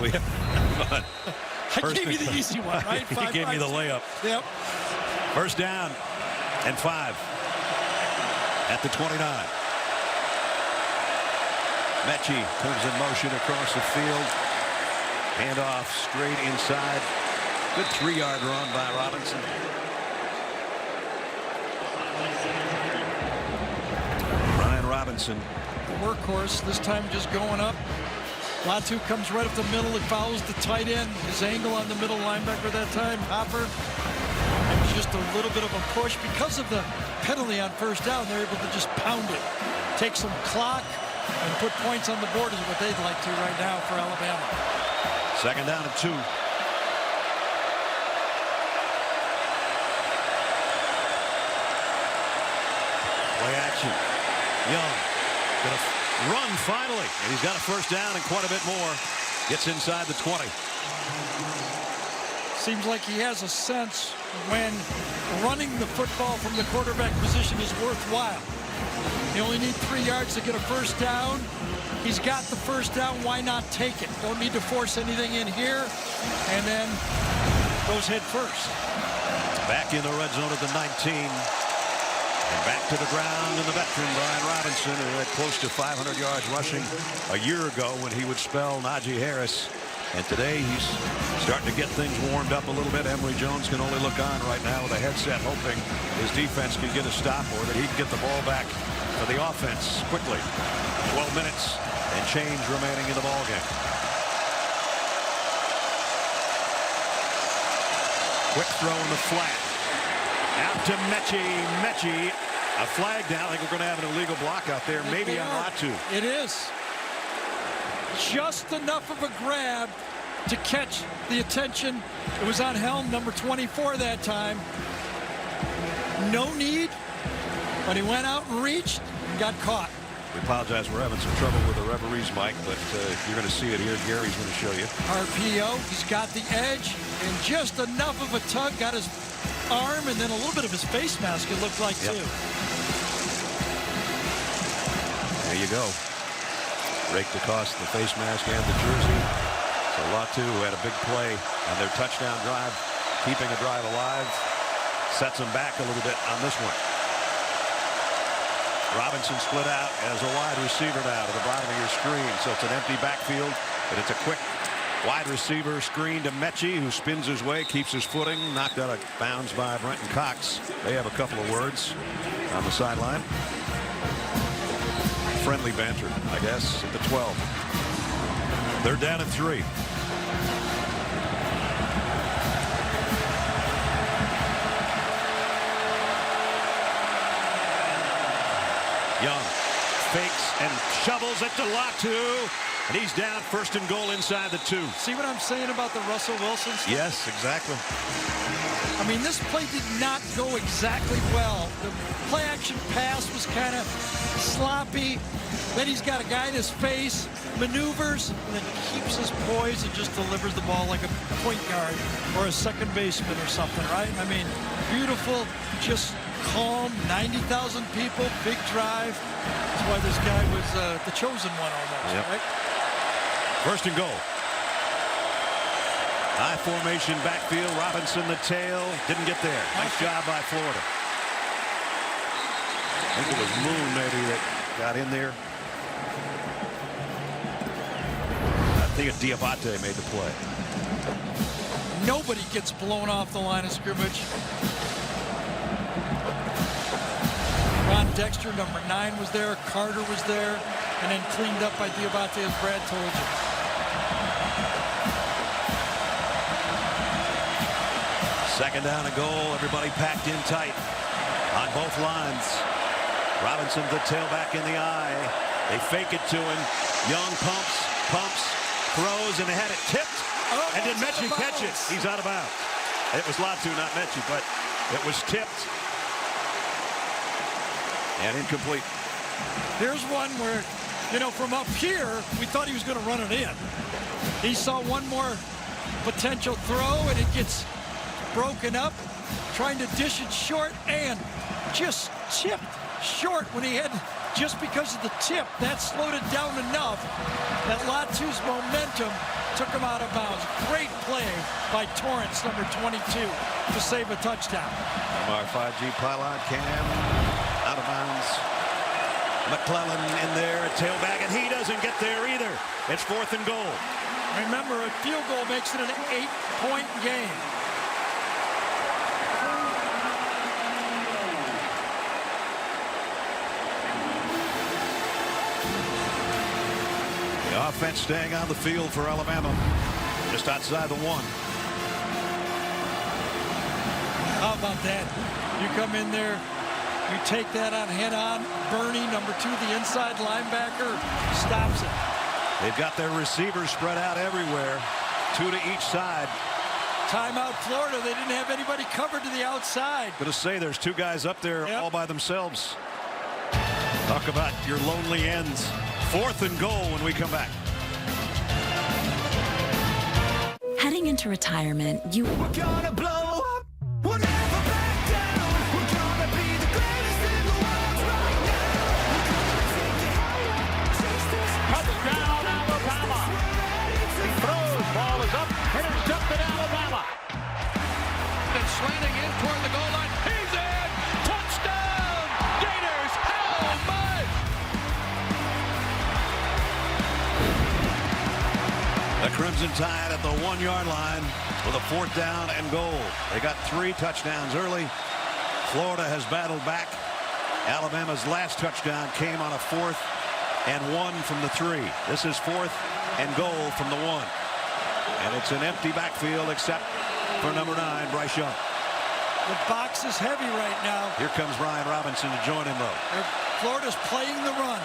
I gave you the easy one, right? He gave me the layup. Yep. 1st down and 5 at the 29. Mechie comes in motion across the field. Handoff straight inside. Good 3-yard run by Robinson. Brian Robinson workhorse, this time just going up. Latu comes right up the middle. He follows the tight end. His angle on the middle linebacker that time, Hopper. It was just a little bit of a push. Because of the penalty on first down, they're able to just pound it. Take some clock and put points on the board is what they'd like to right now for Alabama. 2nd down and 2. Play action. Young gonna run finally, and he's got a first down and quite a bit more. Gets inside the 20. Seems like he has a sense when running the football from the quarterback position is worthwhile. You only need 3 yards to get a first down. He's got the first down. Why not take it? Don't need to force anything in here. And then goes head first. Back in the red zone at the 19. And back to the ground, and the veteran, Brian Robinson, who had close to 500 yards rushing a year ago when he would spell Najee Harris. And today he's starting to get things warmed up a little bit. Emory Jones can only look on right now with a headset, hoping his defense can get a stop or that he can get the ball back for the offense quickly. 12 minutes and change remaining in the ballgame. Quick throw in the flat. Out to Mechie. A flag down. I think we're going to have an illegal block out there, maybe on Latu. It is. Just enough of a grab to catch the attention. It was on Helm, number 24 that time. No need, but he went out and reached and got caught. We apologize. We're having some trouble with the referee's mic, but you're going to see it here. Gary's going to show you. RPO, he's got the edge, and just enough of a tug, got his arm, and then a little bit of his face mask, it looked like, too. There you go. Raked across the face mask and the jersey. So Latu, who had a big play on their touchdown drive, keeping a drive alive, sets them back a little bit on this one. Robinson split out as a wide receiver now to the bottom of your screen. So it's an empty backfield, but it's a quick wide receiver screen to Mechie, who spins his way, keeps his footing, knocked out of bounds by Brenton Cox. They have a couple of words on the sideline. Friendly banter, I guess, at the 12. They're down at 3. Young fakes and shovels it to Latu, and he's down, 1st and goal inside the 2. See what I'm saying about the Russell Wilson stuff? Yes, exactly. I mean, this play did not go exactly well. The play action pass was kind of sloppy. Then he's got a guy in his face, maneuvers, and then keeps his poise and just delivers the ball like a point guard or a second baseman or something, right? I mean, beautiful, just calm, 90,000 people, big drive. That's why this guy was the chosen one almost, right? 1st and goal. High formation backfield. Robinson the tail. Didn't get there. Nice job by Florida. I think it was Moon maybe that got in there. I think Diabate made the play. Nobody gets blown off the line of scrimmage. Ron Dexter, number 9, was there. Carter was there. And then cleaned up by Diabate, as Brad told you. Second down and goal. Everybody packed in tight on both lines. Robinson the tailback in the eye. They fake it to him. Young pumps, throws, and they had it tipped. And did Mechie catch it? He's out of bounds. It was Latu, not Mechie, but it was tipped and incomplete. Here's one where, you know, from up here, we thought he was going to run it in. He saw one more potential throw, and it gets broken up, trying to dish it short, and just tipped short when he had, just because of the tip, that slowed it down enough that Latu's momentum took him out of bounds. Great play by Torrance, number 22, to save a touchdown. Our 5G pylon cam out of bounds. McClellan in there at tailback, and he doesn't get there either. It's 4th and goal. Remember, a field goal makes it an 8-point game. offense staying on the field for Alabama. Just outside the 1. How about that? You come in there, you take that on head-on. Bernie, number 2, the inside linebacker, stops it. They've got their receivers spread out everywhere, 2 to each side. Timeout Florida. They didn't have anybody covered to the outside. Gonna say there's 2 guys up there all by themselves. Talk about your lonely ends. 4th and goal when we come back. Heading into retirement, we're gonna blow up. We'll never back down. We're gonna be the greatest in the world right now. Touchdown, Alabama. He throws. Ball is up. Intercepted, Alabama. And slanting in toward the goal line. He's in. Touchdown. Gators. How much? The Crimson Tide at the 1-yard line with a 4th down and goal. They got 3 touchdowns early. Florida has battled back. Alabama's last touchdown came on a 4th and 1 from the 3. This is 4th and goal from the 1. And it's an empty backfield except for number 9, Bryce Young. The box is heavy right now. Here comes Brian Robinson to join him, though. Florida's playing the run.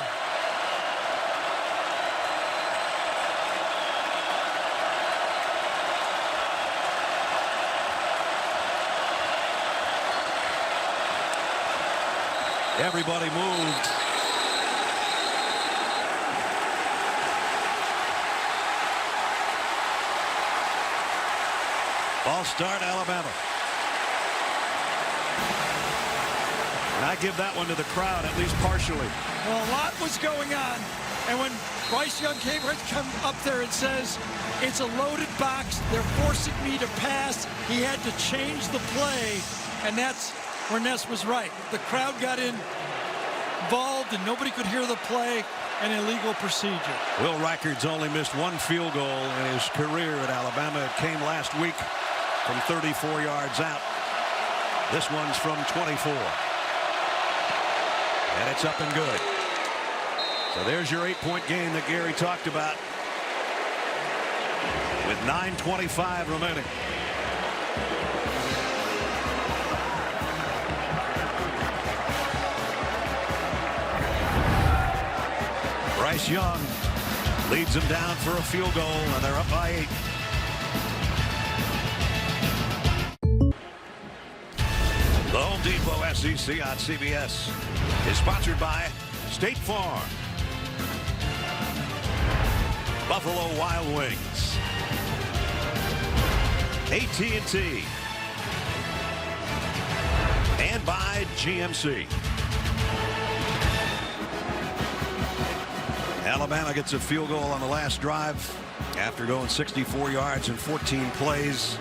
Everybody moved. Ball start, Alabama. And I give that one to the crowd, at least partially. Well, a lot was going on. And when Bryce Young came up there and says, it's a loaded box, they're forcing me to pass, he had to change the play. And that's where Ness was right. The crowd got involved and nobody could hear the play. An illegal procedure. Will Reichard's only missed 1 field goal in his career at Alabama. It came last week from 34 yards out. This one's from 24. And it's up and good. So there's your 8-point game that Gary talked about with 9:25 remaining. Bryce Young leads them down for a field goal, and they're up by 8. The Home Depot SEC on CBS is sponsored by State Farm, Buffalo Wild Wings, AT&T, and by GMC. Alabama gets a field goal on the last drive after going 64 yards in 14 plays.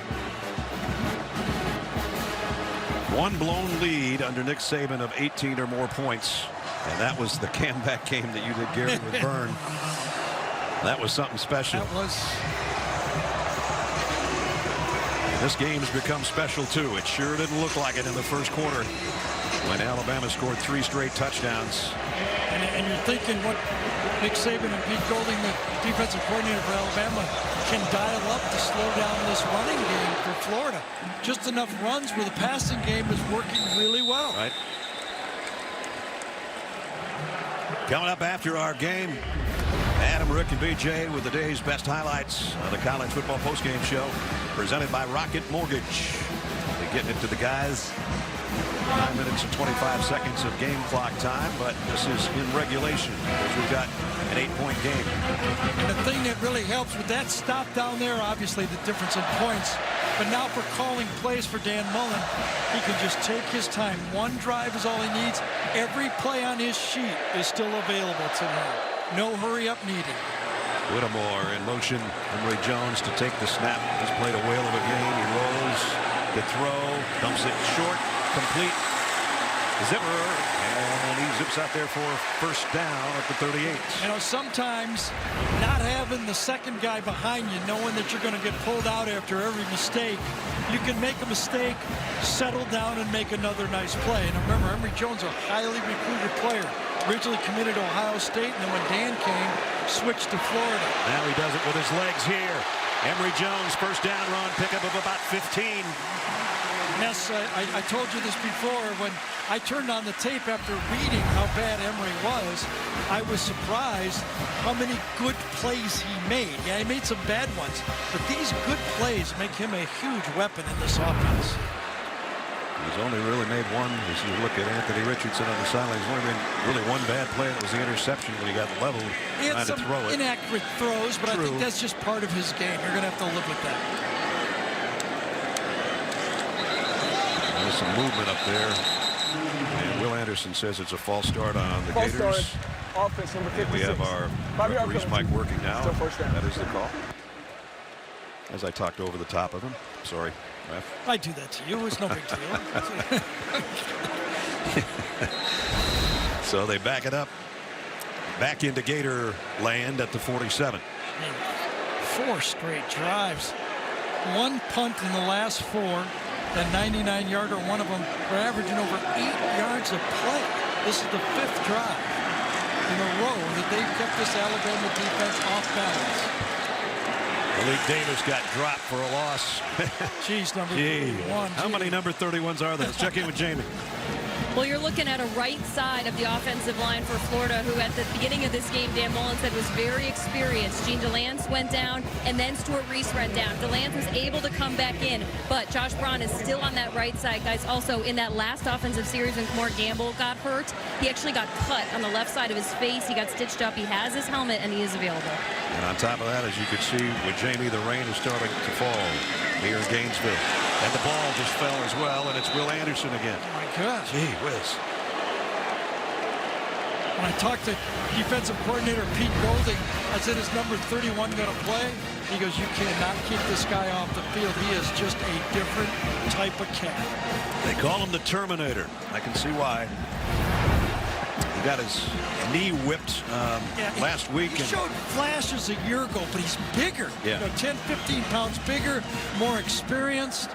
One blown lead under Nick Saban of 18 or more points. And that was the comeback game that you did, Gary, with Byrne. That was something special. That was. This game's become special, too. It sure didn't look like it in the first quarter when Alabama scored 3 straight touchdowns. And you're thinking what Nick Saban and Pete Golding, the defensive coordinator for Alabama, can dial up to slow down this running game for Florida. Just enough runs where the passing game is working really well. Right. Coming up after our game, Adam, Rick, and BJ with the day's best highlights on the College Football Postgame Show, presented by Rocket Mortgage. They're getting it to the guys. 9 minutes and 25 seconds of game clock time, but this is in regulation because we've got an 8-point game. And the thing that really helps with that stop down there, obviously the difference in points, but now for calling plays for Dan Mullen, he can just take his time. 1 drive is all he needs. Every play on his sheet is still available to him. No hurry up needed. Whittemore in motion. Emory Jones to take the snap. He's played a whale of a game. He rolls the throw, dumps it short. Complete. Zipper, and he zips out there for first down at the 38. You know, sometimes not having the second guy behind you, knowing that you're going to get pulled out after every mistake, you can make a mistake, settle down, and make another nice play. And remember, Emory Jones, a highly recruited player. Originally committed to Ohio State, and then when Dan came, switched to Florida. Now he does it with his legs here. Emory Jones, first down run, pickup of about 15. Yes, I told you this before. When I turned on the tape after reading how bad Emory was, I was surprised how many good plays he made. Yeah, he made some bad ones, but these good plays make him a huge weapon in this offense. He's only really made one. As you look at Anthony Richardson on the sideline, he's only made really one bad play. It was the interception when he got leveled trying to throw it. Inaccurate throws, but True. I think that's just part of his game. You're going to have to live with that. There's some movement up there. And Will Anderson says it's a false start on the Gators. False start. Offense number 56. We have our referee's mic working now. That is the call. As I talked over the top of him. Sorry, ref. I do that to you. It's no big deal. So they back it up. Back into Gator land at the 47. 4 straight drives. 1 punt in the last 4. That 99-yarder, one of them, are averaging over 8 yards a play. This is the 5th drive in a row that they've kept this Alabama defense off balance. Malik Davis got dropped for a loss. Jeez, number 31. How many number 31s are there? Let's check in with Jamie. Well, you're looking at a right side of the offensive line for Florida, who at the beginning of this game, Dan Mullen said was very experienced. Gene DeLance went down, and then Stuart Reese went down. DeLance was able to come back in, but Josh Braun is still on that right side. Guys, also in that last offensive series when Kamar Gamble got hurt, he actually got cut on the left side of his face. He got stitched up. He has his helmet, and he is available. And on top of that, as you can see with Jamie, the rain is starting to fall here in Gainesville. And the ball just fell as well, and it's Will Anderson again. Oh, my God. Gee whiz. When I talked to defensive coordinator Pete Golding, I said, is number 31 going to play? He goes, you cannot keep this guy off the field. He is just a different type of cat. They call him the Terminator. I can see why. He got his knee whipped last week. He showed flashes a year ago, but he's bigger. Yeah. 10, 15 pounds bigger, more experienced,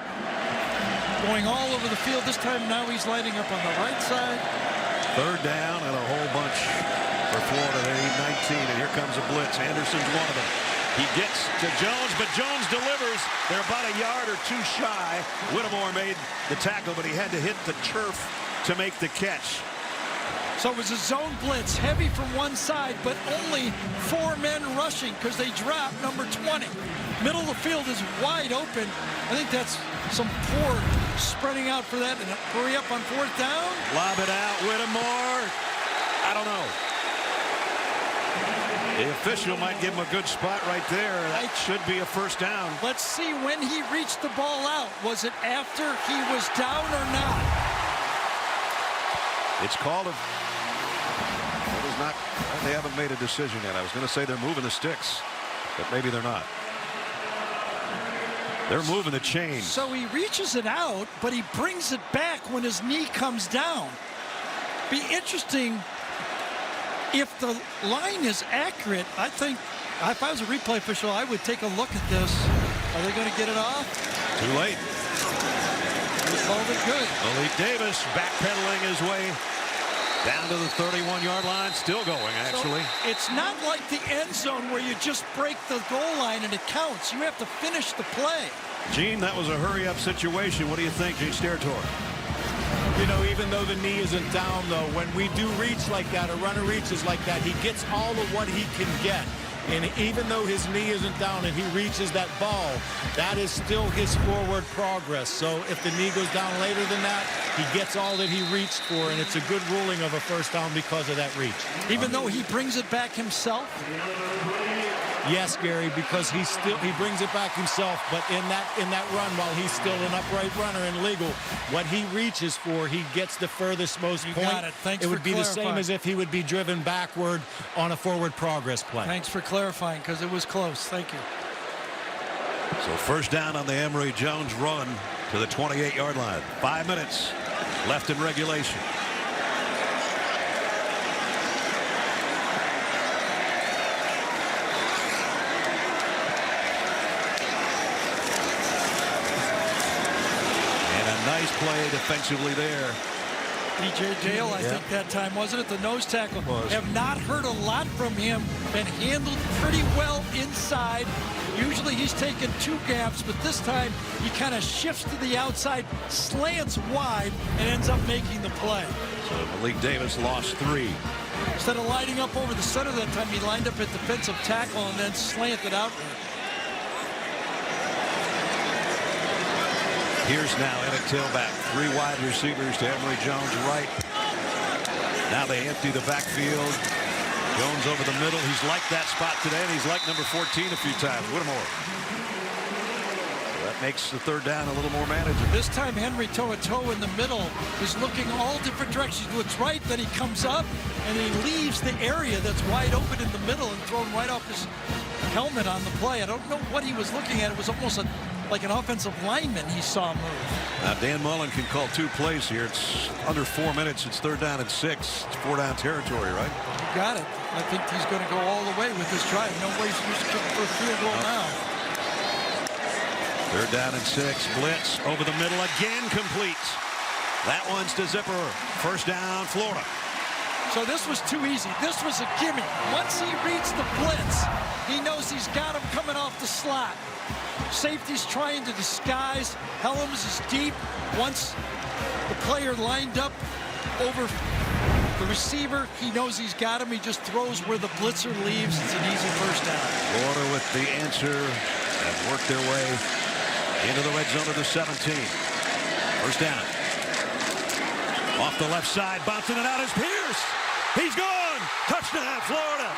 going all over the field. This time now he's lighting up on the right side. Third down and a whole bunch for Florida. They need 19, and here comes a blitz. Anderson's one of them. He gets to Jones, but Jones delivers. They're about a yard or 2 shy. Whittemore made the tackle, but he had to hit the turf to make the catch. So it was a zone blitz, heavy from one side, but only 4 men rushing because they dropped number 20. Middle of the field is wide open. I think that's some poor spreading out for that. And hurry up on 4th down. Lob it out, Whittemore. I don't know. The official might give him a good spot right there. That should be a first down. Let's see when he reached the ball out. Was it after he was down or not? It's called a... It is not... They haven't made a decision yet. I was going to say they're moving the sticks, but maybe they're not. They're moving the chains. So he reaches it out, but he brings it back when his knee comes down. Be interesting if the line is accurate. I think if I was a replay official, I would take a look at this. Are they going to get it off? Too late. They called it good. Malik Davis backpedaling his way down to the 31-yard line. Still going, actually. So it's not like the end zone where you just break the goal line and it counts. You have to finish the play. Gene, that was a hurry-up situation. What do you think, Gene Steratore? You know, even though the knee isn't down, though, when we do reach like that, a runner reaches like that, he gets all of what he can get. And even though his knee isn't down and he reaches that ball, that is still his forward progress. So if the knee goes down later than that, he gets all that he reached for, and it's a good ruling of a first down because of that reach. Even though he brings it back himself? Yes, Gary, because he brings it back himself, but in that run, while he's still an upright runner and legal, what he reaches for, he gets the furthest most point. Got it. Thanks for would be clarifying. the same as if he would be driven backward on a forward progress play. Thanks for clarifying, because it was close. Thank you. So first down on the Emory Jones run to the 28-yard line. 5 minutes left in regulation. Nice play defensively there DJ Dale, I think that time, wasn't it? The nose tackle. Have not heard a lot from him. Been handled pretty well inside. Usually he's taken 2 gaps, but this time he kind of shifts to the outside, slants wide, and ends up making the play. So Malik Davis lost 3. Instead of lining up over the center that time, he lined up at defensive tackle and then slanted outward. Here's now Eric tailback. 3 wide receivers to Emory Jones right. Now they empty the backfield. Jones over the middle. He's liked that spot today, and he's liked number 14 a few times. Whittemore. So that makes the 3rd down a little more manageable. This time Henry toe-to-toe in the middle is looking all different directions. He looks right, then he comes up, and he leaves the area that's wide open in the middle and thrown right off his helmet on the play. I don't know what he was looking at. It was almost like an offensive lineman he saw move. Now Dan Mullen can call 2 plays here. It's under 4 minutes. It's 3rd down and 6. It's 4-down territory, right? You got it. I think he's going to go all the way with this drive. No way he's kicking for a field goal now. 3rd down and 6. Blitz over the middle again, complete. That one's to Zipper. 1st down, Florida. So this was too easy. This was a gimme. Once he reads the blitz, he knows he's got him coming off the slot. Safety's trying to disguise. Helms is deep. Once the player lined up over the receiver, he knows he's got him. He just throws where the blitzer leaves. It's an easy 1st down. Florida with the answer and work their way into the red zone of the 17. 1st down. Off the left side, bouncing it out is Pierce. He's gone. Touchdown, Florida.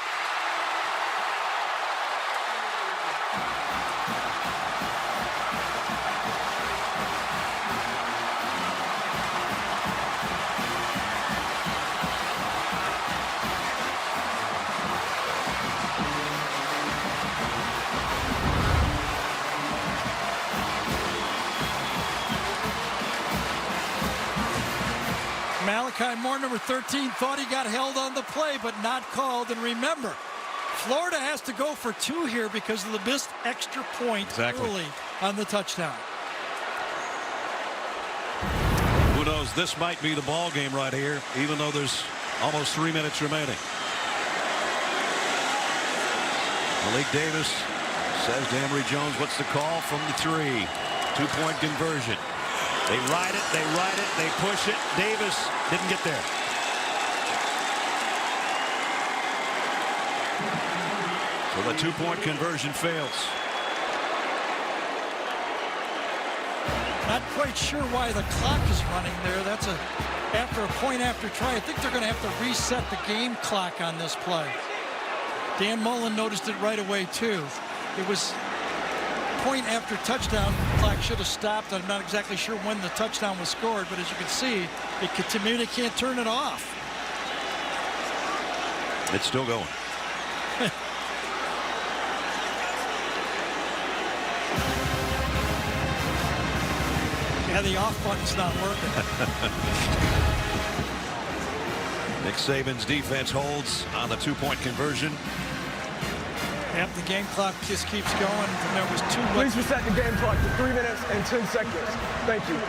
Malachi Moore, number 13, thought he got held on the play, but not called. And remember, Florida has to go for 2 here because of the missed extra point early on the touchdown. Who knows? This might be the ball game right here, even though there's almost 3 minutes remaining. Malik Davis says to Emory Jones, what's the call from the 3? 2-point conversion. They ride it, they push it. Davis didn't get there. So the 2-point conversion fails. Not quite sure why the clock is running there. That's after a point after try. I think they're going to have to reset the game clock on this play. Dan Mullen noticed it right away too. It was point after touchdown. The clock should have stopped. I'm not exactly sure when the touchdown was scored, but as you can see, they can't turn it off. It's still going. Yeah, the off button's not working. Nick Saban's defense holds on the 2-point conversion. Yep, the game clock just keeps going. And there was 2. Please reset the game clock to 3 minutes and 10 seconds. Thank you.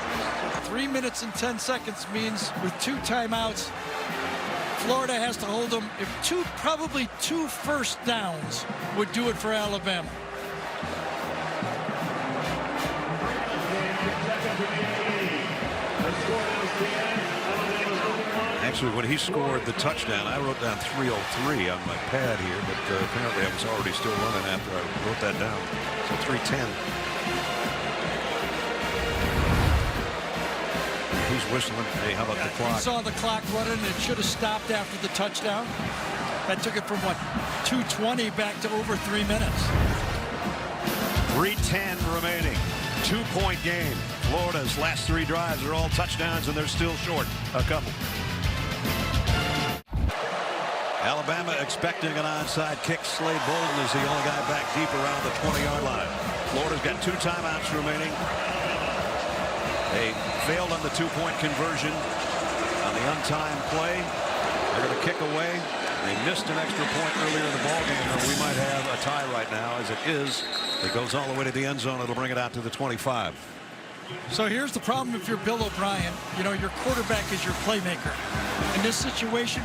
3 minutes and 10 seconds means with 2 timeouts, Florida has to hold them. If probably 2 first downs would do it for Alabama. Actually, when he scored the touchdown, I wrote down 3:03 on my pad here, but apparently I was already still running after I wrote that down. So 3:10. He's whistling. Hey, how about the clock? He saw the clock running, and it should have stopped after the touchdown. That took it from, what, 2:20 back to over 3 minutes. 3:10 remaining. 2-point game. Florida's last 3 drives are all touchdowns, and they're still short a couple. Alabama expecting an onside kick. Slade Bolden is the only guy back deep around the 20-yard line. Florida's got 2 timeouts remaining. They failed on the 2-point conversion on the untimed play. They're going to kick away. They missed an extra point earlier in the ballgame. We might have a tie right now. As it is, it goes all the way to the end zone. It'll bring it out to the 25. So here's the problem if you're Bill O'Brien. You know, your quarterback is your playmaker. In this situation,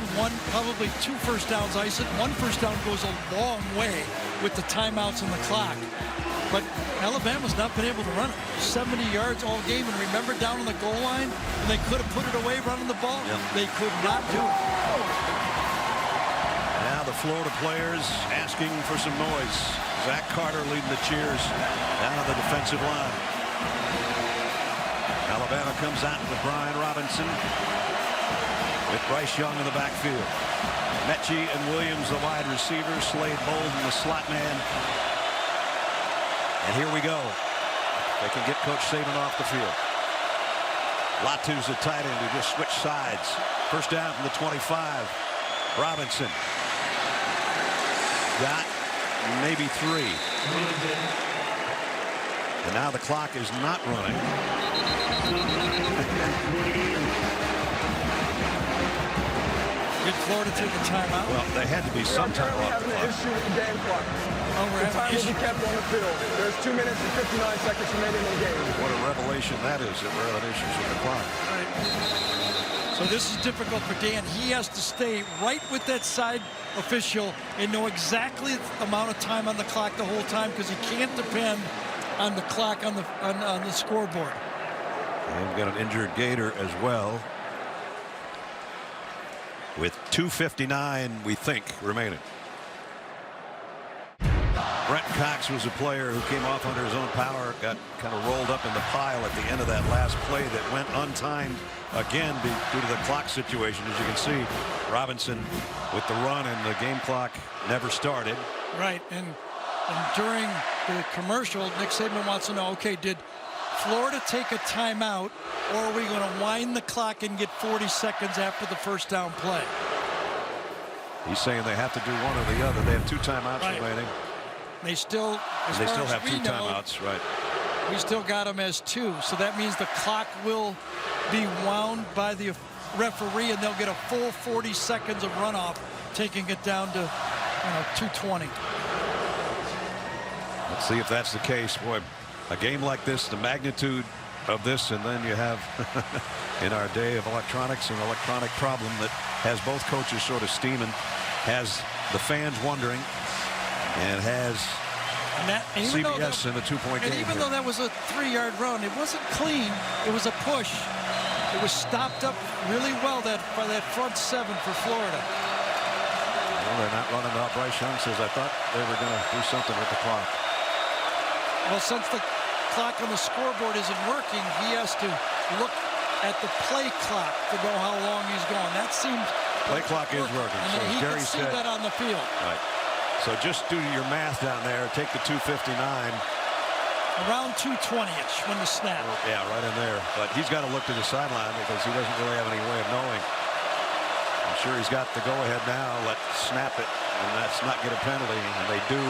probably 2 first downs ice it. 1 first down goes a long way with the timeouts and the clock. But Alabama's not been able to run it. 70 yards all game. And remember down on the goal line, and they could have put it away running the ball. Yep. They could not do it. Now the Florida players asking for some noise. Zach Carter leading the cheers down on the defensive line. Alabama comes out with Brian Robinson with Bryce Young in the backfield. Mechie and Williams the wide receivers. Slade Bolden the slot man. And here we go. They can get Coach Saban off the field. Latu's the tight end who just switched sides. First down from the 25. Robinson got maybe 3. And now the clock is not running. Did Florida take a timeout? Well, they had to be some time off the clock. An issue with the game clock. The time will be kept on the field. There's 2 minutes and 59 seconds remaining in the game. What a revelation that is that we're having issues with the clock. Right. So this is difficult for Dan. He has to stay right with that side official and know exactly the amount of time on the clock the whole time because he can't depend on the clock on the scoreboard. And we've got an injured Gator as well. With 2:59, we think, remaining. Brent Cox was a player who came off under his own power, got kind of rolled up in the pile at the end of that last play that went untimed again due to the clock situation. As you can see, Robinson with the run and the game clock never started. Right, and during the commercial, Nick Saban wants to know, okay, did Florida take a timeout, or are we going to wind the clock and get 40 seconds after the first down play? He's saying they have to do one or the other. They have 2 timeouts remaining. They still have 2 timeouts, right? We still got them as 2, so that means the clock will be wound by the referee, and they'll get a full 40 seconds of runoff, taking it down to 2:20. Let's see if that's the case. Boy, a game like this, the magnitude of this, and then you have in our day of electronics, an electronic problem that has both coaches sort of steaming, has the fans wondering, and has CBS in a 2-point game. And even though that was a 3-yard run, it wasn't clean. It was a push. It was stopped up really well by that front 7 for Florida. Well, they're not running out. Bryce Young says, I thought they were going to do something with the clock. Well, since the clock on the scoreboard isn't working, he has to look at the play clock to know how long he's going. That seems play clock is working. And so he Gary can see said, that on the field. Right. So just do your math down there. Take the 2:59. Around 2:20-ish when the snap. Yeah, right in there. But he's got to look to the sideline because he doesn't really have any way of knowing. I'm sure he's got the go-ahead now. Let's snap it, and let's not get a penalty. And they do.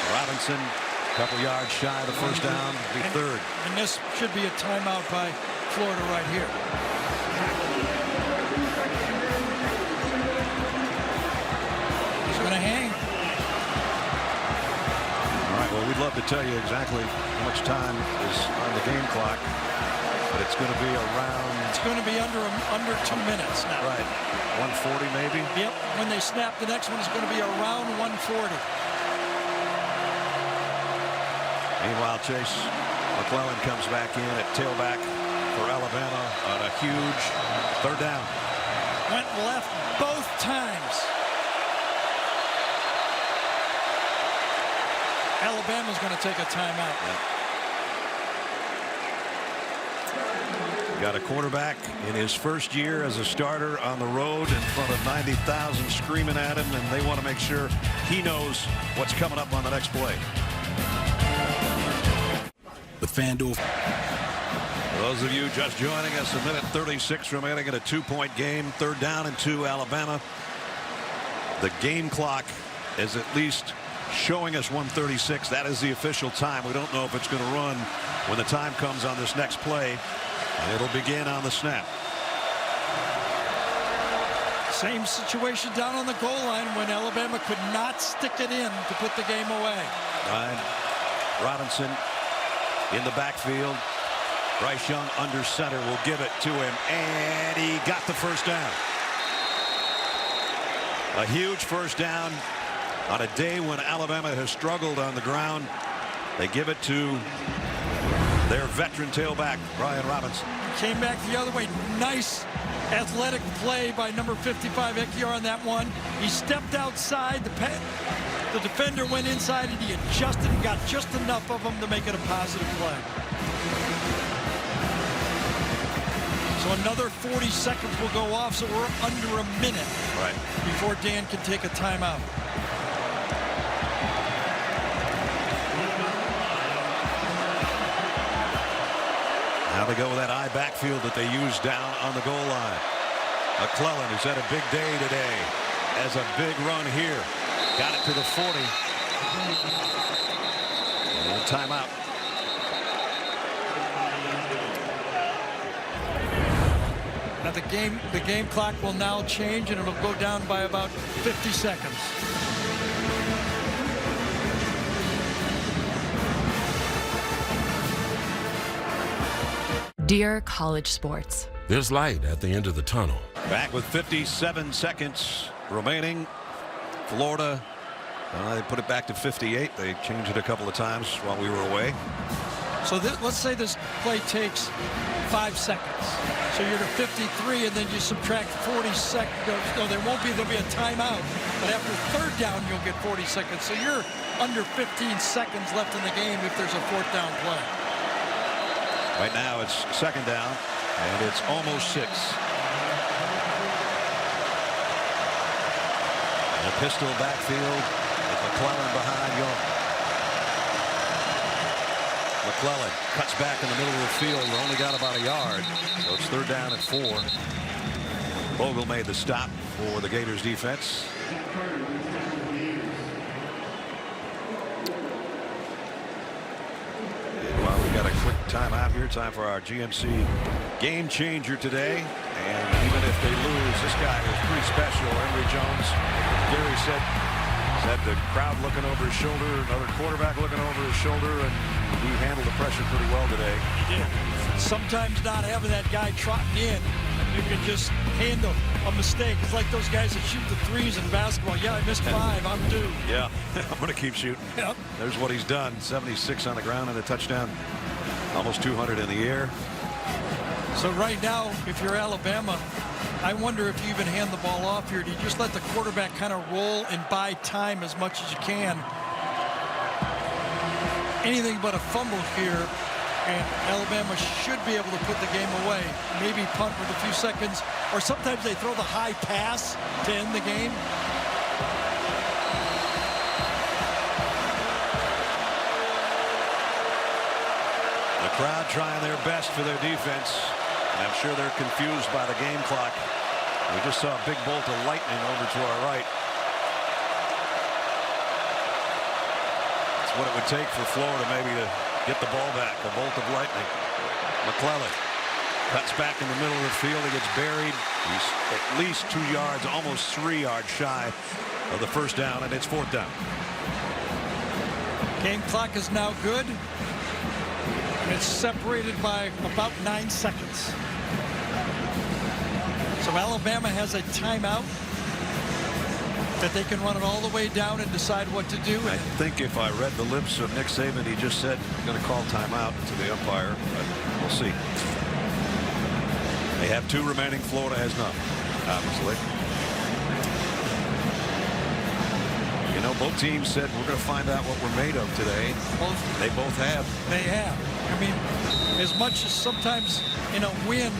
Robinson, a couple yards shy of the first down, be third. And this should be a timeout by Florida right here. He's going to hang. All right, well, we'd love to tell you exactly how much time is on the game clock, but it's going to be around. It's going to be under 2 minutes now. Right, 140 maybe. Yep. When they snap the next one, it's going to be around 140. Meanwhile, Chase McClellan comes back in at tailback for Alabama on a huge 3rd down. Went left both times. Alabama's going to take a timeout. Yeah. Got a quarterback in his first year as a starter on the road in front of 90,000 screaming at him, and they want to make sure he knows what's coming up on the next play. With FanDuel. For those of you just joining us, 1:36 remaining in a 2-point game. 3rd down and 2, Alabama. The game clock is at least showing us 1:36. That is the official time. We don't know if it's going to run when the time comes on this next play. And it'll begin on the snap. Same situation down on the goal line when Alabama could not stick it in to put the game away. Robinson in the backfield. Bryce Young under center will give it to him, and he got the first down. A huge first down on a day when Alabama has struggled on the ground. They give it to their veteran tailback, Brian Robinson. Came back the other way. Nice athletic play by number 55, Ekiar, on that one. He stepped outside. The defender went inside, and he adjusted and got just enough of him to make it a positive play. So another 40 seconds will go off, so we're under a minute before Dan can take a timeout. Now they go with that I backfield that they use down on the goal line. McClellan, who's had a big day today, has a big run here. Got it to the 40. And timeout. Now the game clock will now change, and it'll go down by about 50 seconds. Dear college sports, there's light at the end of the tunnel. Back with 57 seconds remaining. Florida, they put it back to 58. They changed it a couple of times while we were away. So let's say this play takes 5 seconds. So you're to 53, and then you subtract 40 seconds. No, there'll be a timeout. But after third down, you'll get 40 seconds. So you're under 15 seconds left in the game if there's a fourth down play. Right now it's second down, and it's almost 6. And a pistol backfield with McClellan behind Young. McClellan cuts back in the middle of the field. Only got about a yard, so it's third down at 4. Vogel made the stop for the Gators defense. Got a quick timeout here. Time for our GMC game changer today. And even if they lose, this guy was pretty special. Emory Jones, Gary said the crowd looking over his shoulder, another quarterback looking over his shoulder, and he handled the pressure pretty well today. He did. Sometimes not having that guy trotting in, you can just handle a mistake. It's like those guys that shoot the threes in basketball. Yeah, I missed 5. I'm due. Yeah, I'm going to keep shooting. Yep. There's what he's done. 76 on the ground and a touchdown. Almost 200 in the air. So right now, if you're Alabama, I wonder if you even hand the ball off here. Do you just let the quarterback kind of roll and buy time as much as you can? Anything but a fumble here, and Alabama should be able to put the game away. Maybe punt with a few seconds, or sometimes they throw the high pass to end the game. The crowd trying their best for their defense, and I'm sure they're confused by the game clock. We just saw a big bolt of lightning over to our right. That's what it would take for Florida maybe to get the ball back, a bolt of lightning. McClellan cuts back in the middle of the field. He gets buried. He's at least 2 yards, almost 3 yards shy of the first down, and it's fourth down. Game clock is now good. It's separated by about 9 seconds. So Alabama has a timeout that they can run it all the way down and decide what to do. I think if I read the lips of Nick Saban, he just said I'm going to call timeout to the umpire, but we'll see. They have 2 remaining. Florida has none, obviously. You know, both teams said we're going to find out what we're made of today. They both have. They have. I mean, as much as sometimes in a win,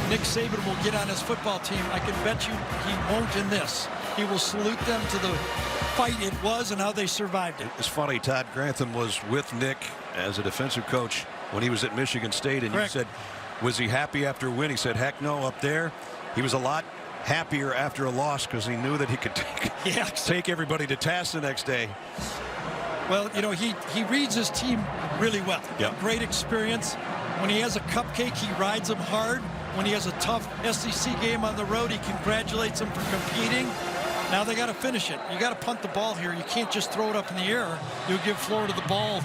Nick Saban will get on his football team, I can bet you he won't in this. He will salute them to the fight it was and how they survived it. It's funny, Todd Grantham was with Nick as a defensive coach when he was at Michigan State, and Correct. You said, was he happy after a win? He said, heck no, up there. He was a lot happier after a loss because he knew that he could take everybody to task the next day. Well, you know, he reads his team really well. Yep. Great experience. When he has a cupcake, he rides them hard. When he has a tough SEC game on the road, he congratulates them for competing. Now they got to finish it. You got to punt the ball here. You can't just throw it up in the air. You'll give Florida the ball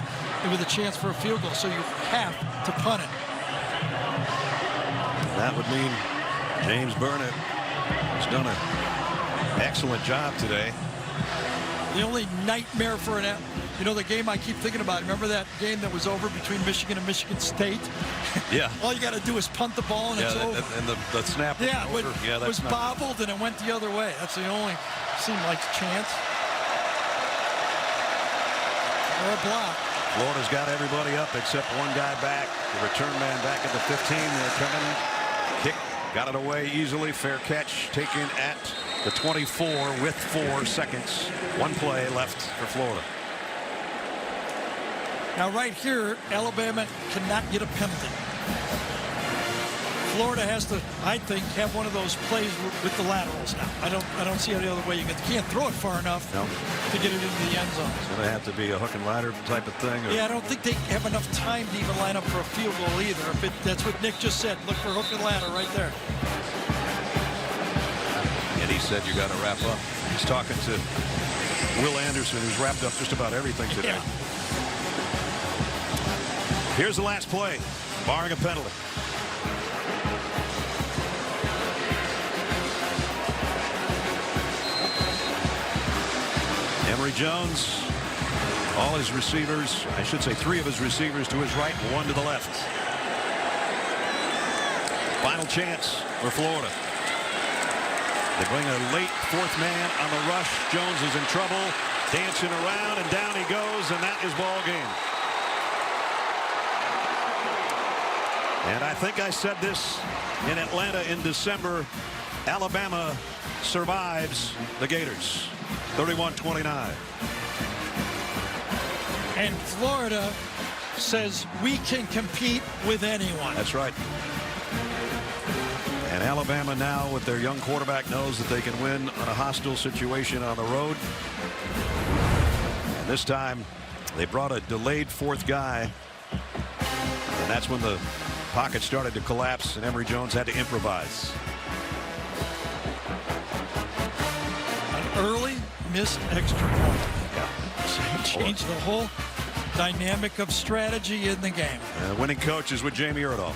with a chance for a field goal, so you have to punt it. That would mean James Burnett has done an excellent job today. The only nightmare for an, you know, the game I keep thinking about. Remember that game that was over between Michigan and Michigan State? Yeah. All you got to do is punt the ball and it's over. And the snap was over. Yeah, it was bobbled and it went the other way. That's the only seemed like chance. Or a block. Florida's got everybody up except one guy back. The return man back at the 15. They're coming. Kick. Got it away easily. Fair catch taken at the 24 with 4 seconds. One play left for Florida. Now right here, Alabama cannot get a penalty. Florida has to, I think, have one of those plays with the laterals now. I don't see any other way you can't throw it far enough to get it into the end zone. It's going to have to be a hook and ladder type of thing. Yeah, I don't think they have enough time to even line up for a field goal either. That's what Nick just said. Look for hook and ladder right there. And he said you got to wrap up. He's talking to Will Anderson, who's wrapped up just about everything today. Yeah. Here's the last play, barring a penalty. Emory Jones, all his receivers, I should say 3 of his receivers to his right, 1 to the left. Final chance for Florida. They bring a late 4th man on the rush. Jones is in trouble, dancing around, and down he goes, and that is ball game. And I think I said this in Atlanta in December. Alabama survives the Gators. 31-29. And Florida says we can compete with anyone. That's right. And Alabama now with their young quarterback knows that they can win on a hostile situation on the road. And this time they brought a delayed 4th guy. And that's when the pocket started to collapse and Emory Jones had to improvise. An early missed extra point. Yeah. Changed the whole dynamic of strategy in the game. Winning coach is with Jamie Erdahl.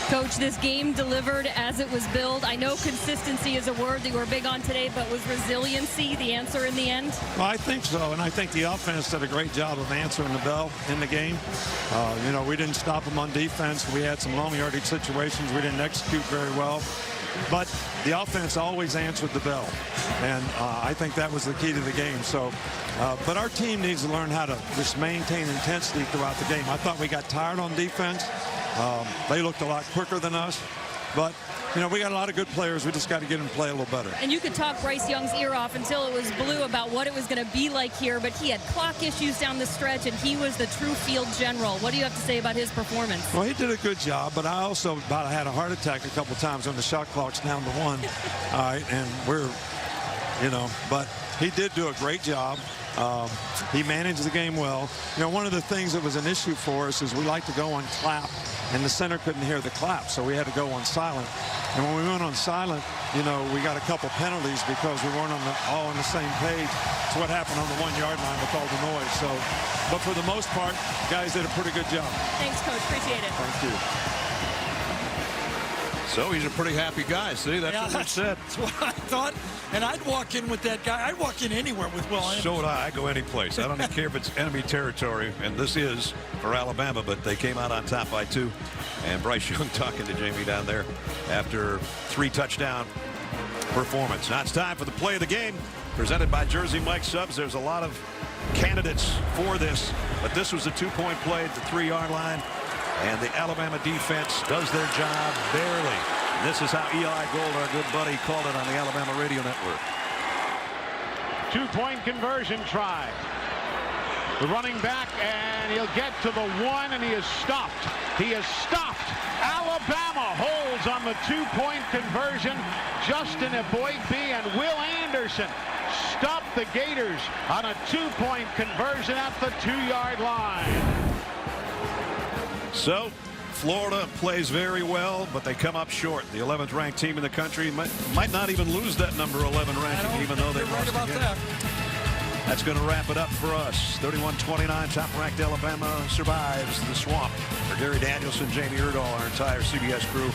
Coach, this game delivered as it was billed. I know consistency is a word that you were big on today, but was resiliency the answer in the end? Well, I think so, and I think the offense did a great job of answering the bell in the game. You know, we didn't stop them on defense. We had some long yardage situations we didn't execute very well. But the offense always answered the bell, and I think that was the key to the game. So, but our team needs to learn how to just maintain intensity throughout the game. I thought we got tired on defense. They looked a lot quicker than us, but you know, we got a lot of good players. We just got to get them to play a little better. And you could talk Bryce Young's ear off until it was blue about what it was going to be like here, but he had clock issues down the stretch, and he was the true field general. What do you have to say about his performance? Well, he did a good job, but I also about had a heart attack a couple times when the shot clock's down to 1. All right, and we're, you know, but he did do a great job. He managed the game well. You know, one of the things that was an issue for us is we like to go on clap, and the center couldn't hear the clap, so we had to go on silent. And when we went on silent, you know, we got a couple penalties because we weren't all on the same page. It's what happened on the 1-yard line with all the noise. So, but for the most part, guys did a pretty good job. Thanks, Coach. Appreciate it. Thank you. So he's a pretty happy guy. See, that's what we said. That's what I thought. And I'd walk in with that guy. I'd walk in anywhere with Will Anderson. So would I. I go any place. I don't even care if it's enemy territory, and this is for Alabama, but they came out on top by 2. And Bryce Young talking to Jamie down there after 3 touchdown performance. Now it's time for the play of the game, presented by Jersey Mike Subs. There's a lot of candidates for this, but this was a 2-point play at the 3-yard line. And the Alabama defense does their job barely. And this is how Eli Gold, our good buddy, called it on the Alabama radio network. 2-point conversion try. The running back, and he'll get to the 1, and he is stopped. He is stopped. Alabama holds on the 2-point conversion. Justin Eboigbe and Will Anderson stop the Gators on a 2-point conversion at the 2-yard line. So Florida plays very well, but they come up short. The 11th ranked team in the country might not even lose that number 11 ranking, even though they lost right about that. That's going to wrap it up for us. 31-29, top-ranked Alabama survives the swamp. For Gary Danielson, Jamie Erdahl, our entire CBS crew,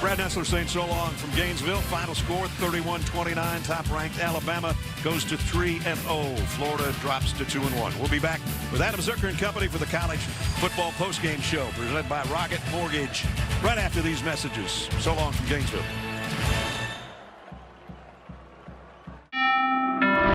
Brad Nessler saying so long from Gainesville. Final score, 31-29. Top-ranked Alabama goes to 3-0. Florida drops to 2-1. We'll be back with Adam Zucker and company for the college football postgame show presented by Rocket Mortgage right after these messages. So long from Gainesville.